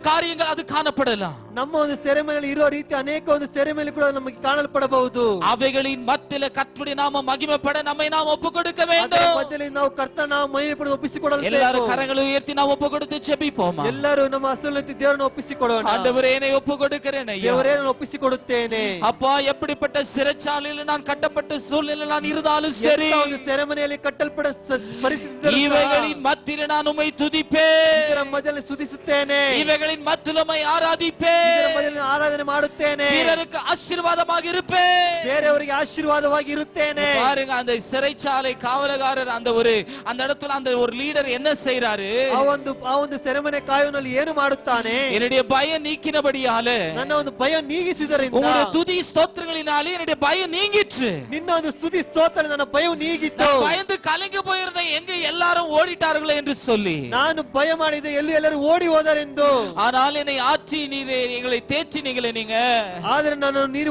காரியங்கள் அது காணப்படலாம். ನಮ್ಮ ಒಂದು ಸೆರೆಮನೆಯಲ್ಲಿ ಇರುವ ರೀತಿ ಅನೇಕ ಒಂದು ಸೆರೆಮನೆಯಲ್ಲಿ ಕೂಡ ನಮಗೆ ಕಾಣಲ್ಪಡಬಹುದು. அவைகளின் மத்தியில கர்த்தருடைய நாம மகிமைப்பட நம்மை நாம் ஒப்பு கொடுக்க ಅದರ வேண்டும். ಮಧ್ಯದಲ್ಲಿ ನಾವು ಕರ್ತನ ನಾಮ ಮಹಿಮೆ ಪಡೆದು ಒಪ್ಪಿಸಿಕೊಡಬೇಕು. எல்லாரும் கரங்களை உயர்த்தி நாம் ஒப்பு கொடுத்து ஜெபிப்போமா. ಎಲ್ಲರೂ ನಮ್ಮ ಹಸ್ತದಲ್ಲಿ ದೇವರನ್ನು ಒಪ್ಪಿಸಿಕೊಡೋಣ. ஆண்டவரே, என்னை ஒப்பு கொடுக்கிறேன் ஐயா. ದೇವರೇ, ನಾನು ಒಪ್ಪಿಸಿಕೊಡುತ್ತೇನೆ. அப்பா, எப்படிப்பட்ட சிறைச்சாலையில் நான் கட்டப்பட்ட சூழ்நிலையில் நான் இருந்தாலும் சரி, ಎಂಥ ಒಂದು ಸೆರೆಮನೆಯಲ್ಲಿ ಕಟ್ಟಲ್ಪಡ ಪರಿಸ್ಥಿತಿ இவைகளின் மத்தியில நான் உம்மை துதிப்பேன், ಇದರ ಮಧ್ಯದಲ್ಲಿ ಸ್ತುತಿಸುತ್ತೇನೆ, இவைகளின் மத்தியில உம்மை ஆராதிப்பேன், ಇದರ ಮಧ್ಯದಲ್ಲಿ ಆರಾಧನೆ ಮಾಡುತ್ತೇನೆ, பிறருக்கு ஆசீர்வாதமாக இருப்பேன். ಬೇರೆಯವರಿಗೆ ಆಶೀರ್ವಾದವಾಗಿ ಇರುತ್ತೇನೆ. பாருங்க, அந்த சிறைச்சாலை காவலகாரர் அந்த இடத்துல அந்த ஒரு லீடர் என்ன செய்யறாரு? ಆ ಒಂದು ಸೆರೆಮನೆ ಕಾಯುವನಲ್ಲಿ ಏನು ಮಾಡುತ್ತಾನೆ? என்னுடைய பயம் நீக்கினபடியால, ನನ್ನ ಒಂದು ಭಯ ನೀಗಿಸುವುದರಿಂದ, உங்களுடைய துதி ஸ்தோத்திரங்களினாலே என்னுடைய பயம் நீங்கிற்று. ನಿನ್ನ ಒಂದು ಸ್ತುತಿ ಸ್ತೋತ್ರ ನನ್ನ ಭಯವು ನೀಗಿತ್ತು. நான் பயந்து கலங்கி போயிருந்தேன், எங்க எல்லாரும் ஓடிட்டார்களே என்று சொல்லி. ನಾನು ಭಯ ಮಾಡಿದೆ, ಎಲ್ಲರೂ ಓಡಿ ಹೋದರೆಂದು. ஆனால் என்னை ஆற்றி நீர் எங்களை தேற்றினீங்களே நீங்க, ಆದ್ರೆ ನಾನು ನೀನು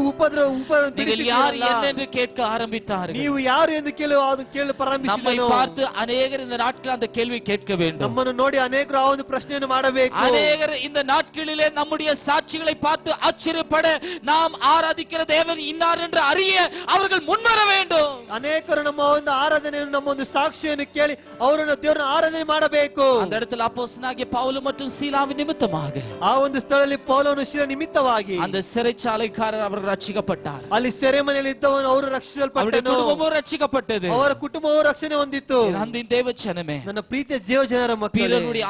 நீங்கள் யார் என்ன என்று கேட்க ஆரம்பித்தார்கள். ನೀವು ಯಾರು ಎಂದು ಕೇಳಲು ಪ್ರಾರಂಭಿಸಿದನು. நம்மை பார்த்து அநேகர் இந்த நாட்கள் அந்த கேள்வி கேட்க வேண்டும். ನಮ್ಮನ್ನು ನೋಡಿ ಅನೇಕರು ಆ ಒಂದು ಪ್ರಶ್ನೆಯನ್ನು ಮಾಡಬೇಕು. அநேகர் இந்த நாட்களிலே நம்முடைய சாட்சிகளை பார்த்து ஆச்சரியப்பட, நாம் ஆராதிக்கிற தேவன் இன்னார் என்று அறிய அவர்கள் முன்வர வேண்டும். ಅನೇಕರು ನಮ್ಮ ಒಂದು ಆರಾಧನೆಯನ್ನು, ನಮ್ಮ ಒಂದು ಸಾಕ್ಷಿಯನ್ನು ಕೇಳಿ ಅವರನ್ನು ದೇವರನ್ನ ಆರಾಧನೆ ಮಾಡಬೇಕು. அந்த இடத்துல அப்போஸ்தலனாகிய பவுல் மற்றும் சீலாவின் நிமித்தமாக ಆ ಒಂದು ಸ್ಥಳದಲ್ಲಿ ಪೌಲನು ಶಿಲ ನಿಮಿತ್ತವಾಗಿ அந்த சிறைச்சாலைக்காரர் அவர்கள் ரட்சிக்கப்பட்டார். ಅಲ್ಲಿ ಸೆರೆಮನೆಯಲ್ಲಿ ಇದ್ದವನು ಅವರು அவருடைய ರಕ್ಷಿಸಲ್ಪಟ್ಟನು. குடும்பமும் ரட்சிக்கப்பட்டது. ಅವರ ಕುಟುಂಬವು ರಕ್ಷಣೆ ಹೊಂದಿತ್ತು. அன்பின் தேவஜனமே, ನನ್ನ ಪ್ರೀತಿಯ ದೇವಜನರ ಮಕ್ಕಳೇ, பிறருடைய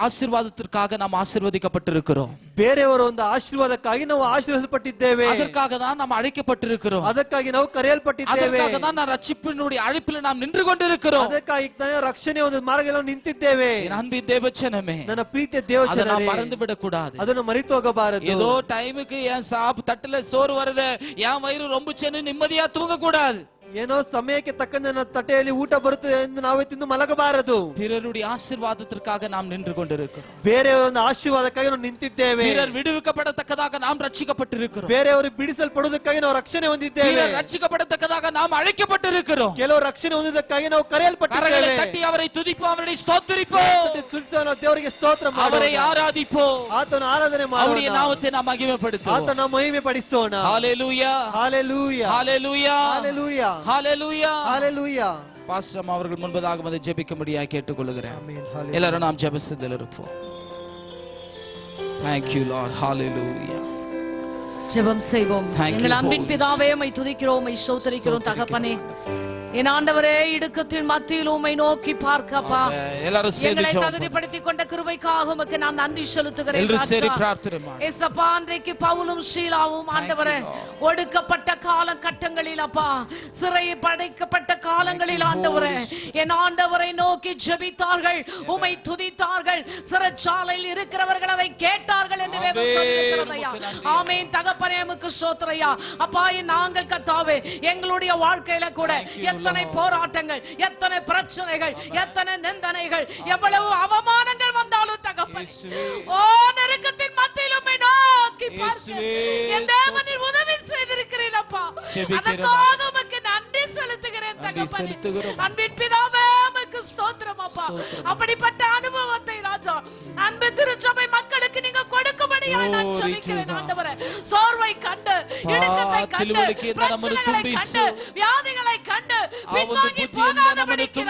ஆசீர்வாதத்திற்காக நாம் ஆசீர்வதிக்கப்பட்டிருக்கிறோம். ಬೇರೆಯವರ ಒಂದು ಆಶೀರ್ವಾದಕ್ಕಾಗಿ ನಾವು ಆಶೀರ್ವದಿಸಲ್ಪಟ್ಟಿದ್ದೇವೆ. அதற்காக தான் நாம் அழைக்கப்பட்டிருக்கிறோம். ಅದಕ್ಕಾಗಿ ನಾವು ಕರೆಯಲ್ಪಟ್ಟಿದ್ದೇವೆ. அதற்காக தான் நான் ரட்சிப்பினுடைய அழைப்பில் நாம் நின்று கொண்டிருக்கிறோம். ಅದಕ್ಕಾಗಿ ತಾನೇ ರಕ್ಷಣೆ ಒಂದು ಮಾರ್ಗದಲ್ಲಿ ನಿಂತಿದ್ದೇವೆ. அன்பின் தேவஜனமே, ನನ್ನ ಪ್ರೀತಿಯ அதை ದೇವಜನರೇ, நாம் மறந்து விடக்கூடாது. ಅದನ್ನು ಮರೆತು ಹೋಗಬಾರದು. ஏதோ டைமுக்கு என் தட்டுல சோறு வருது, என் வயிறு ரொம்ப சென்னு நிம்மதியா தூங்க கூடாது. ಏನೋ ಸಮಯಕ್ಕೆ ತಕ್ಕಂತೆ ನನ್ನ ತಟ್ಟೆಯಲ್ಲಿ ಊಟ ಬರುತ್ತದೆ ಎಂದು ನಾವೇ ತಿಂದು ಮಲಗಬಾರದು. பிறருடைய ஆசீர்வாதத்திற்காக நாம் நின்று கொண்டிருக்கிறோம். ಬೇರೆ ಒಂದು ಆಶೀರ್ವಾದಕ್ಕಾಗಿ ನಾವು ನಿಂತಿದ್ದೇವೆ. பிறர் விடுவிக்கப்படத்தக்கதாக நாம் ரட்சிக்கப்பட்டிருக்கிறோம். ಬೇರೆಯವರು ಬಿಡಿಸಲ್ಪಡುವುದಕ್ಕಾಗಿ ನಾವು ರಕ್ಷಣೆ ಹೊಂದಿದ್ದೇವೆ. பிறர் ரட்சிக்கப்படத்தக்கதாக நாம் அழைக்கப்பட்டிருக்கிறோம். ಕೆಲವು ರಕ್ಷಣೆ ಹೊಂದಿದ್ದಕ್ಕಾಗಿ ನಾವು கரங்களை ಕರೆಯಲ್ಪಟ್ಟಿದ್ದೇವೆ. தட்டி அவரை துதிப்போம், அவரை ஸ்தோத்திரிப்போம், ಸುಲ್ತಾನ ದೇವರಿಗೆ ಸ್ತೋತ್ರ அவரை ಮಾಡೋಣ. ஆராதிப்போம், ಆತನ ಆರಾಧನೆ அவருடைய ಮಾಡೋಣ. நாமத்தை நாம் மகிமைப்படுத்துவோம். ಆತನ ಮಹಿಮೆ ಪಡಿಸೋಣ. ஹalleluya, ஹalleluya, ஹalleluya, ஹalleluya, ஹalleluya. ஹalleluya. பாஸ்டர் அவர்கள் முன்பதாக வந்து ஜெபிக்கும்படியாக கேட்டுக்கொள்கிறேன். ஆமென். ஹalleluya. எல்லாரும் நாம் ஜெபத்தில் இருப்போம். Thank you Lord. Hallelujah. ஜெபம் செய்வோம். Thank you, எங்கள் அன்பின் Holy பிதாவே, உம்மை துதிக்கிறோம், உம்மை ஸ்தோத்திரிக்கிறோம் தகப்பனே. என் ஆண்டவரே, இடுக்கத்தின் மத்தியில் உம்மை நோக்கி பார்க்கப்பா, எல்லாரும் சேர்ந்து எங்களை ஜெபம் தகுதிப்படுத்திக் கொண்ட கிருபைக்காக உமக்கு நான் நன்றி செலுத்துகிறேன். எல்லாரும் சரி பிரார்த்தனை பண்ணுங்க. ஏசப்பா, அன்றைக்கு பவுலும் ஷீலாவும் ஆண்டவரே ஒடுக்கப்பட்ட காலகட்டங்களில் அப்பா, சிறையை படைக்கப்பட்ட காலங்களில் ஆண்டவரே, என் ஆண்டவரை நோக்கி ஜெபித்தார்கள், உம்மை துதித்தார்கள். சிறைச்சாலையில் இருக்கிறவர்கள் அதை கேட்டார்கள் என்று வேதம் சொல்லுகிறதையா. ஆமென் தகப்பனே, உமக்கு ஸ்தோத்திரையா. அப்பா, நாங்கள் கர்த்தாவே எங்களுடைய வாழ்க்கையில கூட எத்தனை போராட்டங்கள், எத்தனை பிரச்சனைகள், எத்தனை நிந்தனைகள், எவ்வளவு அவமானங்கள் வந்தாலும் தகப்பனே, ஓ நெருக்கத்தின் மத்தியில் உம்மை நோக்கி பார்க்க என் தேவனின் உதவி செய்திருக்கிறேன் அப்பா. அதற்காக உமக்கு நன்றி செலுத்துகிறேன் தகப்பனே. அன்பின் பிதாவே, உமக்கு ஸ்தோத்திரம் அப்பா. அப்படிப்பட்ட அனுபவத்தை ராஜா அன்பு திருச்சபை மக்களுக்கு நீங்க கொடுக்கும்படியாய் நான் ஜெபிக்கிறேன் ஆண்டவரே. சோர்வை கண்டு, இடுக்கத்தை கண்டு, பிரச்சனைகளை கண்டு, வியாதிகளை கண்டு பின்வாங்கி போகாதபடிக்கு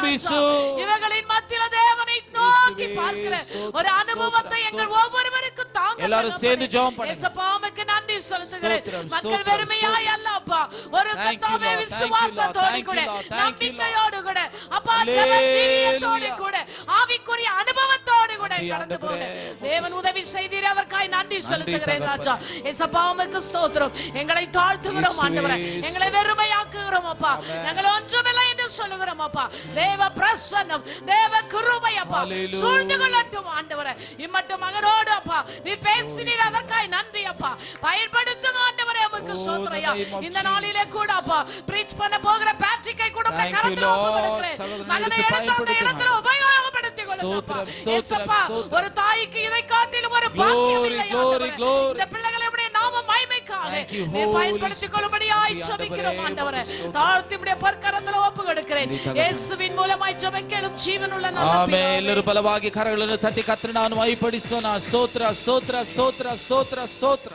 இவர்களின் மத்தியில தேவனை நோக்கி பார்க்கிற ஒரு அனுபவத்தை எங்கள் ஒவ்வொருவருக்கும் தாங்க. எல்லாரும் சேர்ந்து ஜெபம் பண்ணுங்க. இயேசுப்பா, உமக்கு நன்றி செலுத்துகிறேன். மக்கள் வெறுமையாய் அல்ல அப்பா, ஒரு கர்த்தாவே விசுவாசத்தோடு கூட, நம்பிக்கையோடு கூட அப்பா, ஜெப ஜீவியத்தோடு கூட, ஆவிக்குரிய அனுபவத்தோடு கூட கடந்து போக தேவன் உதவி செய்தீர். அதற்காக நன்றி செலுத்துகிறேன் ராஜா. இயேசுப்பா, உமக்கு ஸ்தோத்திரம். எங்களை தாழ்த்துகிறோம் ஆண்டவரே, எங்களை வெறுமையாக்குகிறோம் அப்பா, நாங்கள் ஒன்றுமில்லை என்று சொல்லுகிறோம் அப்பா. தேவ பிரசன்னம், தேவ கிருபை அப்பா சூழ்ந்து கொள்ளட்டும் ஆண்டவரே. இம்மட்டும் மகனோடு அப்பா நீ பேசினீர், அதற்காக நன்றி அப்பா. பயன்படுத்தும் ஆண்டவரே, உமக்கு ஸ்தோத்திரம். இந்த நாளிலே கூட அப்பா பிரீச் பண்ண போகிற பேட்ரிக்கை கூட கரத்துல ஒப்புக்கொடுக்கிறேன். மகனை எடுத்து அந்த இடத்துல உபயோகப்படுத்திக் கொள்ளுங்க. இயேசுப்பா, ஒரு தாய்க்கு இதை காட்டிலும் ஒரு பாக்கியம் இல்லை ஆண்டவரே. இந்த பிள்ளைகளுடைய நாம மகிமைக்காக நீ பயன்படுத்திக் கொள்ளும்படியாய் ஜெபிக்கிறோம் ஆண்டவரே. தாழ்த்தி உம்முடைய பொற்கரத்துல ஒப்புக்கொடுக்கிறேன். இயேசுவின் மூலமாய் ஜெபிக்கிறோம் ஜீவனுள்ள நல்ல பிதாவே. ஆமென். ಎಲ್ಲರೂ ಬಲವಾಗಿ ಕರಗಳನ್ನು ತಟ್ಟಿ ಕರ್ತನ ನಾನು ಮಹಿಮೆಪಡಿಸೋಣ. ಸ್ತೋತ್ರ ಸ್ತೋತ್ರ ಸ್ತೋತ್ರ ಸ್ತೋತ್ರ ಸ್ತೋತ್ರ.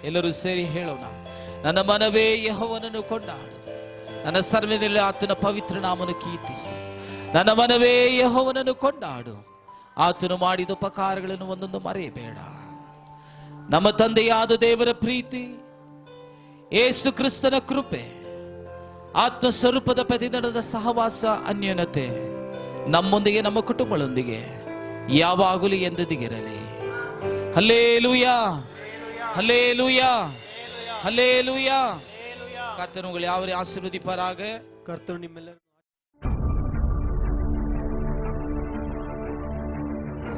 ಎಲ್ಲರೂ ಸೇರಿ ಹೇಳೋಣ. ನನ್ನ ಮನವೇ ಯೆಹೋವನನ್ನು ಕೊಂಡಾಡು, ನನ್ನ ಸರ್ವದಲ್ಲಿ ಆತನ ಪವಿತ್ರ ನಾಮವನ್ನು ಕೀರ್ತಿಸು. ನನ್ನ ಮನವೇ ಯೆಹೋವನನ್ನು ಕೊಂಡಾಡು, ಆತನು ಮಾಡಿದ ಉಪಕಾರಗಳನ್ನು ಒಂದೊಂದು ಮರೆಯಬೇಡ. ನಮ್ಮ ತಂದೆಯಾದ ದೇವರ ಪ್ರೀತಿ, ಯೇಸು ಕ್ರಿಸ್ತನ ಕೃಪೆ, ಆತ್ಮ ಸ್ವರೂಪದ ಪ್ರತಿದಿನದ ಸಹವಾಸ, ಅನ್ಯೋನ್ಯತೆ ನಮ್ಮೊಂದಿಗೆ, ನಮ್ಮ ಕುಟುಂಬಗಳೊಂದಿಗೆ ಯಾವಾಗಲೂ ಎಂದೆಂದಿಗಿರಲಿ. Hallelujah, hallelujah, hallelujah. ಕರ್ತನು ಉங்களை யாவரையும் ஆசீர்வதிப்பாராக. ಕರ್ತನು ನಿಮ್ಮೆಲ್ಲರಿಗೂ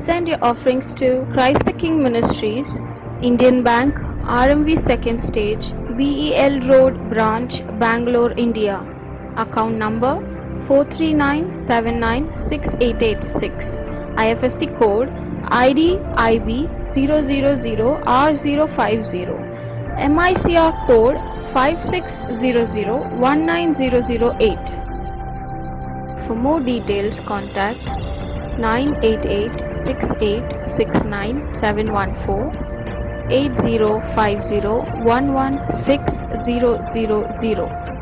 Send your offerings to Christ the King Ministries, Indian Bank, RMV 2nd Stage, BEL Road Branch, Bangalore, India. Account number 439796886. IFSC code ID IB 000R050. MICR code 5600190008. For more details, contact 988-6869-714, 8050-11600.